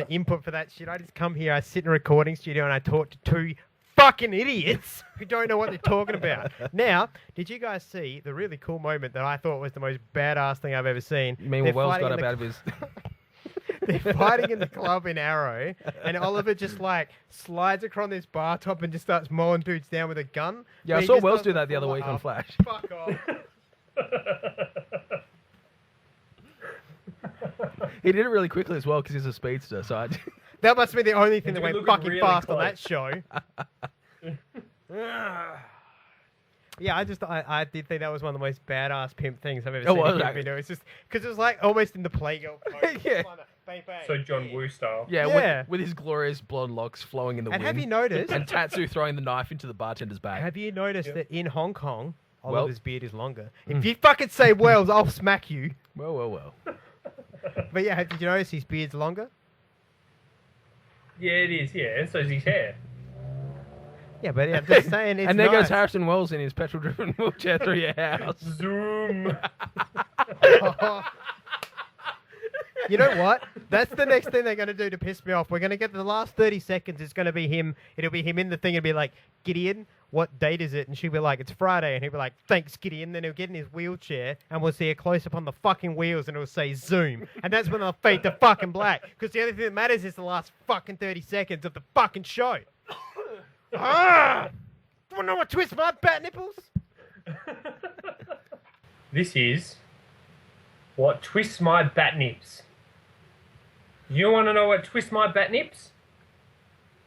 input for that shit. I just come here, I sit in a recording studio, and I talk to two fucking idiots who don't know what they're talking about. Now, did you guys see the really cool moment that I thought was the most badass thing I've ever seen? You mean when Wells got up out of his... They're fighting in the club in Arrow, and Oliver just like slides across this bar top and just starts mowing dudes down with a gun. Yeah, I saw Wells do that the other week on Flash. Fuck off. He did it really quickly as well because he's a speedster. So that must be the only thing that went fucking really fast close on that show. Yeah, I did think that was one of the most badass pimp things I've ever seen. It's just because it was like almost in the Playgirl pose. Yeah. Bang, bang. So John Woo style. Yeah. With his glorious blonde locks flowing in the wind. And have you noticed? And Tatsu throwing the knife into the bartender's bag. Have you noticed that in Hong Kong, Oliver's beard is longer? If you fucking say Wells, I'll smack you. Well. But yeah, did you notice his beard's longer? Yeah, it is. Yeah, and so's his hair. Yeah, but I'm just saying it's And there nice. goes Harrison Wells in his petrol-driven wheelchair through your house. Zoom. You know what? That's the next thing they're going to do to piss me off. We're going to get the last 30 seconds. It's going to be him. It'll be him in the thing. It'll be like, Gideon, what date is it? And she'll be like, it's Friday. And he'll be like, thanks, Gideon. Then he'll get in his wheelchair and we'll see a close-up on the fucking wheels and it'll say Zoom. And that's when they'll fade to fucking black. Because the only thing that matters is the last fucking 30 seconds of the fucking show. Do you want to know what twist my bat nipples? This is what twists my bat nips. You want to know what twists my bat nips?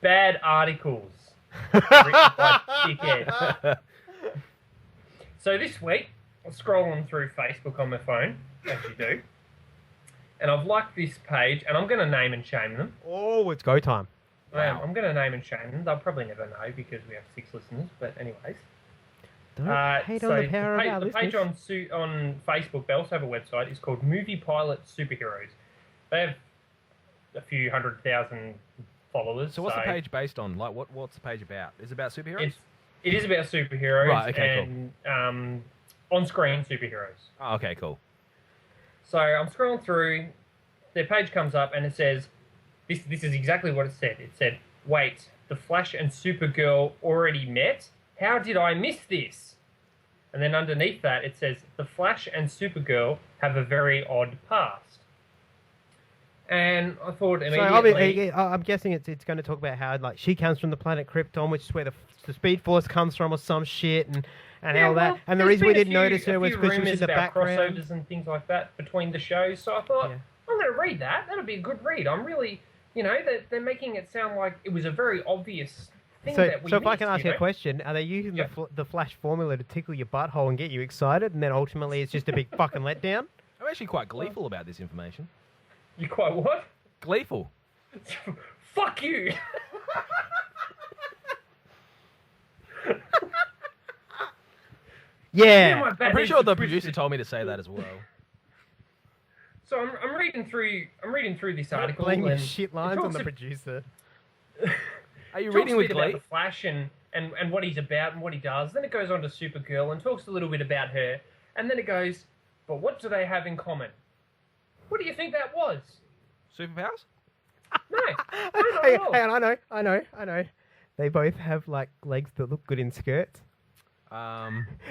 Bad articles. Written by dickheads. So this week, I'm scrolling through Facebook on my phone, as you do, and I've liked this page, and I'm going to name and shame them. Oh, it's go time. I'm going to name and shame them. They'll probably never know because we have 6 listeners, but anyways. Don't hate on the power of our the page on Facebook, they also have a website. It's called Movie Pilot Superheroes. They have a few 100,000 followers. So what's the page based on? Like, what's the page about? Is it about superheroes? It is about superheroes. Right, okay, and on-screen superheroes. Oh, okay, cool. So I'm scrolling through. Their page comes up and it says, this is exactly what it said. It said, wait, the Flash and Supergirl already met? How did I miss this? And then underneath that, it says, the Flash and Supergirl have a very odd past. And I thought immediately... So I'm guessing it's going to talk about how like she comes from the planet Krypton, which is where the Speed Force comes from or some shit, and all that. And the reason we didn't notice her was because she was in the background. Crossovers and things like that between the shows. So I thought, I'm going to read that. That'll be a good read. I'm really... they're making it sound like it was a very obvious thing that we missed. So if I can ask you a question, are they using the Flash formula to tickle your butthole and get you excited, and then ultimately it's just a big fucking letdown? I'm actually quite gleeful about this information. You quite what? Gleeful. Fuck you! Yeah! I'm pretty sure the producer told me to say that as well. So I'm reading through this article. Playing your shit lines on the producer. Are you reading with about Glee? the Flash and what he's about and what he does. Then it goes on to Supergirl and talks a little bit about her. And then it goes, but what do they have in common? What do you think that was? Superpowers? No. Hey, I know. They both have like legs that look good in skirts.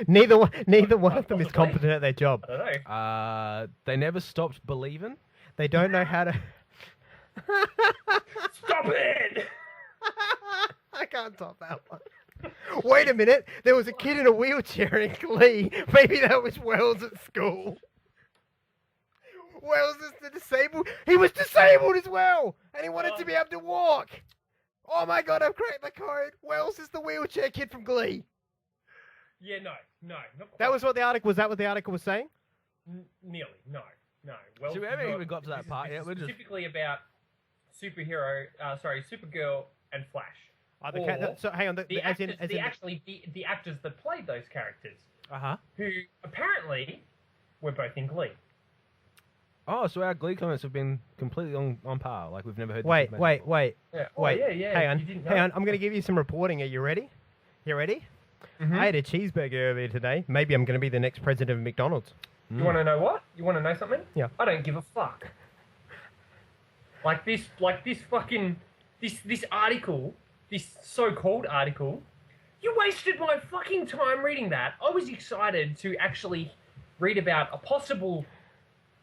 Neither one of them is competent at their job. I don't know. They never stopped believing. They don't know how to. Stop it! I can't top that one. Wait a minute. There was a kid in a wheelchair in Glee. Maybe that was Wells at school. Wells is the disabled. He was disabled as well, and he wanted to be able to walk. Oh my god! I've cracked the code. Wells is the wheelchair kid from Glee. Yeah, no, not quite. That was what the article was. That what the article was saying? Nearly, no. Well, so we haven't even got to that part yet. We're specifically about Supergirl and Flash. So hang on, the actors that played those characters, who apparently were both in Glee. Oh, so our Glee comments have been completely on par. Like we've never heard. Wait. Yeah. Hang on. I'm going to give you some reporting. Are you ready? You ready? Mm-hmm. I ate a cheeseburger earlier today. Maybe I'm going to be the next president of McDonald's. You want to know what? You want to know something? Yeah. I don't give a fuck. This article, this so-called article, you wasted my fucking time reading that. I was excited to actually read about a possible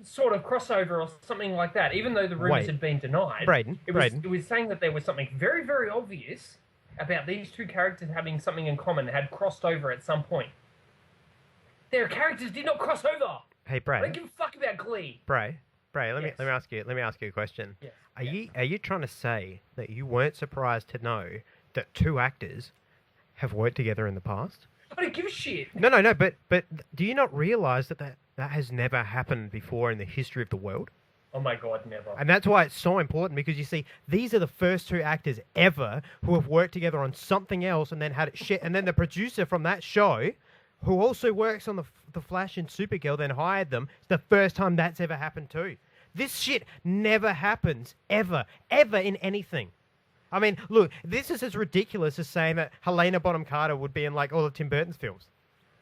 sort of crossover or something like that, even though the rumors had been denied. Braden. It was saying that there was something very, very obvious about these two characters having something in common, had crossed over at some point. Their characters did not cross over. Hey, Bray. I don't give a fuck about Glee. Bray, let me ask you a question. Yes. Are you trying to say that you weren't surprised to know that two actors have worked together in the past? I don't give a shit. No, but do you not realize that has never happened before in the history of the world? Oh my God, never. And that's why it's so important, because you see, these are the first two actors ever who have worked together on something else and then had it shit. And then the producer from that show, who also works on the Flash and Supergirl, then hired them. It's the first time that's ever happened too. This shit never happens, ever in anything. I mean, look, this is as ridiculous as saying that Helena Bonham Carter would be in like all of Tim Burton's films.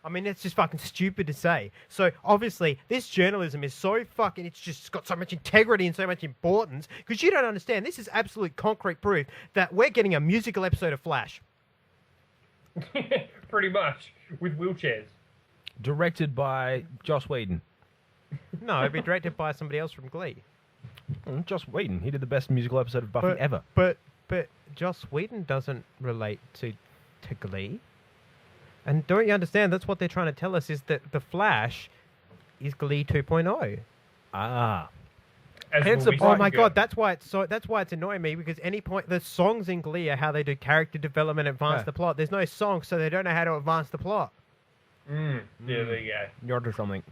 I mean, it's just fucking stupid to say. So obviously, this journalism is so fucking, it's just got so much integrity and so much importance, because you don't understand. This is absolute concrete proof that we're getting a musical episode of Flash. Pretty much, with wheelchairs. Directed by Joss Whedon. No, it'd be directed by somebody else from Glee. Joss Whedon. He did the best musical episode of Buffy ever. But Joss Whedon doesn't relate to Glee. And don't you understand? That's what they're trying to tell us, is that the Flash is Glee 2.0. Ah. Oh my God, that's why it's annoying me, because any point the songs in Glee are how they do character development, advance the plot. There's no songs, so they don't know how to advance the plot. Yeah, there you go. You're onto something.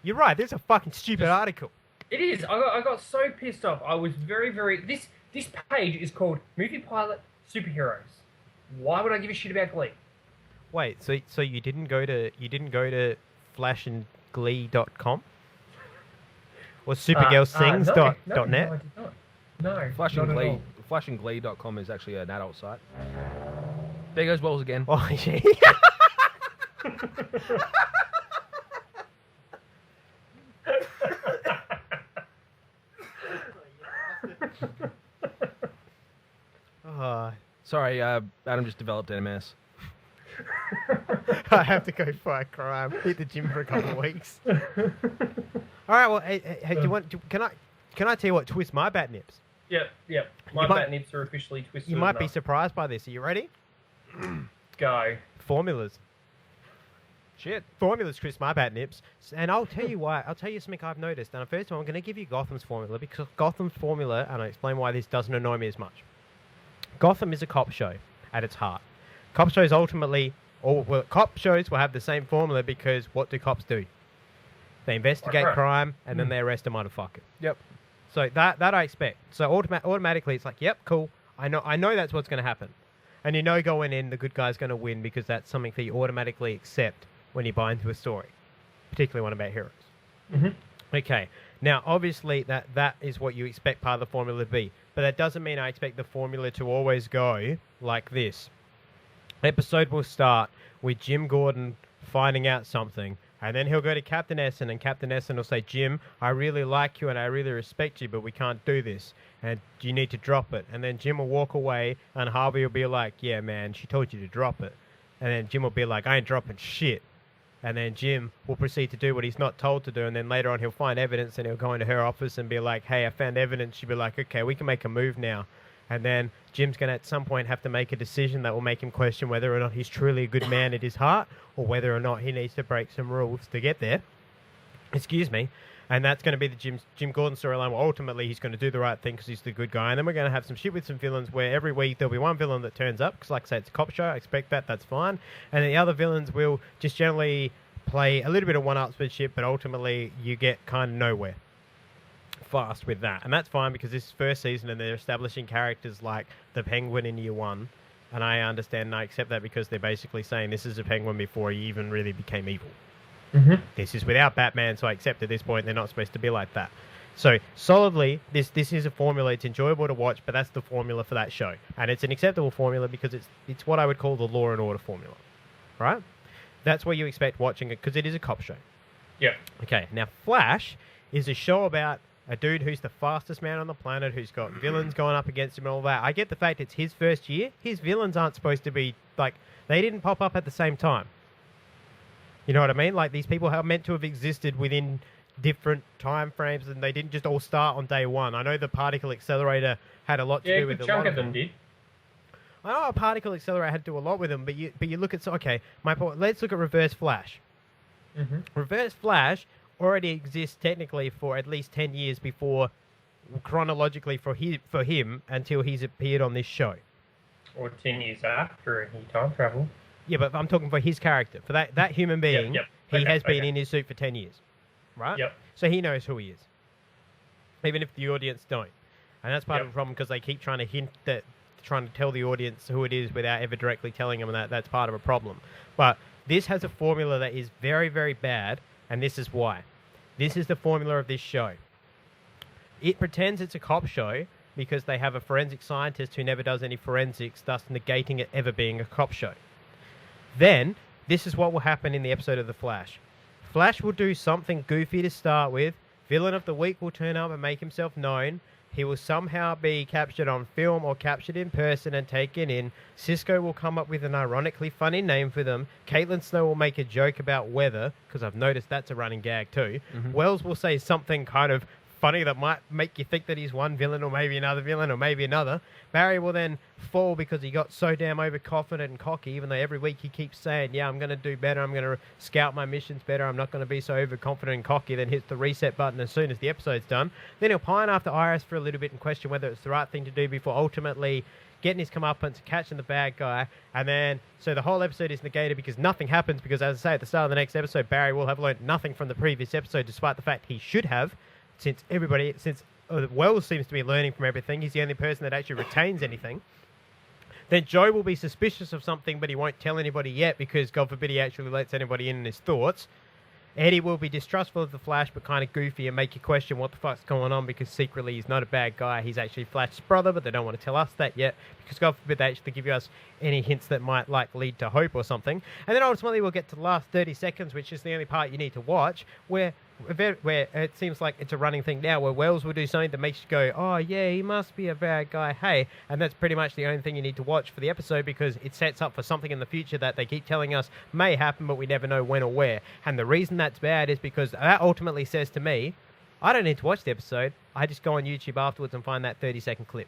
You're right. This is a fucking stupid article. It is. I got so pissed off. I was very, very. This page is called Movie Pilot Superheroes. Why would I give a shit about Glee? Wait, so you didn't go to flashandglee.com? Or supergirlsings.net? No, I did not. No, Flashandglee.com is actually an adult site. There goes balls again. Oh, yeah. Sorry, Adam just developed MS. I have to go fight crime. Hit the gym for a couple of weeks. All right. Well, hey, do you want? Can I tell you what? Twist my bat nips. Yep. My bat nips are officially twisted. You might be surprised by this. Are you ready? Go. Formulas. Shit. Formulas twist my bat nips, and I'll tell you why. I'll tell you something I've noticed. And first of all, I'm going to give you Gotham's formula, because Gotham's formula, and I'll explain why this doesn't annoy me as much. Gotham is a cop show at its heart. Cop shows cop shows will have the same formula, because what do cops do? They investigate crime and then they arrest a motherfucker. Yep. So that I expect. So automatically it's like, yep, cool. I know that's what's going to happen. And you know going in, the good guy's going to win, because that's something that you automatically accept when you buy into a story, particularly one about heroes. Mm-hmm. Okay. Now, obviously, that is what you expect part of the formula to be. But that doesn't mean I expect the formula to always go like this. Episode will start with Jim Gordon finding out something, and then he'll go to Captain Essen, and Captain Essen will say, Jim, I really like you and I really respect you, but we can't do this, and you need to drop it. And then Jim will walk away, and Harvey will be like, yeah, man, she told you to drop it. And then Jim will be like, I ain't dropping shit. And then Jim will proceed to do what he's not told to do, and then later on he'll find evidence, and he'll go into her office and be like, hey, I found evidence. She'll be like, okay, we can make a move now. And then Jim's going to at some point have to make a decision that will make him question whether or not he's truly a good man at his heart, or whether or not he needs to break some rules to get there. Excuse me. And that's going to be the Jim Gordon storyline, where ultimately he's going to do the right thing because he's the good guy. And then we're going to have some shit with some villains, where every week there'll be one villain that turns up, because like I say, it's a cop show. I expect that's fine. And the other villains will just generally play a little bit of one-upsmanship, but ultimately you get kind of nowhere. fast with that. And that's fine because this is first season and they're establishing characters like the Penguin in year one. And I understand and I accept that because they're basically saying this is a Penguin before he even really became evil. Mm-hmm. This is without Batman, so I accept at this point they're not supposed to be like that. So, solidly, this is a formula. It's enjoyable to watch, but that's the formula for that show. And it's an acceptable formula because it's what I would call the Law and Order formula. Right? That's what you expect watching it because it is a cop show. Yeah. Okay, now Flash is a show about a dude who's the fastest man on the planet, who's got villains going up against him and all that. I get the fact it's his first year. His villains aren't supposed to be, like, they didn't pop up at the same time. You know what I mean? Like, these people are meant to have existed within different time frames, and they didn't just all start on day one. I know the particle accelerator had a lot to do with a a chunk lot of them did. I know a particle accelerator had to do a lot with them, but you look at... Okay, my point, let's look at Reverse Flash. Mm-hmm. Reverse Flash already exists technically for at least 10 years before, chronologically for him, until he's appeared on this show. Or 10 years after and he time traveled. Yeah, but I'm talking for his character. For that human being, he has been in his suit for 10 years. Right? Yep. So he knows who he is. Even if the audience don't. And that's part of the problem because they keep trying to hint that, trying to tell the audience who it is without ever directly telling them, and that's part of a problem. But this has a formula that is very, very bad, and this is why. This is the formula of this show. It pretends it's a cop show because they have a forensic scientist who never does any forensics, thus negating it ever being a cop show. Then, this is what will happen in the episode of The Flash. Flash will do something goofy to start with. Villain of the week will turn up and make himself known. He will somehow be captured on film or captured in person and taken in. Cisco will come up with an ironically funny name for them. Caitlin Snow will make a joke about weather, because I've noticed that's a running gag too. Mm-hmm. Wells will say something kind of funny that might make you think that he's one villain or maybe another villain or maybe another. Barry will then fall because he got so damn overconfident and cocky, even though every week he keeps saying, yeah, I'm going to do better, I'm going to scout my missions better, I'm not going to be so overconfident and cocky, then hits the reset button as soon as the episode's done. Then he'll pine after Iris for a little bit and question whether it's the right thing to do before ultimately getting his comeuppance, catching the bad guy, and then, so the whole episode is negated because nothing happens because, as I say, at the start of the next episode, Barry will have learned nothing from the previous episode, despite the fact he should have. Since Wells seems to be learning from everything, he's the only person that actually retains anything. Then Joe will be suspicious of something, but he won't tell anybody yet because, God forbid, he actually lets anybody in his thoughts. Eddie will be distrustful of the Flash, but kind of goofy and make you question what the fuck's going on because secretly he's not a bad guy. He's actually Flash's brother, but they don't want to tell us that yet because, God forbid, they actually give us any hints that might lead to hope or something. And then ultimately we'll get to the last 30 seconds, which is the only part you need to watch, where it seems like it's a running thing now, where Wells will do something that makes you go, oh yeah, he must be a bad guy, hey, and that's pretty much the only thing you need to watch for the episode because it sets up for something in the future that they keep telling us may happen, but we never know when or where. And the reason that's bad is because that ultimately says to me, I don't need to watch the episode, I just go on YouTube afterwards and find that 30-second clip.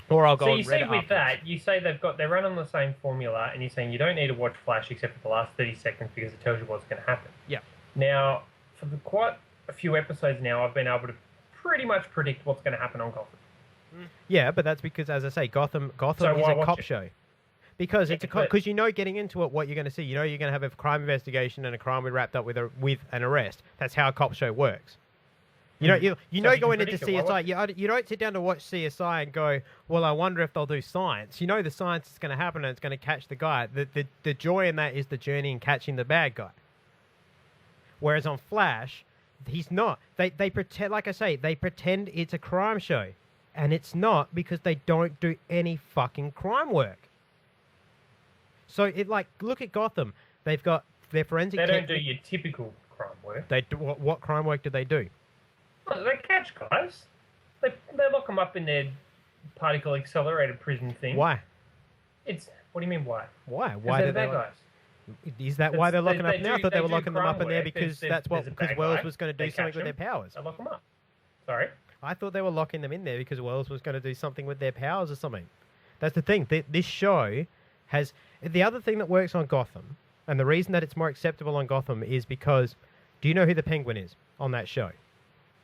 Or I'll go on Reddit So you see with afterwards. that, you say they're running the same formula, and you're saying you don't need to watch Flash except for the last 30 seconds because it tells you what's going to happen. Yeah. Now, for quite a few episodes now, I've been able to pretty much predict what's going to happen on Gotham. Yeah, but that's because, as I say, Gotham is a cop show. Because it's because you know getting into it what you're going to see. You know you're going to have a crime investigation and a crime wrapped up with an arrest. That's how a cop show works. You know going into CSI, you don't sit down to watch CSI and go, well, I wonder if they'll do science. You know the science is going to happen and it's going to catch the guy. The joy in that is the journey in catching the bad guy. Whereas on Flash, he's not. They pretend, like I say, they pretend it's a crime show. And it's not because they don't do any fucking crime work. So, look at Gotham. They've got their forensic... They don't do your typical crime work. They do, what crime work do they do? Oh, they catch guys. They lock them up in their particle accelerated prison thing. Why? What do you mean why? Why? Why do they guys? Is that why they're locking up now? I thought they were locking them up in there because because Wells was going to do something with their powers. They lock them up. Sorry? I thought they were locking them in there because Wells was going to do something with their powers or something. That's the thing. This show has... The other thing that works on Gotham, and the reason that it's more acceptable on Gotham is because... Do you know who the Penguin is on that show?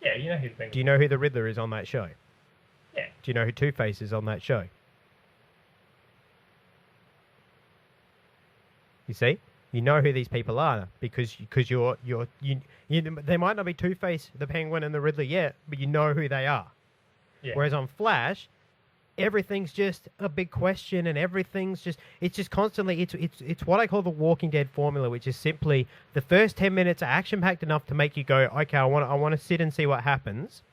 Yeah, you know who the Penguin is. Do you know who the Riddler is on that show? Yeah. Do you know who Two-Face is on that show? You see? You know who these people are because you they might not be Two-Face, the Penguin, and the Riddler yet, but you know who they are. Yeah. Whereas on Flash, everything's just a big question, and everything's just constantly it's what I call the Walking Dead formula, which is simply the first 10 minutes are action packed enough to make you go, okay, I want to sit and see what happens.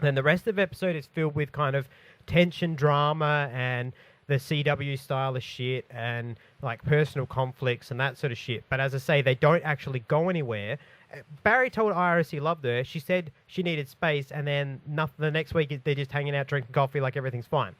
Then the rest of the episode is filled with kind of tension, drama, and the CW style of shit, and like personal conflicts and that sort of shit. But as I say, they don't actually go anywhere. Barry told Iris he loved her. She said she needed space, and then the next week they're just hanging out drinking coffee like everything's fine.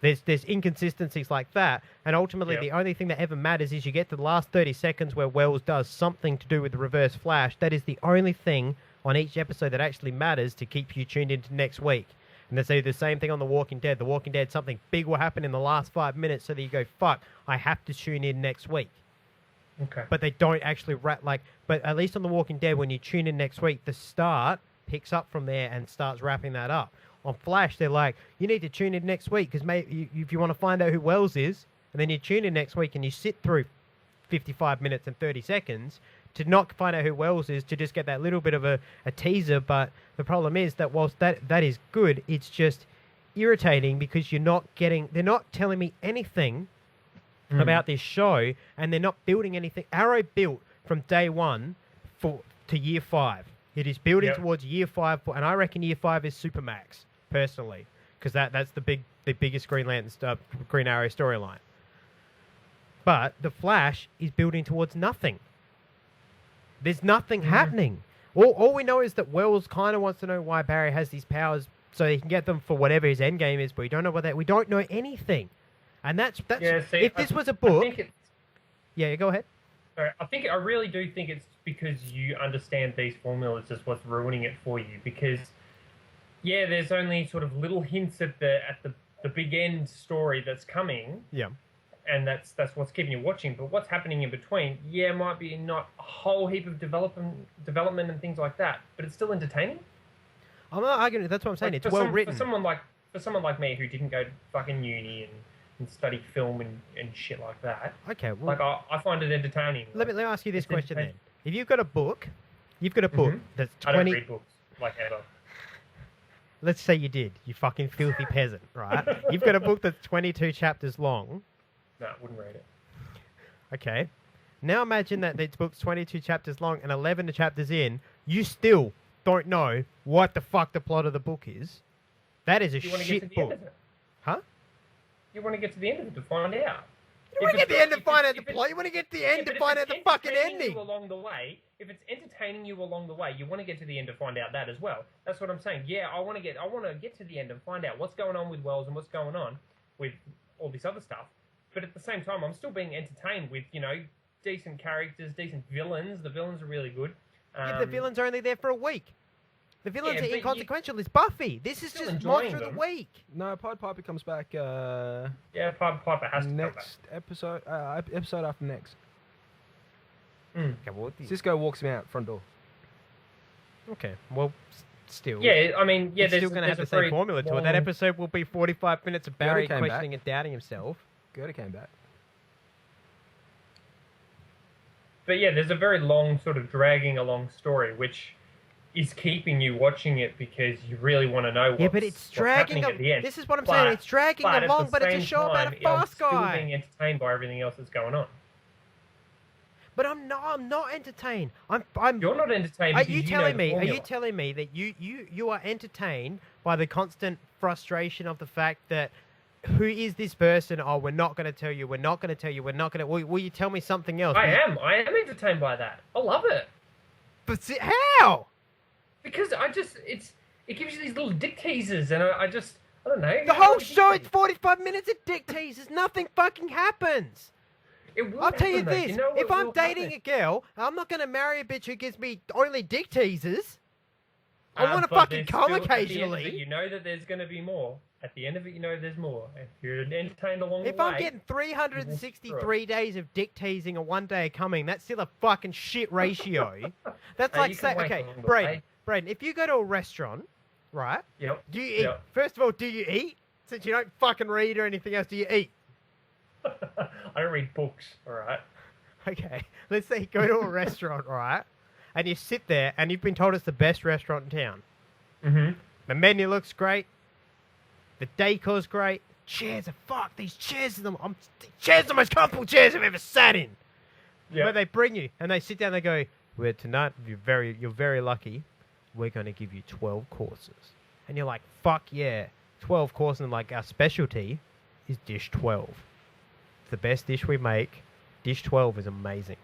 There's inconsistencies like that, and ultimately the only thing that ever matters is you get to the last 30 seconds where Wells does something to do with the Reverse Flash. That is the only thing on each episode that actually matters to keep you tuned into next week. And they say the same thing on The Walking Dead. The Walking Dead, something big will happen in the last 5 minutes, so that you go, fuck, I have to tune in next week. Okay. But they don't actually but at least on The Walking Dead, when you tune in next week, the start picks up from there and starts wrapping that up. On Flash, they're like, you need to tune in next week because maybe if you want to find out who Wells is, and then you tune in next week and you sit through 55 minutes and 30 seconds to not find out who Wells is, to just get that little bit of a teaser. But the problem is that whilst that is good, it's just irritating because they're not telling me anything about this show, and they're not building anything. Arrow built from day one to year 5. It is building towards year 5, and I reckon year 5 is Supermax, personally, because that's the biggest Green Arrow storyline. But the Flash is building towards nothing. There's nothing happening. All we know is that Wells kind of wants to know why Barry has these powers so he can get them for whatever his end game is, but we don't know what that. We don't know anything. And that's if this was a book. Go ahead. I really do think it's because you understand these formulas is what's ruining it for you. Because there's only sort of little hints at the big end story that's coming. Yeah. And that's what's keeping you watching. But what's happening in between, might be not a whole heap of development and things like that, but it's still entertaining. I'm not arguing. That's what I'm saying. It's well written. For someone like me who didn't go to fucking uni and study film and shit like that. Okay, well, I find it entertaining. Let me ask you this question then. If you've got a book, that's 20. I don't read books like ever. Let's say you did, you fucking filthy peasant, right? You've got a book that's 22 chapters long. No, I wouldn't read it. Okay. Now imagine that this book's 22 chapters long, and 11 chapters in, you still don't know what the fuck the plot of the book is. That is a shit book. Huh? You want to get to the end of it to find out. You want to get to the end to find out the plot. You want to get to the end to find out the fucking ending. Along the way, if it's entertaining you along the way, you want to get to the end to find out that as well. That's what I'm saying. Yeah, I want to get to the end and find out what's going on with Wells and what's going on with all this other stuff. But at the same time, I'm still being entertained with, decent characters, decent villains. The villains are really good. The villains are only there for a week. The villains are inconsequential. It's Buffy. This is just Monster of the Week. No, Pied Piper comes back. Pied Piper has to come back. Next episode, episode after next. Okay, Cisco walks me out front door. Okay, well, still. Yeah, I mean, it's still going to have the same formula to it. That episode will be 45 minutes of Barry questioning and doubting himself. Gerda came back. But there's a very long sort of dragging along story, which is keeping you watching it because you really want to know but it's dragging at the end. This is what I'm saying. It's dragging along, but it's a show about a fast guy. I'm still being entertained by everything else that's going on. But I'm not entertained. You're not entertained. Are you telling me that you are entertained by the constant frustration of the fact that who is this person? Oh, we're not going to tell you. We're not going to tell you. We're not going to. Will you tell me something else? I am entertained by that. I love it. But how? Because it gives you these little dick teasers, and I don't know. The whole show is 45 minutes of dick teasers. Nothing fucking happens. I'll tell you this: if I'm dating a girl, I'm not going to marry a bitch who gives me only dick teasers. I want to fucking come occasionally. You know that there's going to be more. At the end of it, you know there's more. If you're entertained along the way... If I'm getting 363 days of dick teasing and 1 day of coming, that's still a fucking shit ratio. That's like saying... Okay, Braden, if you go to a restaurant, right? Yep. Do you eat? Yep. First of all, do you eat? Since you don't fucking read or anything else, do you eat? I don't read books, all right? Okay, let's say you go to a restaurant, right? And you sit there, and you've been told it's the best restaurant in town. Mm-hmm. The menu looks great. The decor's great. Chairs are these chairs are chairs are the most comfortable chairs I've ever sat in. Yeah. But they bring you, and they sit down, they go, "Well, tonight, you're very lucky. We're going to give you 12 courses." And you're like, fuck yeah, 12 courses, and like our specialty is dish 12. It's the best dish we make. Dish 12 is amazing.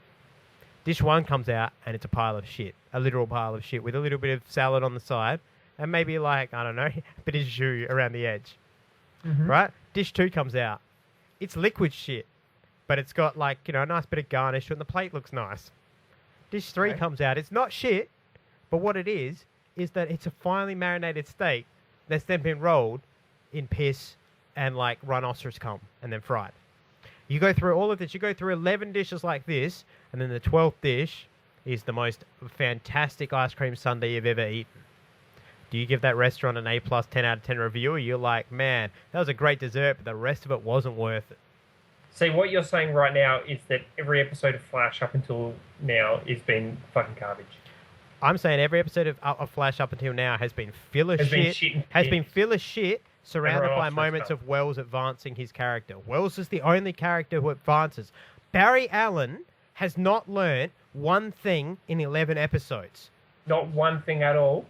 Dish 1 comes out, and it's a pile of shit. A literal pile of shit with a little bit of salad on the side, and maybe like, I don't know, a bit of jus around the edge. Mm-hmm. Right? Dish 2 comes out. It's liquid shit, but it's got like, a nice bit of garnish, and the plate looks nice. Dish 3 comes out. It's not shit, but what it is that it's a finely marinated steak that's then been rolled in piss and like rhinoceros cum and then fried. You go through all of this. You go through 11 dishes like this, and then the 12th dish is the most fantastic ice cream sundae you've ever eaten. Do you give that restaurant an A+ 10 out of 10 review, or you're like, man, that was a great dessert, but the rest of it wasn't worth it? See, what you're saying right now is that every episode of Flash up until now has been fucking garbage. I'm saying every episode of Flash up until now has been filler shit, surrounded by moments of Wells advancing his character. Wells is the only character who advances. Barry Allen has not learnt one thing in 11 episodes. Not one thing at all.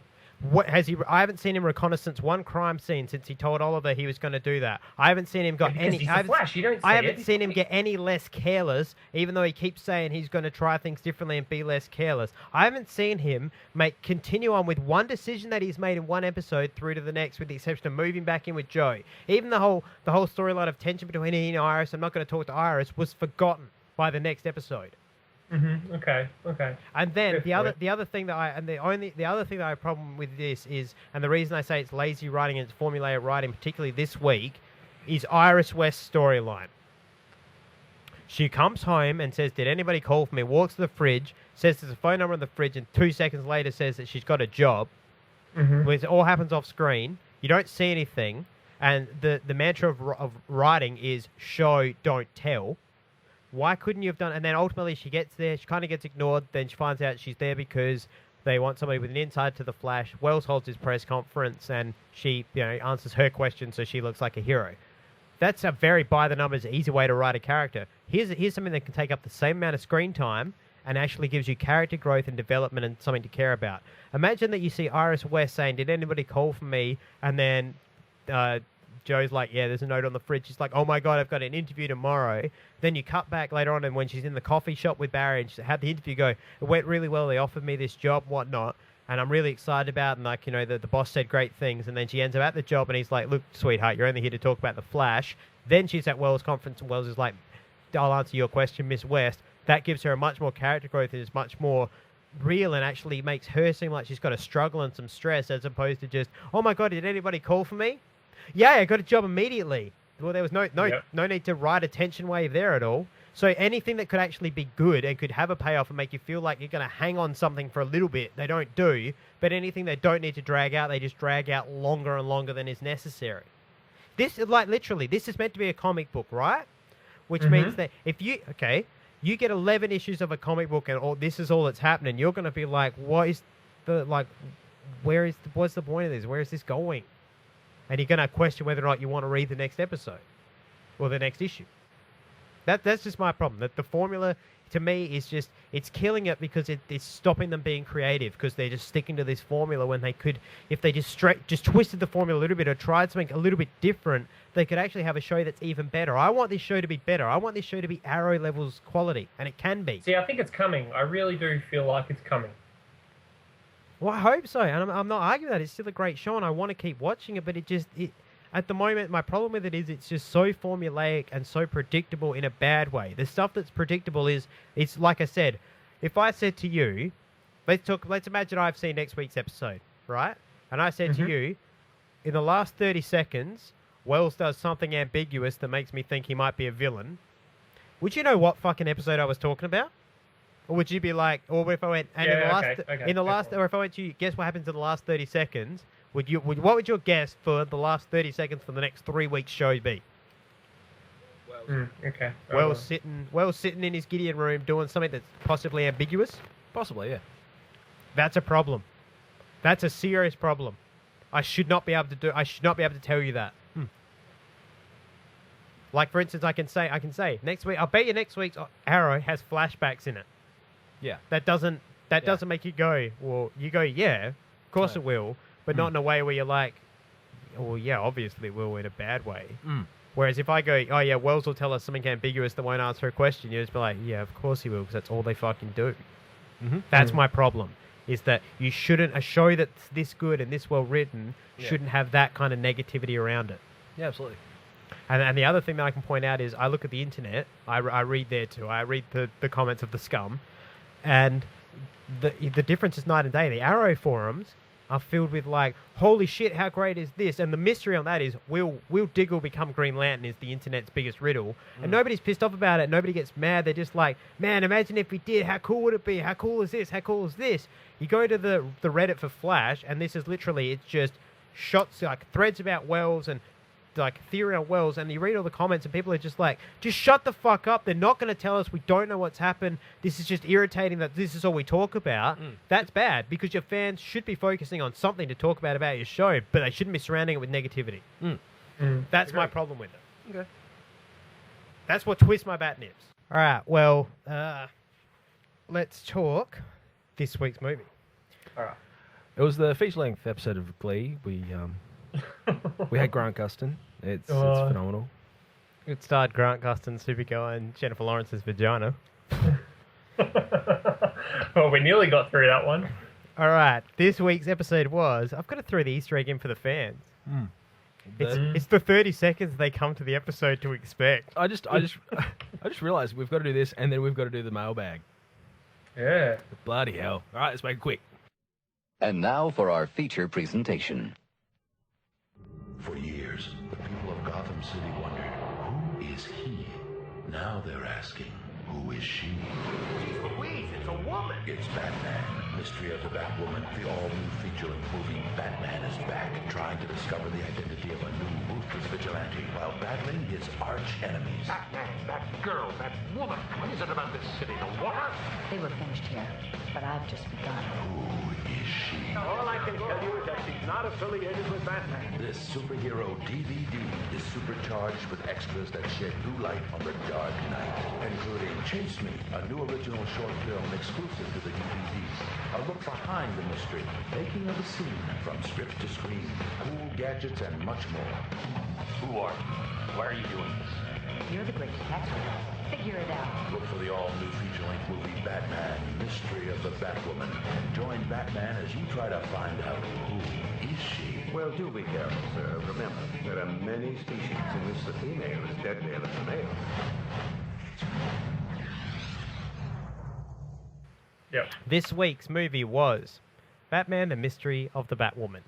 What has he? I haven't seen him reconnaissance one crime scene since he told Oliver he was going to do that. I haven't seen him got any. He's the Flash. You don't. I haven't seen him get any less careless, even though he keeps saying he's going to try things differently and be less careless. I haven't seen him continue on with one decision that he's made in one episode through to the next, with the exception of moving back in with Joe. Even the whole storyline of tension between he and Iris. I'm not going to talk to Iris was forgotten by the next episode. Mm-hmm. Okay. And then the other thing that I have a problem with this is, and the reason I say it's lazy writing and it's formulaic writing, particularly this week, is Iris West's storyline. She comes home and says, "Did anybody call for me?" Walks to the fridge, says there's a phone number on the fridge, and 2 seconds later says that she's got a job. Mm-hmm. It all happens off screen. You don't see anything, and the mantra of writing is show, don't tell. Why couldn't you have done? And then ultimately she gets there. She kind of gets ignored. Then she finds out she's there because they want somebody with an insight to the Flash. Wells holds his press conference, and she, answers her question, so she looks like a hero. That's a very by the numbers, easy way to write a character. Here's something that can take up the same amount of screen time and actually gives you character growth and development and something to care about. Imagine that you see Iris West saying, "Did anybody call for me?" And then Joe's like, "Yeah, there's a note on the fridge." She's like, "Oh my God, I've got an interview tomorrow." Then you cut back later on, and when she's in the coffee shop with Barry, and she had the interview go, "It went really well. They offered me this job, whatnot, and I'm really excited about it. And the boss said great things." And then she ends up at the job, and he's like, "Look, sweetheart, you're only here to talk about the Flash." Then she's at Wells' conference, and Wells is like, "I'll answer your question, Miss West." That gives her a much more character growth and is much more real, and actually makes her seem like she's got a struggle and some stress, as opposed to just, "Oh my God, did anybody call for me?" Yeah, I got a job immediately. Well, there was no need to ride a tension wave there at all. So anything that could actually be good and could have a payoff and make you feel like you're going to hang on something for a little bit, they don't do. But anything they don't need to drag out, they just drag out longer and longer than is necessary. This is literally, this is meant to be a comic book, right? Which means that if you get 11 issues of a comic book and this is all that's happening, you're going to be like, what's the point of this? Where is this going? And you're going to question whether or not you want to read the next episode or the next issue. That's just my problem. That the formula, to me, is just, it's killing it because it's stopping them being creative, because they're just sticking to this formula when they could, if they just twisted the formula a little bit or tried something a little bit different, they could actually have a show that's even better. I want this show to be better. I want this show to be Arrow levels quality, and it can be. See, I think it's coming. I really do feel like it's coming. Well, I hope so, and I'm not arguing that. It's still a great show, and I want to keep watching it, but at the moment, my problem with it is it's just so formulaic and so predictable in a bad way. The stuff that's predictable it's like I said, if I said to you, let's imagine I've seen next week's episode, right? And I said to you, in the last 30 seconds, Wells does something ambiguous that makes me think he might be a villain. Would you know what fucking episode I was talking about? Or would you be like, or if I went, and or if I went to you, guess what happens in the last 30 seconds? What would your guess for the last 30 seconds for the next 3 weeks show be? Well, Okay. Wells sitting in his Gideon room doing something that's possibly ambiguous. Possibly, yeah. That's a problem. That's a serious problem. I should not be able to tell you that. Like, for instance, I can say next week. I'll bet you next week's Arrow has flashbacks in it. Yeah. That doesn't make you go. Well, you go, yeah, of course it will, but not in a way where you're like, well, yeah, obviously it will in a bad way. Whereas if I go, oh yeah, Wells will tell us something ambiguous that won't answer a question, you just be like, yeah, of course he will, because that's all they fucking do. That's my problem. Is that you shouldn't, a show that's this good and this well written shouldn't have that kind of negativity around it. Yeah, absolutely. And the other thing that I can point out is I look at the internet, I read there too, I read the comments of the scum, and the difference is night and day. The Arrow forums are filled with like, holy shit, how great is this? And the mystery on that is, will Diggle become Green Lantern is the internet's biggest riddle. And nobody's pissed off about it. Nobody gets mad. They're just like, man, imagine if we did. How cool would it be? How cool is this? How cool is this? You go to the Reddit for Flash, and this is literally, it's just shots, like threads about Wells and like theory on Wells, and you read all the comments and people are just like, just shut the fuck up. They're not going to tell us. We don't know what's happened. This is just irritating that this is all we talk about. That's bad, because your fans should be focusing on something to talk about your show, but they shouldn't be surrounding it with negativity. That's my problem with it. Okay. That's what twists my bat nips. All right, well, let's talk this week's movie. All right. It was the feature-length episode of Glee. We had Grant Gustin. It's phenomenal. It starred Grant Gustin, Supergirl, and Jennifer Lawrence's vagina. Well, we nearly got through that one. All right, this week's episode was... I've got to throw the Easter egg in for the fans. It's the 30 seconds they come to the episode to expect. I just realised we've got to do this, and then we've got to do the mailbag. Yeah. Bloody hell. All right, let's make it quick. And now for our feature presentation. For years, the people of Gotham City wondered, who is he? Now they're asking, who is she? Jeez Louise, it's a woman! It's Batman, Mystery of the Batwoman. The all-new feature-length movie Batman is back, trying to discover the identity of a new ruthless vigilante while battling his arch-enemies. Batman, that girl, that woman. What is it about this city? The water? They were finished here, but I've just begun. Who is she? All I can tell you is that she's not affiliated with Batman. This superhero DVD is supercharged with extras that shed new light on the dark night, including Chase Me, a new original short film exclusive to the DVDs. A look behind the mystery, making of the scene from script to screen, cool gadgets, and much more. Who are you? Why are you doing this? You're the great detective. Figure it out. Look for the all-new feature-length movie Batman, Mystery of the Batwoman. Join Batman as you try to find out who is she. Well, do be careful, sir. Remember, there are many species in which the female is deadlier than the male. Yep. This week's movie was Batman, the Mystery of the Batwoman.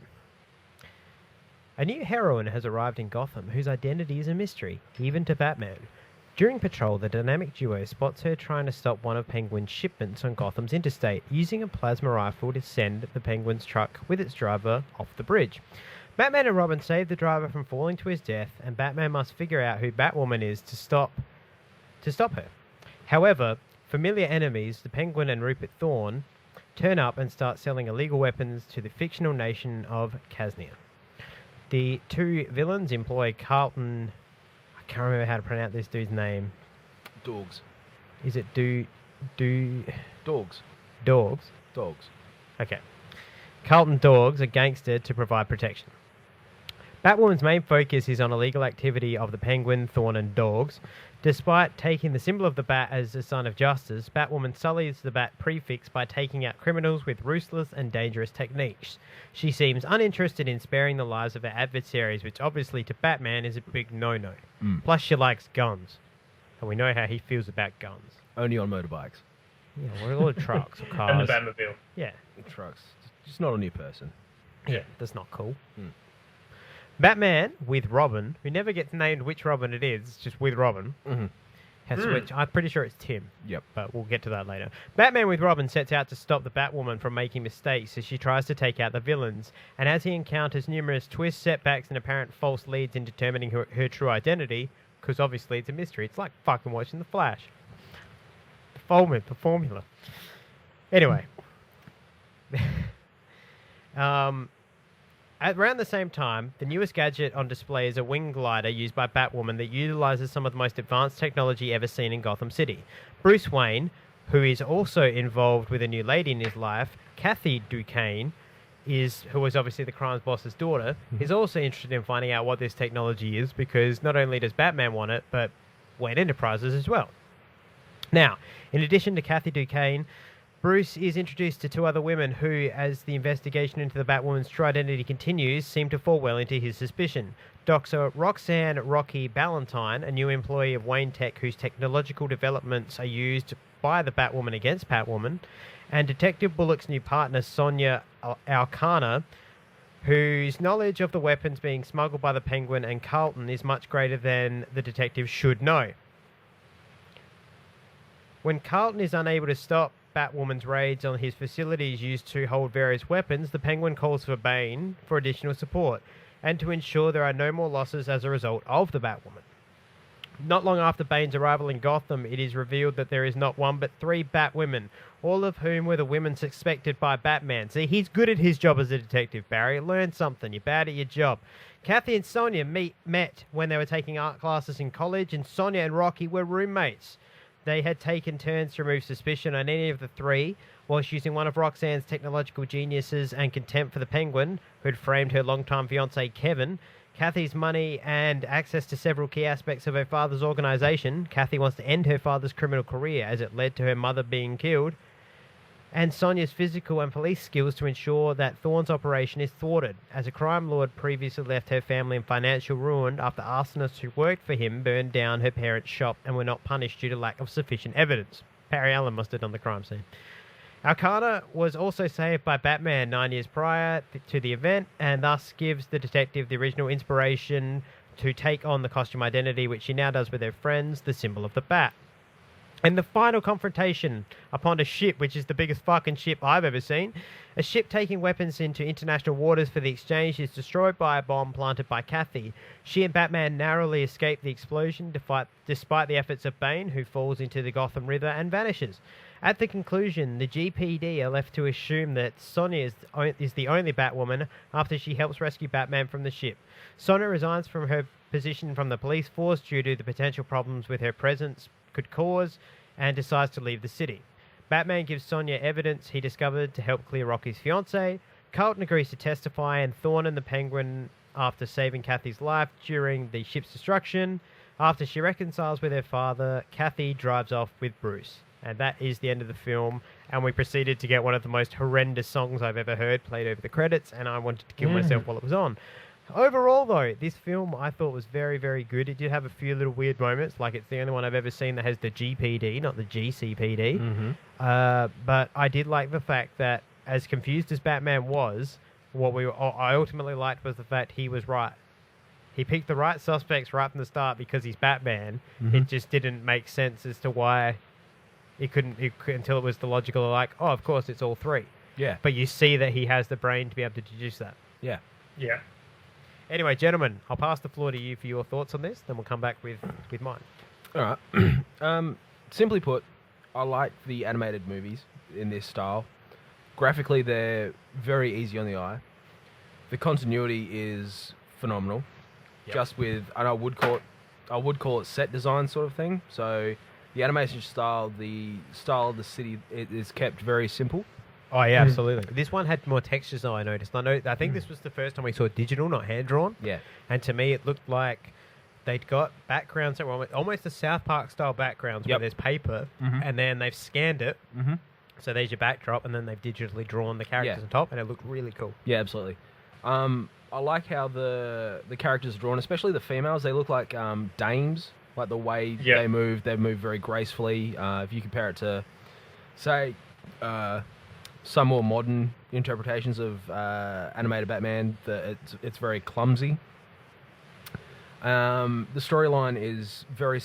A new heroine has arrived in Gotham whose identity is a mystery, even to Batman. During patrol, the dynamic duo spots her trying to stop one of Penguin's shipments on Gotham's interstate, using a plasma rifle to send the Penguin's truck with its driver off the bridge. Batman and Robin save the driver from falling to his death, and Batman must figure out who Batwoman is to stop her. However, familiar enemies, the Penguin and Rupert Thorne, turn up and start selling illegal weapons to the fictional nation of Casnia. The two villains employ Carlton... I can't remember how to pronounce this dude's name. Dogs. Is it Dogs. Dogs? Dogs. Okay. Carlton Dogs, a gangster, to provide protection. Batwoman's main focus is on illegal activity of the Penguin, Thorne and Dogs. Despite taking the symbol of the bat as a sign of justice, Batwoman sullies the bat prefix by taking out criminals with ruthless and dangerous techniques. She seems uninterested in sparing the lives of her adversaries, which obviously to Batman is a big no-no. Plus she likes guns. And we know how he feels about guns. Only on motorbikes. Yeah, or all trucks or cars. And the Batmobile. Yeah. Trucks. Just not a new person. Yeah, that's not cool. Batman with Robin, who never gets named which Robin it is, it's just with Robin, has switched. I'm pretty sure it's Tim. Yep. But we'll get to that later. Batman with Robin sets out to stop the Batwoman from making mistakes as she tries to take out the villains, and as he encounters numerous twists, setbacks, and apparent false leads in determining her true identity, because obviously it's a mystery. It's like fucking watching The Flash. The formula. Anyway. At around the same time, the newest gadget on display is a wing glider used by Batwoman that utilizes some of the most advanced technology ever seen in Gotham City. Bruce Wayne, who is also involved with a new lady in his life, Kathy Duquesne, who is obviously the crime's boss's daughter, is also interested in finding out what this technology is, because not only does Batman want it, but Wayne Enterprises as well. Now, in addition to Kathy Duquesne, Bruce is introduced to two other women who, as the investigation into the Batwoman's true identity continues, seem to fall well into his suspicion. Dr. Roxanne Rocky Ballantyne, a new employee of Wayne Tech whose technological developments are used by the Batwoman against Batwoman, and Detective Bullock's new partner, Sonia Alcana, whose knowledge of the weapons being smuggled by the Penguin and Carlton is much greater than the detective should know. When Carlton is unable to stop Batwoman's raids on his facilities used to hold various weapons, the Penguin calls for Bane for additional support and to ensure there are no more losses as a result of the Batwoman. Not long after Bane's arrival in Gotham, it is revealed that there is not one but three Batwomen, all of whom were the women suspected by Batman. See, he's good at his job as a detective, Barry. Learn something. You're bad at your job. Kathy and Sonia met when they were taking art classes in college, and Sonia and Rocky were roommates. They had taken turns to remove suspicion on any of the three, whilst using one of Roxanne's technological geniuses and contempt for the Penguin, who had framed her longtime fiancé Kevin, Kathy's money and access to several key aspects of her father's organisation. Kathy wants to end her father's criminal career as it led to her mother being killed, and Sonia's physical and police skills to ensure that Thorne's operation is thwarted, as a crime lord previously left her family in financial ruin after arsonists who worked for him burned down her parents' shop and were not punished due to lack of sufficient evidence. Barry Allen must have done the crime scene. Alcana was also saved by Batman 9 years prior to the event, and thus gives the detective the original inspiration to take on the costume identity, which she now does with her friends, the symbol of the Bat. And the final confrontation upon a ship, which is the biggest fucking ship I've ever seen. A ship taking weapons into international waters for the exchange is destroyed by a bomb planted by Kathy. She and Batman narrowly escape the explosion despite the efforts of Bane, who falls into the Gotham River and vanishes. At the conclusion, the GPD are left to assume that Sonia is the only Batwoman after she helps rescue Batman from the ship. Sonia resigns from her position from the police force due to the potential problems with her presence could cause, and decides to leave the city. Batman gives Sonia evidence he discovered to help clear Rocky's fiancé. Carlton agrees to testify, and Thorne and the Penguin, after saving Kathy's life during the ship's destruction. After she reconciles with her father, Kathy drives off with Bruce. And that is the end of the film, and we proceeded to get one of the most horrendous songs I've ever heard played over the credits, and I wanted to kill myself while it was on. Overall, though, this film I thought was very, very good. It did have a few little weird moments, like it's the only one I've ever seen that has the GPD, not the GCPD. But I did like the fact that, as confused as Batman was, I ultimately liked was the fact he was right. He picked the right suspects right from the start because he's Batman. It just didn't make sense as to why it couldn't until it was the logical, like, oh, of course, it's all three. Yeah. But you see that he has the brain to be able to deduce that. Yeah. Yeah. Anyway, gentlemen, I'll pass the floor to you for your thoughts on this, then we'll come back with mine. All right. Simply put, I like the animated movies in this style. Graphically, they're very easy on the eye. The continuity is phenomenal. Yep. Just with, and I would call it set design sort of thing. So the animation style, the style of the city, it is kept very simple. Oh, yeah, absolutely. This one had more textures than I noticed. I think this was the first time we saw digital, not hand-drawn. Yeah. And to me, it looked like they'd got backgrounds that were almost the South Park-style backgrounds where there's paper, and then they've scanned it. So there's your backdrop, and then they've digitally drawn the characters on top, and it looked really cool. Yeah, absolutely. I like how the characters are drawn, especially the females. They look like dames, like the way they move. They move very gracefully. If you compare it to, say, some more modern interpretations of animated Batman, it's very clumsy. The storyline is very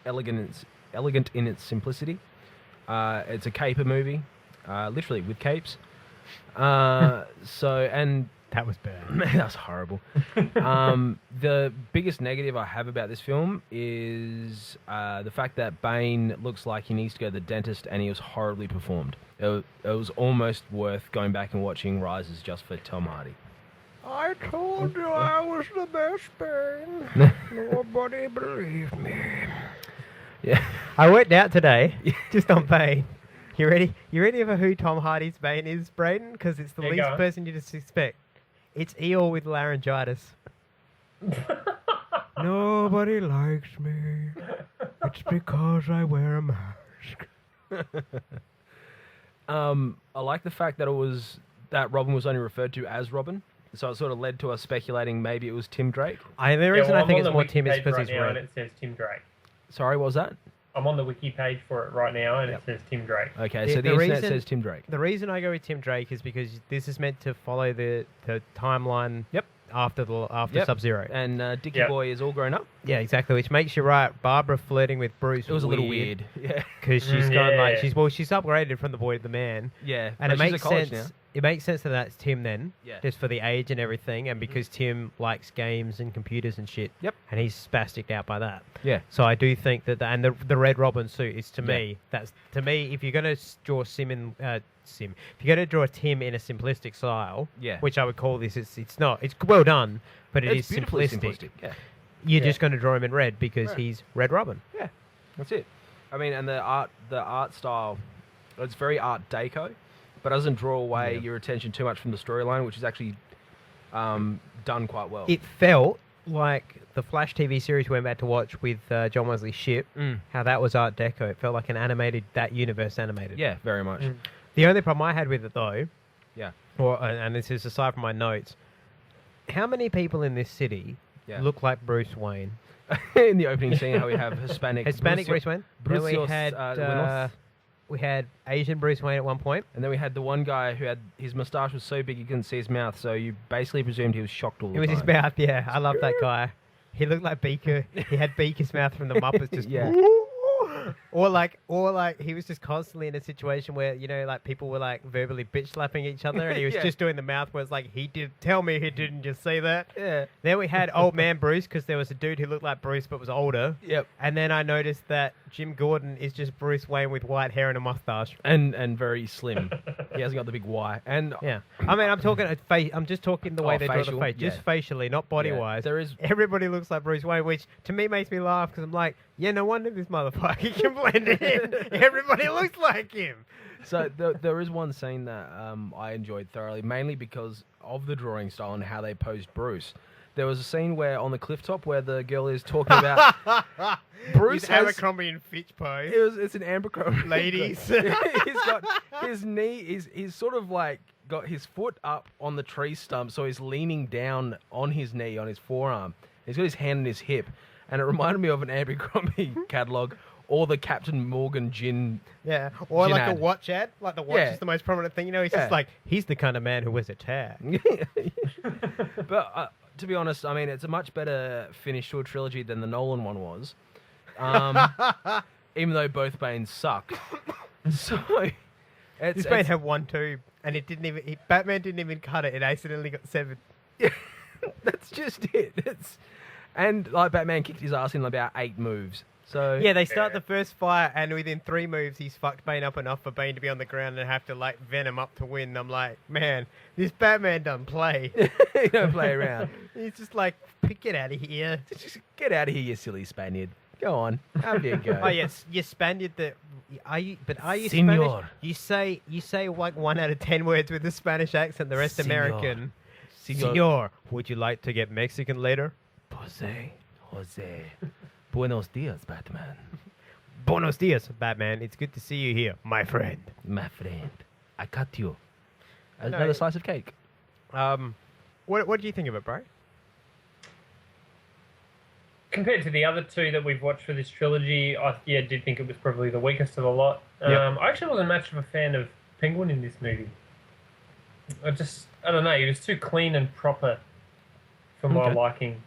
elegant in its simplicity. It's a caper movie, literally with capes. So, and That was bad. that was horrible. The biggest negative I have about this film is the fact that Bane looks like he needs to go to the dentist, and he was horribly performed. It was almost worth going back and watching Rises just for Tom Hardy. I told you I was the best Bane. Nobody believed me. Yeah. I worked out today, just on Bane. You ready? You ready for who Tom Hardy's Bane is, Braden? Because it's the least person you just expect. It's Eeyore with laryngitis. Nobody likes me. It's because I wear a mask. I like the fact that Robin was only referred to as Robin. So it sort of led to us speculating maybe it was Tim Drake. The reason I think it's more Tim is because he's red. red. It says Tim Drake. Sorry, what was that? I'm on the wiki page for it right now, and it says Tim Drake. Okay, so the internet says Tim Drake. The reason I go with Tim Drake is because this is meant to follow the timeline. Yep. After Sub-Zero. And Dickie Boy is all grown up. Yeah, exactly. Which makes you right. Barbara flirting with Bruce. It was a little weird. Yeah. Because she's gone like she's upgraded from the boy to the man. Yeah. And it makes sense. Now. It makes sense that that's Tim then. Yeah. Just for the age and everything, and because Tim likes games and computers and shit. Yep. And he's spastic out by that. Yeah. So I do think that and the Red Robin suit is to me if you're gonna draw if you're gonna draw Tim in a simplistic style, which I would call this, it's well done, but it's simplistic. Yeah. You're just gonna draw him in red because he's Red Robin. Yeah. That's it. I mean, and the art style, it's very Art Deco, but doesn't draw away your attention too much from the storyline, which is actually done quite well. It felt like the Flash TV series we went back to watch with John Wesley Shipp, how that was Art Deco. It felt like that universe animated. Yeah, very much. The only problem I had with it, though, yeah, and this is aside from my notes, how many people in this city look like Bruce Wayne? In the opening scene, how we have Hispanic Bruce Wayne. Then we had Asian Bruce Wayne at one point. And then we had the one guy who had his moustache was so big you couldn't see his mouth, so you basically presumed he was shocked all the time. It was his mouth, yeah. I love that guy. He looked like Beaker. He had Beaker's mouth from the Muppets, just Or like he was just constantly in a situation where, like people were like verbally bitch slapping each other, and he was just doing the mouth where it's like, tell me he didn't just say that. Yeah. Then we had old man Bruce, because there was a dude who looked like Bruce but was older. Yep. And then I noticed that Jim Gordon is just Bruce Wayne with white hair and a mustache. And very slim. He hasn't got the big Y. And yeah. I mean, I'm talking I'm just talking the way they draw the face. Just facially, not body-wise. Everybody looks like Bruce Wayne, which to me makes me laugh, because I'm like, no wonder this motherfucker can blend in. Everybody looks like him. So there is one scene that I enjoyed thoroughly, mainly because of the drawing style and how they posed Bruce. There was a scene where on the cliff top where the girl is talking about Bruce has Abercrombie and Fitch pose. It's an Abercrombie. Ladies. He's got his knee. He's sort of like got his foot up on the tree stump, so he's leaning down on his knee on his forearm. He's got his hand on his hip, and it reminded me of an Abercrombie catalog. Or the Captain Morgan gin. Yeah. Or gin like ad. a watch ad. Like the watch is the most prominent thing. He's just like, he's the kind of man who wears a tag. But to be honest, I mean, it's a much better finish to a trilogy than the Nolan one was. Even though both Banes suck. So this Bane had 1 tube, and it didn't even. Batman didn't even cut it. It accidentally got 7. Yeah, that's just it. And like Batman kicked his ass in about 8 moves. So yeah, they start the first fight, and within 3 moves, he's fucked Bane up enough for Bane to be on the ground and have to like Venom up to win. I'm like, man, this Batman doesn't play. He don't play around. He's just like, get out of here. Just get out of here, you silly Spaniard. Go on, have you go. Oh yes, you Spaniard. Are you Senor. Spanish? You say like 1 out of 10 words with a Spanish accent. The rest Senor. American. Senor, would you like to get Mexican later? Jose. Buenos dias, Batman. Buenos dias, Batman. It's good to see you here, my friend. My friend. I cut you. Another slice of cake. What do you think of it, bro? Compared to the other 2 that we've watched for this trilogy, I did think it was probably the weakest of the lot. I actually wasn't much of a fan of Penguin in this movie. I don't know, he was too clean and proper for my liking.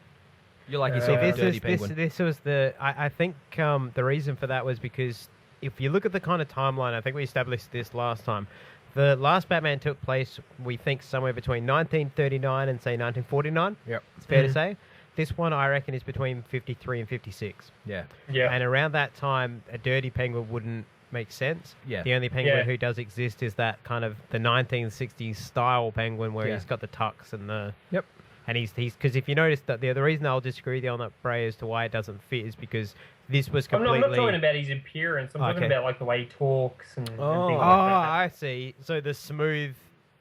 You like yourself a dirty penguin. This was I think the reason for that was because if you look at the kind of timeline, I think we established this last time, The last Batman took place, we think, somewhere between 1939 and, say, 1949. Yep. It's fair to say. This one, I reckon, is between 53 and 56. Yeah. Yeah. And around that time, a dirty penguin wouldn't make sense. Yeah. The only penguin who does exist is that kind of the 1960s style penguin where he's got the tux and the... Yep. And he's because if you notice that the reason I'll disagree with you on that, Bray, as to why it doesn't fit is because this was completely... I'm not talking about his appearance. I'm talking about like the way he talks and things like that. I see. So the smooth...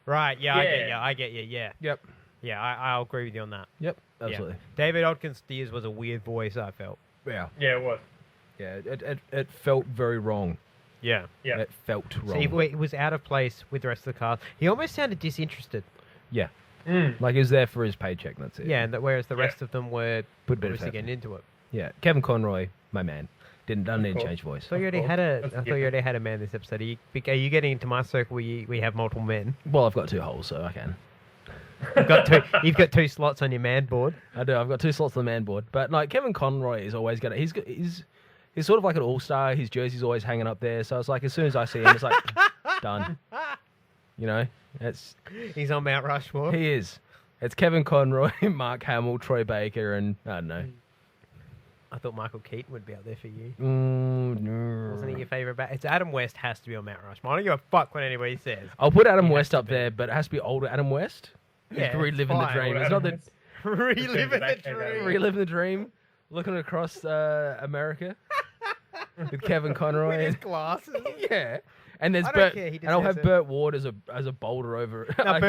Right, I get you, yeah. Yep. Yeah, I'll agree with you on that. Yep, absolutely. Yeah. David Odkin Steers was a weird voice, I felt. Yeah. Yeah, it was. Yeah, it felt very wrong. Yeah. Yeah. It felt wrong. See, it was out of place with the rest of the cast. He almost sounded disinterested. Yeah. Like he was there for his paycheck, that's it. Yeah, and whereas the rest of them were Put a bit of obviously effort. getting into it. Yeah. Kevin Conroy, my man. Doesn't need to change voice. I thought you already had a man this episode. Are you getting into my circle where we have multiple men? Well, I've got 2 holes, so I can. You've got 2 slots on your man board. I do. I've got 2 slots on the man board. But like Kevin Conroy is always gonna. He's sort of like an all-star. His jersey's always hanging up there. So it's like as soon as I see him, it's like done. You know, he's on Mount Rushmore. He is. It's Kevin Conroy, Mark Hamill, Troy Baker, and I don't know. I thought Michael Keaton would be out there for you. No. Wasn't he your favourite It's Adam West has to be on Mount Rushmore. I don't give a fuck what anybody says. I'll put Adam West up there, but it has to be older Adam West. Yeah, reliving the dream. It's not the reliving the dream. Reliving the dream. Looking across America with Kevin Conroy with his glasses. Yeah. And there's I'll have Burt Ward as a boulder over. No, like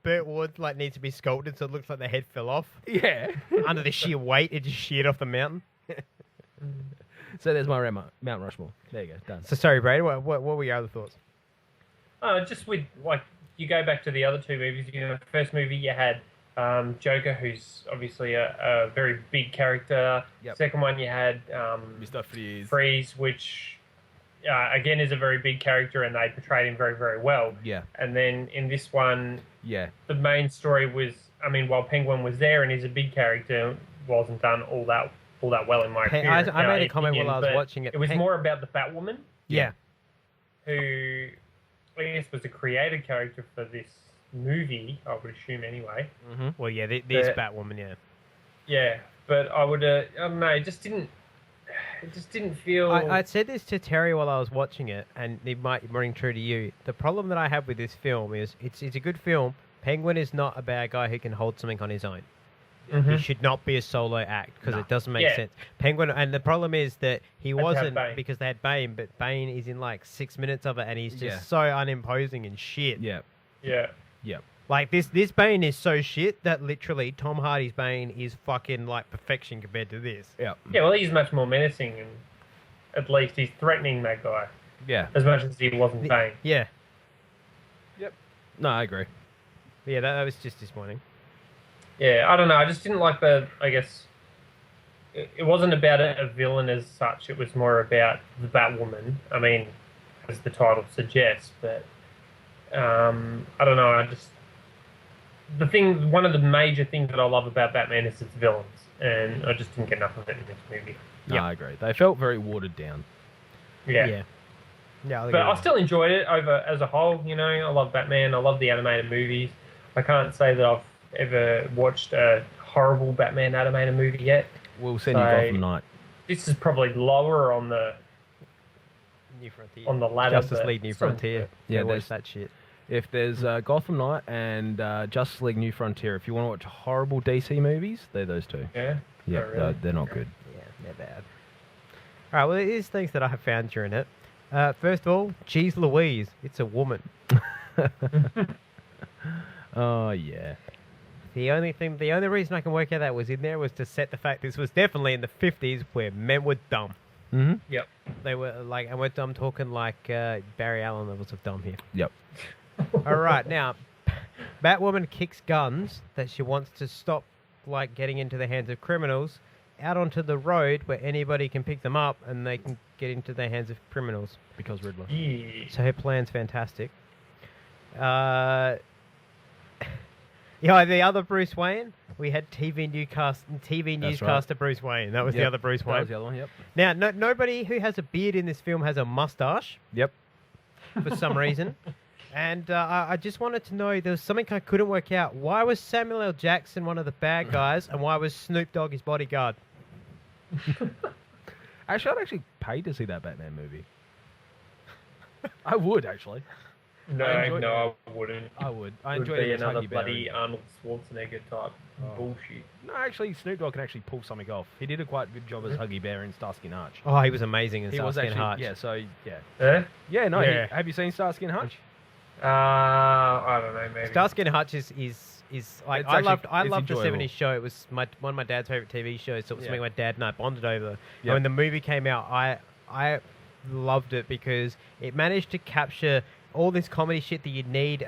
Burt Ward like needs to be sculpted so it looks like the head fell off. Yeah. Under the sheer weight, it just sheared off the mountain. So there's my Mount Rushmore. There you go. Done. So sorry, Brady. What were your other thoughts? Just with like you go back to the other 2 movies. You know, first movie you had Joker, who's obviously a very big character. Yep. Second one you had Mr. Freeze. Freeze, which again is a very big character, and they portrayed him very, very well. Yeah. And then in this one, the main story was, I mean, while Penguin was there and he's a big character, wasn't done all that well in my opinion. I made a comment while I was watching it. It was more about the Batwoman. Yeah. Who, I guess, was a created character for this movie, I would assume anyway. Mm-hmm. Well, yeah, this Batwoman, yeah. Yeah, but I would, I don't know, it just didn't feel... I said this to Terry while I was watching it, and it might ring true to you. The problem that I have with this film is it's a good film. Penguin is not a bad guy who can hold something on his own. Mm-hmm. He should not be a solo act because it doesn't make sense. Penguin, and the problem is that he wasn't because they had Bane, but Bane is in like 6 minutes of it, and he's just so unimposing and shit. Yeah. Yeah. Yeah. Like this Bane is so shit that literally Tom Hardy's Bane is fucking like perfection compared to this. Yeah. Yeah, well, he's much more menacing, and at least he's threatening that guy. Yeah. As much as he wasn't Bane. Yeah. Yep. No, I agree. Yeah, that was just disappointing. Yeah, I don't know. I just didn't like I guess, it wasn't about a villain as such. It was more about the Batwoman. I mean, as the title suggests, but I don't know. One of the major things that I love about Batman is its villains, and I just didn't get enough of it in this movie. No, I agree. They felt very watered down. Yeah. But I still enjoyed it as a whole. You know, I love Batman. I love the animated movies. I can't say that I've ever watched a horrible Batman animated movie yet. We'll send you Gotham Knight. This is probably lower on the New Frontier. On the ladder. Justice League New Frontier. Yeah, there's that shit. If there's Gotham Knight and Justice League New Frontier, if you want to watch horrible DC movies, they're those 2. Yeah? Yeah, really? they're not good. Yeah, they're bad. All right, well, here's things that I have found during it. First of all, geez Louise, it's a woman. Oh, yeah. The only reason I can work out that was in there was to set the fact this was definitely in the 50s where men were dumb. Mm-hmm. Yep. They were like, and we're dumb talking like Barry Allen levels of dumb here. Yep. All right, now, Batwoman kicks guns that she wants to stop, like, getting into the hands of criminals out onto the road where anybody can pick them up and they can get into the hands of criminals. Because Riddler. Yeah. So her plan's fantastic. The other Bruce Wayne, we had TV newscaster Bruce Wayne. That was the other Bruce Wayne. That was the other one, yep. Now, nobody who has a beard in this film has a mustache. Yep. For some reason. And I just wanted to know, there was something I couldn't work out. Why was Samuel L. Jackson one of the bad guys, and why was Snoop Dogg his bodyguard? Actually, I'd actually pay to see that Batman movie. I would, actually. No, I wouldn't. I would. I It would enjoyed be it as another Huggy bloody Bear. Arnold Schwarzenegger type bullshit. No, actually, Snoop Dogg can actually pull something off. He did a quite good job as Huggy Bear in Starsky and Hutch. Oh, he was amazing in He was Starsky and actually, Hutch. yeah, so, yeah. Eh? Yeah, no, Yeah. have you seen Starsky and Hutch? I don't know, maybe. Starsky and Hutch is like, It's I actually- loved the enjoyable. 70s show. It was one of my dad's favorite TV shows. So it was something my dad and I bonded over. Yep. And when the movie came out, I loved it because it managed to capture all this comedy shit that you'd need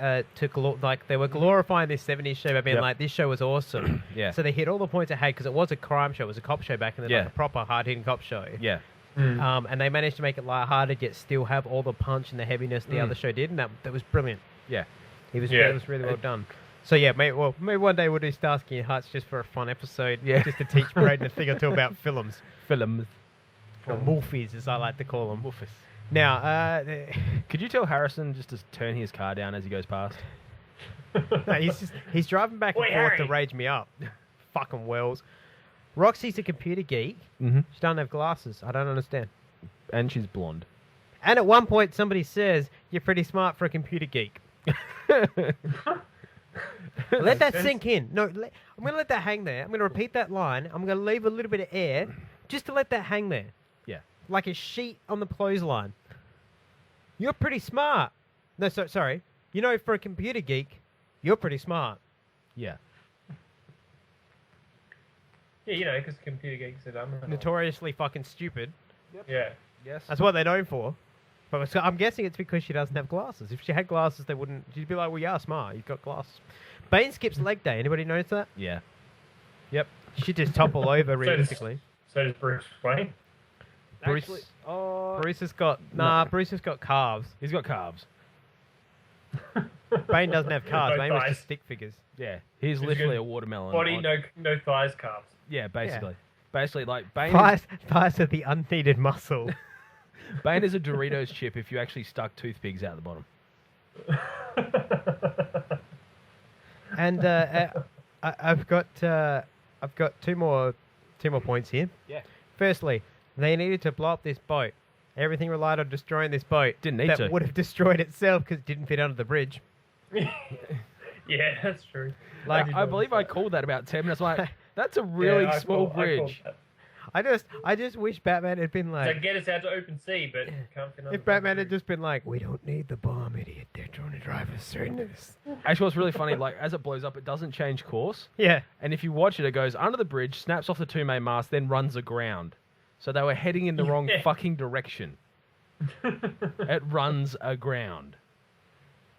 like they were glorifying this 70s show by being like, this show was awesome. Yeah. So they hit all the points it had because it was a crime show. It was a cop show back in the day, Yeah. like a proper hard-hitting cop show. Yeah. And they managed to make it lighthearted yet still have all the punch and the heaviness the other show did, and that was brilliant. Yeah. It was Yeah. really well done. So yeah, maybe one day we'll do Starsky and Hutch just for a fun episode, Yeah. just to teach Braden a thing or two about films, Film. or movies as I like to call them. Woofus. Now, Could you tell Harrison just to turn his car down as he goes past? no, he's driving back and Oi, forth to Harry. rage me up. Fucking Wells. Roxy's a computer geek. Mm-hmm. She doesn't have glasses. I don't understand. And she's blonde. And at one point, somebody says, "You're pretty smart for a computer geek." Let that sink in. No, I'm going to let that hang there. I'm going to repeat that line. I'm going to leave a little bit of air just to let that hang there. Yeah. Like a sheet on the clothesline. You're pretty smart. No, sorry. You know, for a computer geek, you're pretty smart. Yeah. Yeah, you know, because computer geeks are dumb. Notoriously fucking stupid. Yeah. Yes. That's what they're known for. But so I'm guessing it's because she doesn't have glasses. If she had glasses, they wouldn't. She'd be like, "Well, you are smart. You've got glasses." Bane skips leg day. Anybody notice that? Yeah. Yep. She should just topple over realistically. So does Bruce Wayne. Bruce, Actually, Bruce has got Bruce has got calves. he's got calves. Bane doesn't have calves. No Bane was thighs. just stick figures. Yeah. He's He's literally good. a watermelon. Body, on- no thighs, calves. Yeah, basically. Basically, like, Bane Thighs are the unneeded muscle. Bane is a Doritos chip if you actually stuck toothpicks out the bottom. And I've got two more points here. Yeah. Firstly, they needed to blow up this boat. Everything relied on destroying this boat. Didn't need that to. would have destroyed itself because it didn't fit under the bridge. Yeah, that's true. Like, I believe I called that about 10 minutes. Like, that's a really I small called- I called bridge. that. I just wish Batman had been So like, get us out to open sea, but can't fit under if Batman the had just been like, "We don't need the bomb, idiot. They're trying to drive us through this." Actually, what's really funny, like, as it blows up, it doesn't change course. Yeah. And if you watch it, it goes under the bridge, snaps off the two main masts, then runs aground. So they were heading in the wrong Yeah. fucking direction. It runs aground.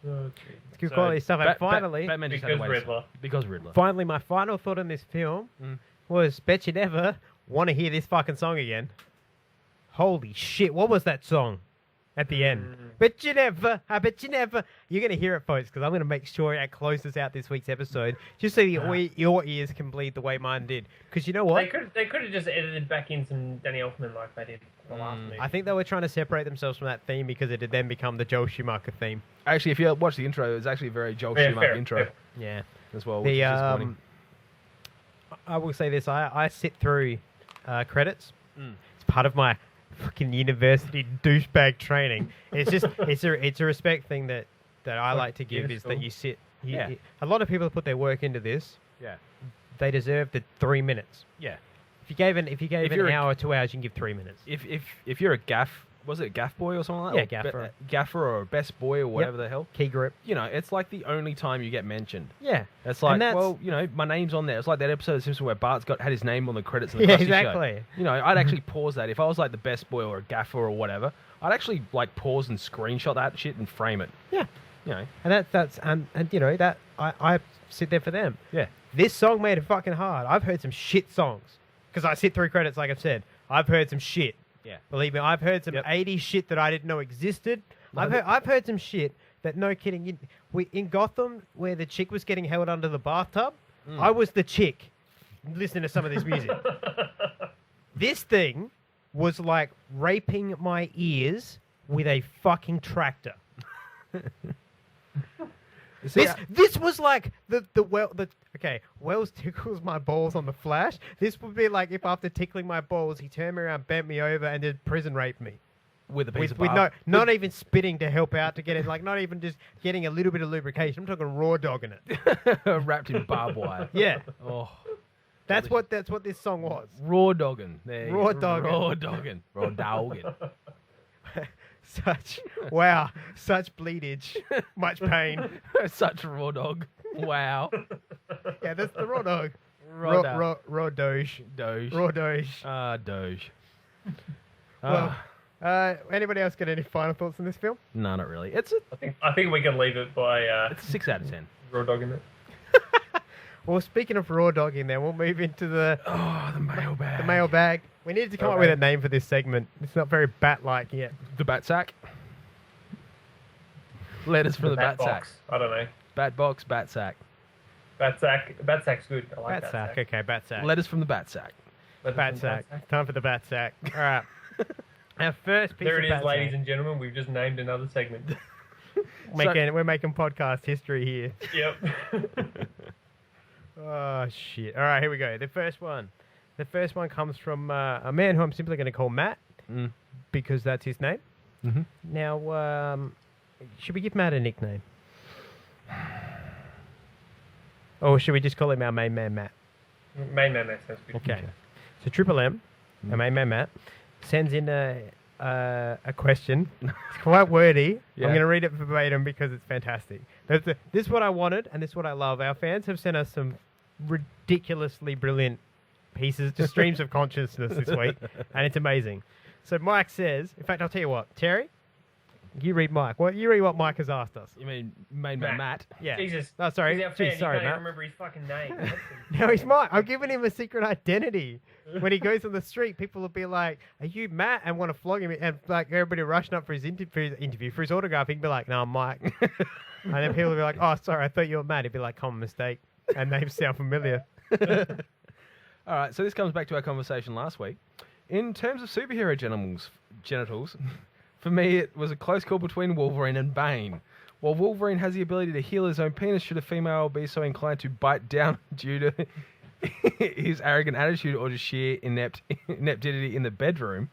Oh, It's good So, quality stuff. And finally, Batman just because had to wait. Riddler. Because Riddler. finally, my final thought on this film was, bet you never want to hear this fucking song again. Holy shit, what was that song at the end? Bet you never, I bet you never. You're going to hear it, folks, because I'm going to make sure it closes out this week's episode, just so your ears can bleed the way mine did. Because you know what? They could have just edited back in some Danny Elfman like they did the last movie. I think they were trying to separate themselves from that theme because it had then become the Joel Schumacher theme. Actually, if you watch the intro, it's actually a very Joel Yeah, Schumacher fair, intro fair. Yeah. as well, which The is disappointing. I will say this: I sit through credits. It's part of my fucking university douchebag training. It's just it's a respect thing that I like to give, Yeah, is cool. that you sit. Yeah. A lot of people put their work into this. Yeah. They deserve the 3 minutes. Yeah. If you gave an you're a- hour or 2 hours, you can give 3 minutes. If you're a gaff, was it a gaff boy or something like that? Yeah, Or gaffer. Gaffer or best boy or whatever the hell. Key grip. You know, it's like the only time you get mentioned. Yeah. It's like, And that's- well, you know, my name's on there. It's like that episode of Simpsons where Bart's had his name on the credits in the Yeah, Krusty exactly. Show. You know, I'd actually pause that. If I was like the best boy or a gaffer or whatever, I'd actually like pause and screenshot that shit and frame it. Yeah. You know. And that's you know that I sit there for them. Yeah. This song made it fucking hard. I've heard some shit songs because I sit through credits, like I've said. I've heard some shit. Yeah. Believe me, I've heard some Yep. 80s shit that I didn't know existed. No, I've heard some shit that, no kidding, in Gotham, where the chick was getting held under the bathtub, I was the chick listening to some of this music. This thing was like raping my ears with a fucking tractor. See, This was like Wells tickles my balls on the Flash. This would be like if after tickling my balls, he turned me around, bent me over, and did prison rape me. with a piece of With bark. not even spitting to help out to get it, like not even just getting a little bit of lubrication. I'm talking raw dogging it. Wrapped in barbed wire. Yeah. Oh, That's what this song was. raw dogging. There you Raw go. dogging. Raw dogging. Raw dogging. Such bleedage, much pain. Such raw dog. Wow. Yeah, that's the raw dog. Raw Doge. Doge. Raw Doge. Doge. Well, anybody else got any final thoughts on this film? No, not really. I think we can leave it by It's a 6 out of 10. raw dogging it. Well, speaking of raw dogging, then we'll move into the mailbag. The mailbag. We needed to come up with a name for this segment. It's not very bat-like yet. The Bat Sack. Letters from the Bat Sack. Box. I don't know. Bat Box, Bat Sack. Bat Sack's good. I like Bat Sack. Okay, Bat Sack. Letters from the Bat Sack. Bat Sack. Time for the Bat Sack. All right. Our first piece There of it Bat is, ladies Sack. and gentlemen. We've just named another segment. We're making podcast history here. Yep. Oh, shit. All right, here we go. The first one comes from a man who I'm simply going to call Matt because that's his name. Mm-hmm. Now, should we give Matt a nickname? Or should we just call him our main man, Matt? Main man, sounds good. Okay. So Triple M, our main man, Matt, sends in a question. It's quite wordy. Yeah. I'm going to read it verbatim because it's fantastic. This is what I wanted, and this is what I love. Our fans have sent us some ridiculously brilliant pieces, just streams of consciousness this week, and it's amazing. So Mike says, in fact, I'll tell you what, Terry, you read Mike. You read what Mike has asked us. You mean main man Matt? Yeah. Jesus. Oh, sorry. He's our fan. Jeez, sorry, you can't Matt. even remember his fucking name. No, he's Mike. I'm giving him a secret identity. When he goes on the street, people will be like, "Are you Matt?" and want to flog him, and like everybody rushing up for his interview, for his autograph. He'd be like, "No, I'm Mike," and then people will be like, "Oh, sorry, I thought you were Matt." He'd be like, "Common mistake," and names sound familiar. All right, so this comes back to our conversation last week. In terms of superhero genitals, for me, it was a close call between Wolverine and Bane. While Wolverine has the ability to heal his own penis, should a female be so inclined to bite down due to his arrogant attitude or just sheer ineptity in the bedroom,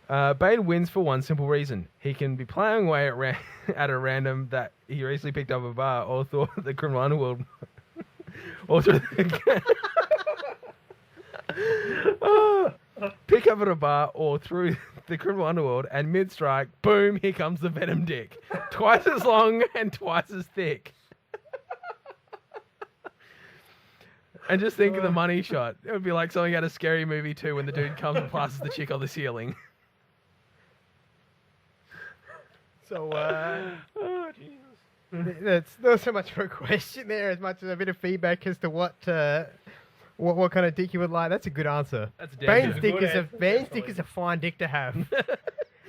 Bane wins for one simple reason. He can be playing away at a random that he recently picked up a bar or thought the criminal underworld or through pick up at a bar or through the criminal underworld, and mid-strike, boom, here comes the Venom dick. Twice as long and twice as thick. And just think of the money shot. It would be like something out of Scary Movie 2 when the dude comes and passes the chick on the ceiling. So, oh, Jesus. That's not so much for a question there as much as a bit of feedback as to what kind of dick you would like. That's a good answer. That's a Bane's dick is a fine dick to have.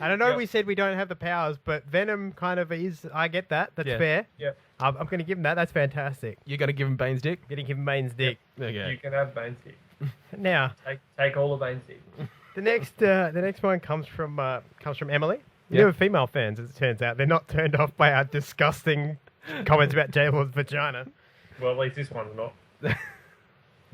And I know Yep. we said we don't have the powers, but Venom kind of is. I get that. That's fair. Yeah. I'm going to give him that. That's fantastic. You're going to give him Bane's dick? Going to give him Bane's dick. Okay. You can have Bane's dick. Now, Take all of Bane's dick. the next one comes from Emily. Yeah. Newer female fans, as it turns out. They're not turned off by our disgusting comments about J-Law's vagina. Well, at least this one's not.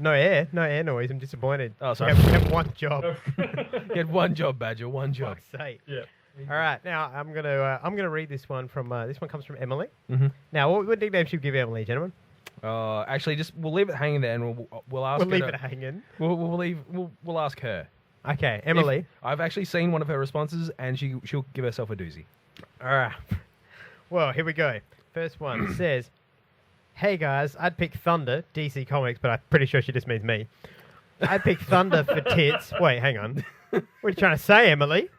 No air noise. I'm disappointed. Oh, sorry. We have one job. You had one job, Badger, one job. Fuck's sake. Yeah. All right, now I'm gonna read this one from this one comes from Emily. Mm-hmm. Now, what nickname should we give Emily, gentlemen? Actually, we'll leave it hanging there, and we'll ask. We'll her leave to- it hanging. We'll ask her. Okay, Emily. I've actually seen one of her responses, and she'll give herself a doozy. All right. Well, here we go. First one says, "Hey guys, I'd pick Thunder, DC Comics, but I'm pretty sure she just means me. I'd pick Thunder for tits." Wait, hang on. What are you trying to say, Emily?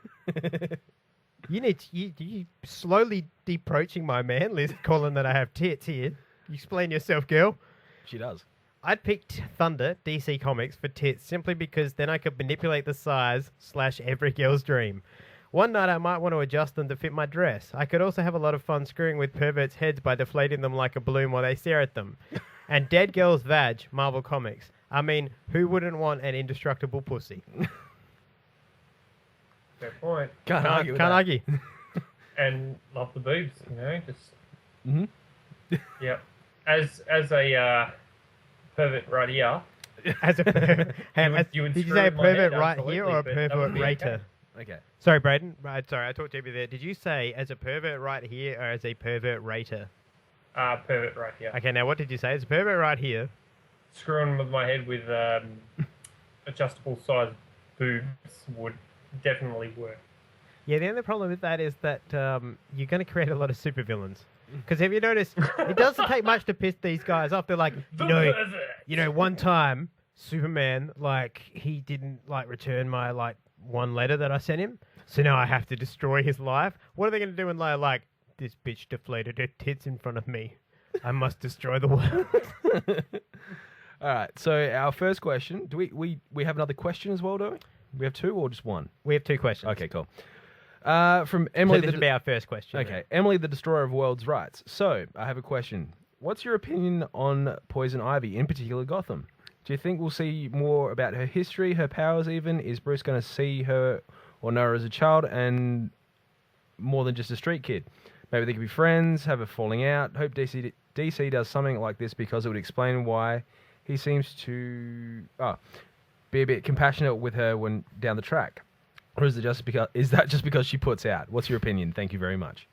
You slowly deproaching my man, Liz, calling that I have tits here. You explain yourself, girl. She does. I'd pick Thunder, DC Comics, for tits simply because then I could manipulate the size / every girl's dream. One night I might want to adjust them to fit my dress. I could also have a lot of fun screwing with perverts' heads by deflating them like a balloon while they stare at them. And Dead Girl's Vag, Marvel Comics. I mean, who wouldn't want an indestructible pussy? Fair point. Can't argue. Can't argue. And love the boobs, just Mm-hmm. Yep. As a pervert right here. As a pervert. Did you say a pervert right here or a pervert rater? Okay. Sorry, Braden. Sorry, I talked to you there. Did you say as a pervert right here or as a pervert rater? Pervert right here. Okay, now what did you say? As a pervert right here. Screwing with my head with adjustable size boobs would definitely work. Yeah, the only problem with that is that you're going to create a lot of supervillains. Because have you noticed, it doesn't take much to piss these guys off. They're like, one time Superman, like, he didn't like return my like one letter that I sent him, so now I have to destroy his life. What are they going to do when they're like, this bitch deflated her tits in front of me? I must destroy the world. All right. So our first question. Do we have another question as well? Do we? We have two or just one? We have two questions. Okay, cool. From Emily. So this would be our first question. Okay, then. Emily, the Destroyer of Worlds, writes. So I have a question. What's your opinion on Poison Ivy, in particular Gotham? Do you think we'll see more about her history, her powers even? Is Bruce going to see her or know her as a child and more than just a street kid? Maybe they could be friends, have a falling out. Hope DC does something like this because it would explain why he seems to be a bit compassionate with her when down the track. Or is that just because she puts out? What's your opinion? Thank you very much.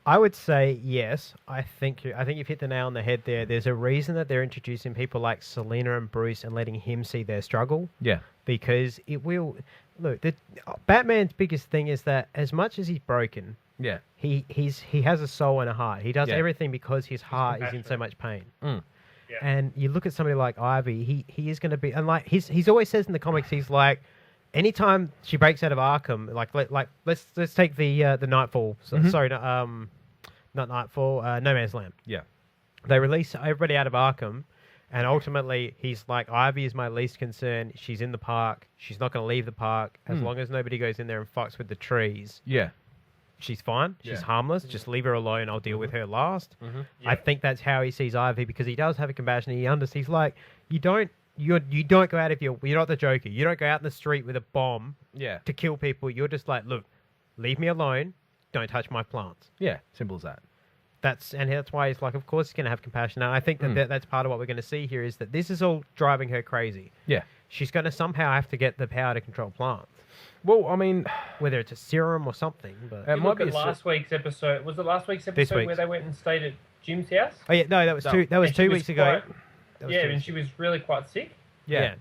I would say yes. I think you've hit the nail on the head there. There's a reason that they're introducing people like Selena and Bruce and letting him see their struggle. Yeah. Because it will... Look, Batman's biggest thing is that as much as he's broken, yeah, he has a soul and a heart. He does everything because his heart is in so much pain. Mm. Yeah. And you look at somebody like Ivy, he is going to be... And like he's always says in the comics, he's like... Anytime she breaks out of Arkham, let's take the Nightfall. Sorry, not Nightfall. No Man's Land. Yeah, they release everybody out of Arkham, and ultimately he's like, Ivy is my least concern. She's in the park. She's not going to leave the park as long as nobody goes in there and fucks with the trees. Yeah, she's fine. She's harmless. Just leave her alone. I'll deal with her last. Yep. I think that's how he sees Ivy because he does have a compassion. He understands. He's like, you don't go out you're not the Joker. You don't go out in the street with a bomb to kill people. You're just like, look, leave me alone. Don't touch my plants. Yeah, simple as that. That's why he's like, of course he's going to have compassion. And I think that's part of what we're going to see here is that this is all driving her crazy. Yeah. She's going to somehow have to get the power to control plants. Well, I mean... Whether it's a serum or something. But it might be last week's episode. Was it last week's episode where they went and stayed at Jim's house? Oh, yeah. No, that was 2 weeks ago. And she was really quite sick. Yeah.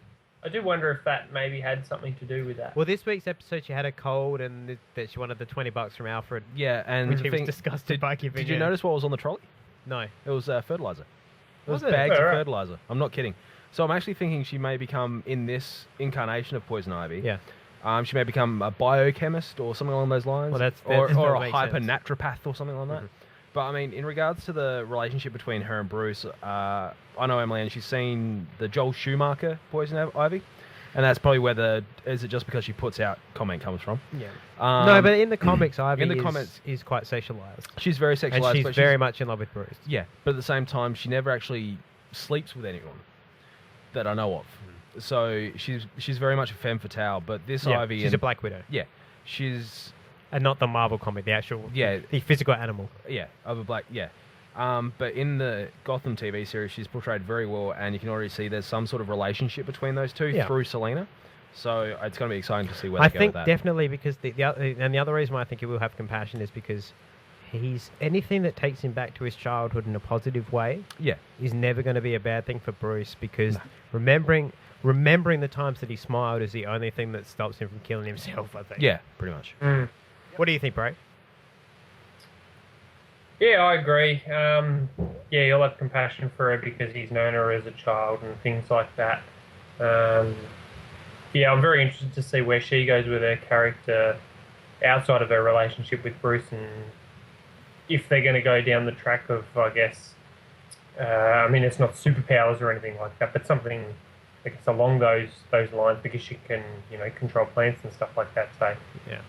I do wonder if that maybe had something to do with that. Well, this week's episode, she had a cold and that she wanted the $20 from Alfred. Yeah, and which he was disgusted by giving. Did you notice what was on the trolley? No. It was fertilizer. It was it? bags of fertilizer. I'm not kidding. So I'm actually thinking she may become, in this incarnation of Poison Ivy, she may become a biochemist or something along those lines. Well, or a hyper-naturopath or something like that. Mm-hmm. But, I mean, in regards to the relationship between her and Bruce, I know Emily, and she's seen the Joel Schumacher Poison Ivy, and that's probably where is it just because she puts out comment comes from. Yeah. No, but in the comics, Ivy is quite sexualized. She's very sexualized. And she's very much in love with Bruce. Yeah, but at the same time, she never actually sleeps with anyone that I know of. So she's very much a femme fatale, but this Ivy... she's a Black Widow. Yeah, she's... And not the Marvel comic, the actual, the physical animal. Yeah, of a black, but in the Gotham TV series, she's portrayed very well, and you can already see there's some sort of relationship between those two through Selena. So it's going to be exciting to see where they go with that. I think definitely because the other reason why I think he will have compassion is because he's anything that takes him back to his childhood in a positive way. Yeah, is never going to be a bad thing for Bruce because remembering the times that he smiled is the only thing that stops him from killing himself. I think. Yeah, pretty much. Mm. What do you think, Bray? Yeah, I agree. He'll have compassion for her because he's known her as a child and things like that. I'm very interested to see where she goes with her character outside of her relationship with Bruce and if they're going to go down the track of, I guess, it's not superpowers or anything like that, but something, I guess, along those lines because she can, control plants and stuff like that. So, yeah.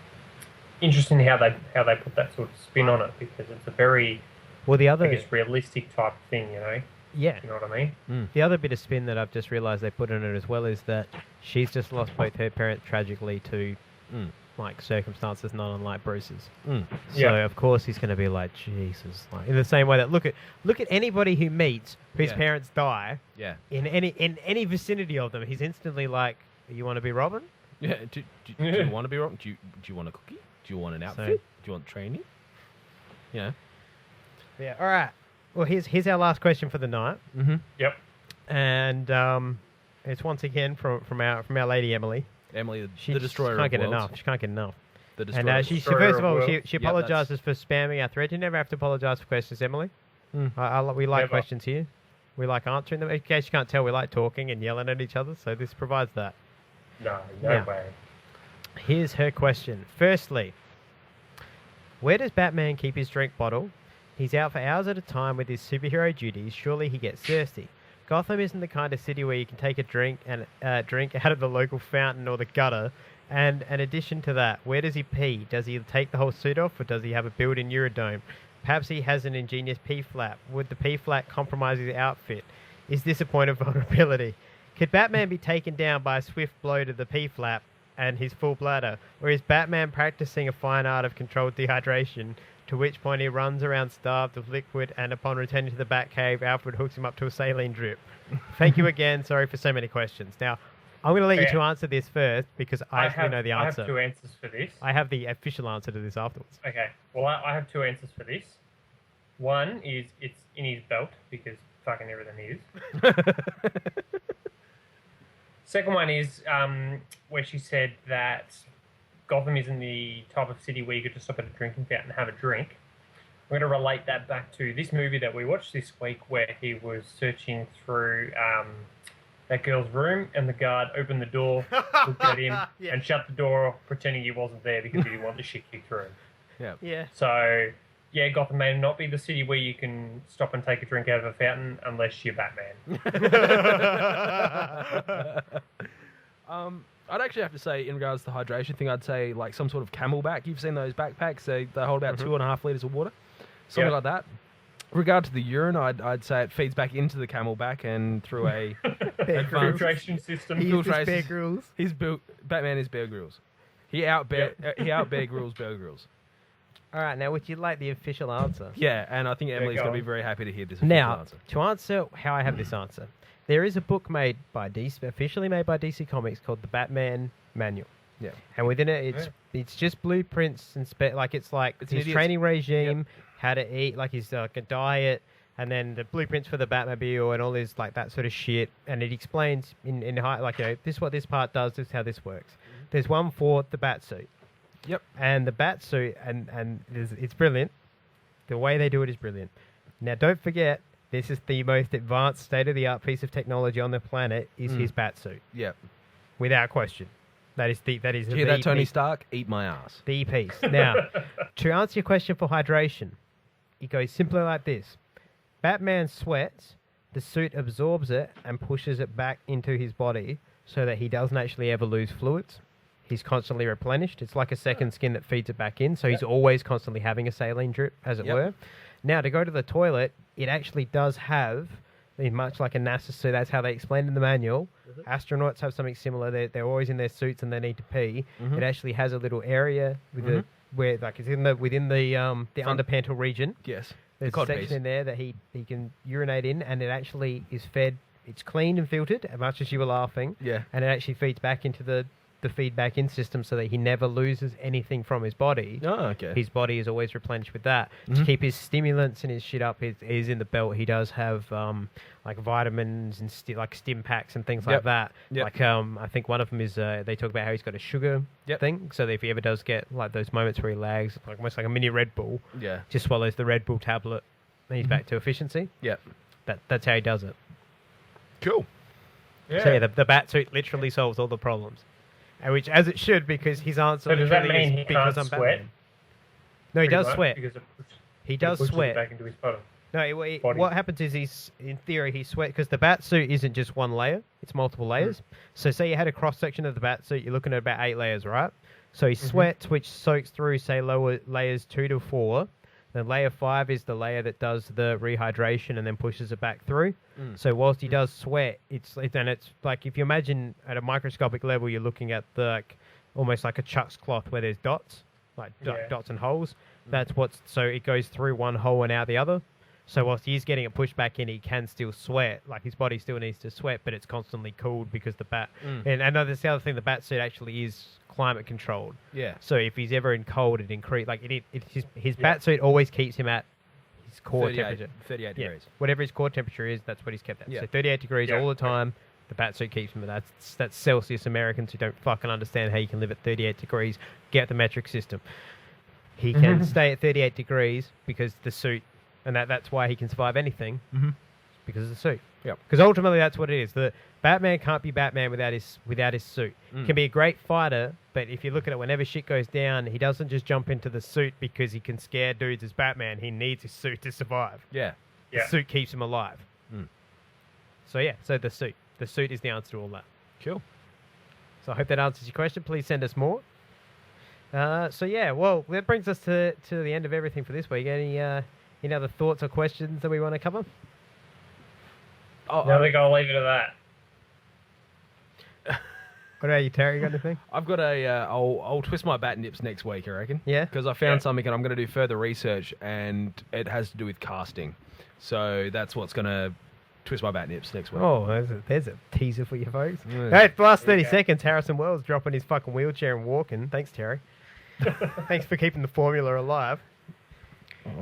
Interesting how they put that sort of spin on it because it's a very realistic type of thing, Yeah. You know what I mean? Mm. The other bit of spin that I've just realised they put in it as well is that she's just lost both her parents tragically to like circumstances not unlike Bruce's. Mm. So of course he's going to be like, Jesus, like in the same way that look at anybody who meets whose parents die. Yeah. In any vicinity of them, he's instantly like, you want to be Robin? Yeah. Do you want to be Robin? Do you want a cookie? Do you want an outfit? Do you want training? Yeah. Yeah. All right. Well, here's our last question for the night. Mm-hmm. Yep. And it's once again from our lady Emily. Emily, She the just destroyer can't of get worlds. enough. She can't get enough. The destroyer. And she first of all, she Yep, apologizes for spamming our thread. You never have to apologize for questions, Emily. We like questions here. We like answering them. In case you can't tell, we like talking and yelling at each other. So this provides that. No way. Here's her question. Firstly, where does Batman keep his drink bottle? He's out for hours at a time with his superhero duties. Surely he gets thirsty. Gotham isn't the kind of city where you can take a drink out of the local fountain or the gutter. And in addition to that, where does he pee? Does he take the whole suit off, or does he have a built-in urodome? Perhaps he has an ingenious pee-flap. Would the pee-flap compromise his outfit? Is this a point of vulnerability? Could Batman be taken down by a swift blow to the pee-flap and his full bladder? Or is Batman practicing a fine art of controlled dehydration, to which point he runs around starved of liquid, and upon returning to the Batcave, Alfred hooks him up to a saline drip? Thank you again. Sorry for so many questions. Now, I'm going to let you two answer this first, because I actually know the answer. I have two answers for this. I have the official answer to this afterwards. Okay. Well, I have two answers for this. One is it's in his belt, because fucking everything is. Second one is where she said that Gotham isn't the type of city where you could just stop at a drinking fountain and have a drink. I'm going to relate that back to this movie that we watched this week, where he was searching through that girl's room, and the guard opened the door, looked at him, and shut the door, pretending he wasn't there because he didn't want the shit kicked through him. Yeah. So, yeah, Gotham may not be the city where you can stop and take a drink out of a fountain unless you're Batman. I'd actually have to say, in regards to the hydration thing, I'd say like some sort of Camelback. You've seen those backpacks? They hold about 2.5 litres of water. Something like that. In regard to the urine, I'd say it feeds back into the Camelback and through a filtration system. He uses Bear Grylls. Batman is Bear Grylls. He out Bear Grylls Bear Grylls. All right, now would you like the official answer? Yeah, and I think Emily's going to be very happy to hear this official answer. To answer how I have this answer, there is a book made by DC, officially made by DC Comics, called the Batman Manual. Yeah, and within it, it's just blueprints and it's his training regime, how to eat, like his a diet, and then the blueprints for the Batmobile and all this like that sort of shit. And it explains in high, like, this is what this part does, this is how this works. There's one for the Batsuit. Yep. And the Batsuit, and it's brilliant. The way they do it is brilliant. Now, don't forget, this is the most advanced, state-of-the-art piece of technology on the planet. Is his Batsuit? Yep. Without question. That is Did you hear that, Tony Stark? Eat my ass. The piece. Now, to answer your question for hydration, it goes simply like this: Batman sweats, the suit absorbs it and pushes it back into his body, so that he doesn't actually ever lose fluids. He's constantly replenished. It's like a second skin that feeds it back in. So he's always constantly having a saline drip, as it were. Now, to go to the toilet, it actually does have, much like a NASA suit, that's how they explain in the manual. Astronauts have something similar. They're always in their suits and they need to pee. It actually has a little area with where, like, it's within the underpantal region. Yes. There's a section in there that he can urinate in, and it actually is fed. It's cleaned and filtered, as much as you were laughing. Yeah. And it actually feeds back into the feedback in system, so that he never loses anything from his body. Oh, okay. His body is always replenished with that. To keep his stimulants and his shit up is in the belt. He does have like vitamins and like stim packs and things like that. Like I think one of them is they talk about how he's got a sugar thing, so that if he ever does get like those moments where he lags, like almost like a mini Red Bull, just swallows the Red Bull tablet and he's back to efficiency. That's how he does it. Cool. So yeah, the Batsuit literally solves all the problems. Which, as it should, because his answer does that literally mean is he because can't I'm sweat? Batman. No, he does sweat. He does pushes sweat. it back into his bottom. No, what happens is in theory, he sweat, because the Batsuit isn't just one layer, it's multiple layers. So say you had a cross-section of the Batsuit, you're looking at about 8 layers, right? So he sweats, which soaks through, say, lower layers 2 to 4. Then layer 5 is the layer that does the rehydration and then pushes it back through. So whilst he does sweat, it's like, if you imagine at a microscopic level, you're looking at the almost like a Chuck's cloth where there's dots, like dots and holes. That's so it goes through one hole and out the other. So whilst he's getting it pushed back in, he can still sweat. Like his body still needs to sweat, but it's constantly cooled because the bat. And I know that's the other thing. The bat suit actually is climate controlled. Yeah. So if he's ever in cold, it increases. Like his bat suit always keeps him at his core temperature. 38 degrees. Whatever his core temperature is, that's what he's kept at. Yeah. So 38 degrees all the time. The bat suit keeps him at that. That's Celsius. Americans who don't fucking understand how you can live at 38 degrees. Get the metric system. He can stay at 38 degrees because the suit. And that's why he can survive anything, because of the suit. Yep. Because ultimately, that's what it is. The Batman can't be Batman without his suit. Can be a great fighter, but if you look at it, whenever shit goes down, he doesn't just jump into the suit because he can scare dudes as Batman. He needs his suit to survive. Yeah. The suit keeps him alive. So the suit. The suit is the answer to all that. Cool. So I hope that answers your question. Please send us more. Well, that brings us to the end of everything for this week. Any other thoughts or questions that we want to cover? I think I'll leave it at that. What about you, Terry? You got anything? I've got I'll twist my bat nips next week, I reckon. Yeah? Because I found something and I'm going to do further research and it has to do with casting. So that's what's going to twist my bat nips next week. Oh, there's a teaser for you folks. Yeah. Hey, the last 30 seconds, Harrison Wells dropping his fucking wheelchair and walking. Thanks, Terry. Thanks for keeping the formula alive.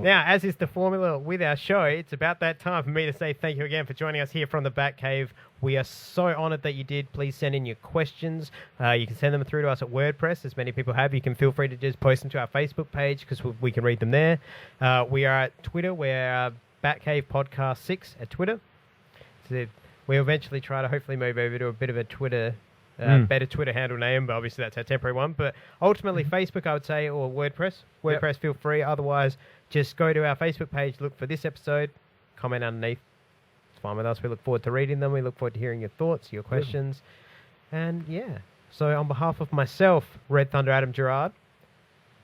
Now, as is the formula with our show, it's about that time for me to say thank you again for joining us here from the Batcave. We are so honoured that you did. Please send in your questions. You can send them through to us at WordPress, as many people have. You can feel free to just post them to our Facebook page because we can read them there. We are at Twitter. We're Batcave Podcast 6 at Twitter. So we'll eventually try to hopefully move over to a bit of a Twitter better Twitter handle name, but obviously that's our temporary one. But ultimately, Facebook, I would say, or WordPress. WordPress, feel free. Otherwise, just go to our Facebook page, look for this episode, comment underneath. It's fine with us. We look forward to reading them. We look forward to hearing your thoughts, your questions. And yeah. So on behalf of myself, Red Thunder Adam Gerard,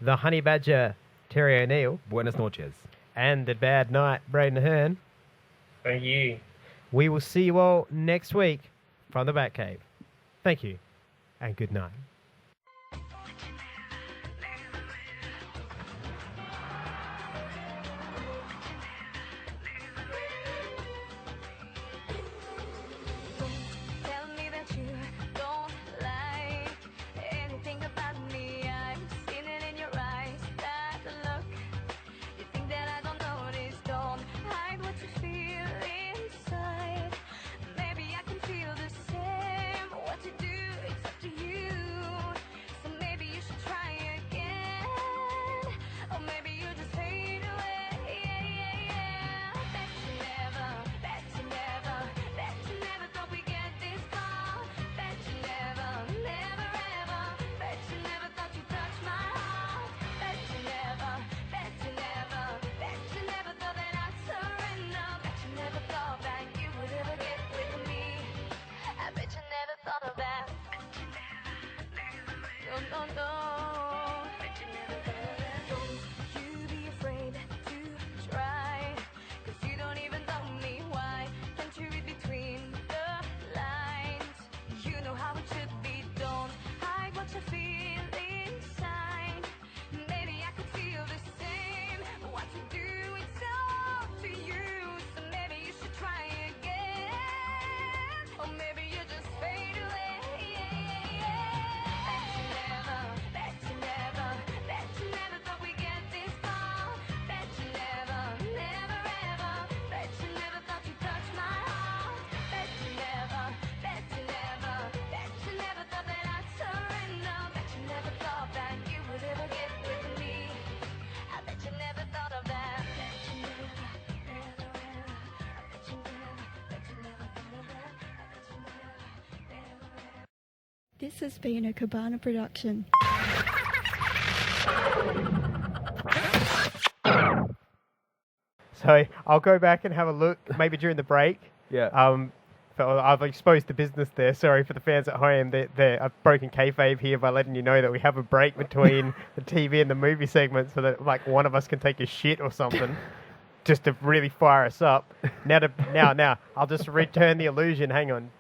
the Honey Badger Terry O'Neill, Buenas noches, and the Bad Knight Braden Ahern. Thank you. We will see you all next week from the Batcave. Thank you, and good night. This has been a Cabana production. So I'll go back and have a look, maybe during the break. Yeah. I've exposed the business there. Sorry for the fans at home. I've broken kayfabe here by letting you know that we have a break between the TV and the movie segment so that like one of us can take a shit or something. Just to really fire us up. Now, I'll just return the illusion. Hang on.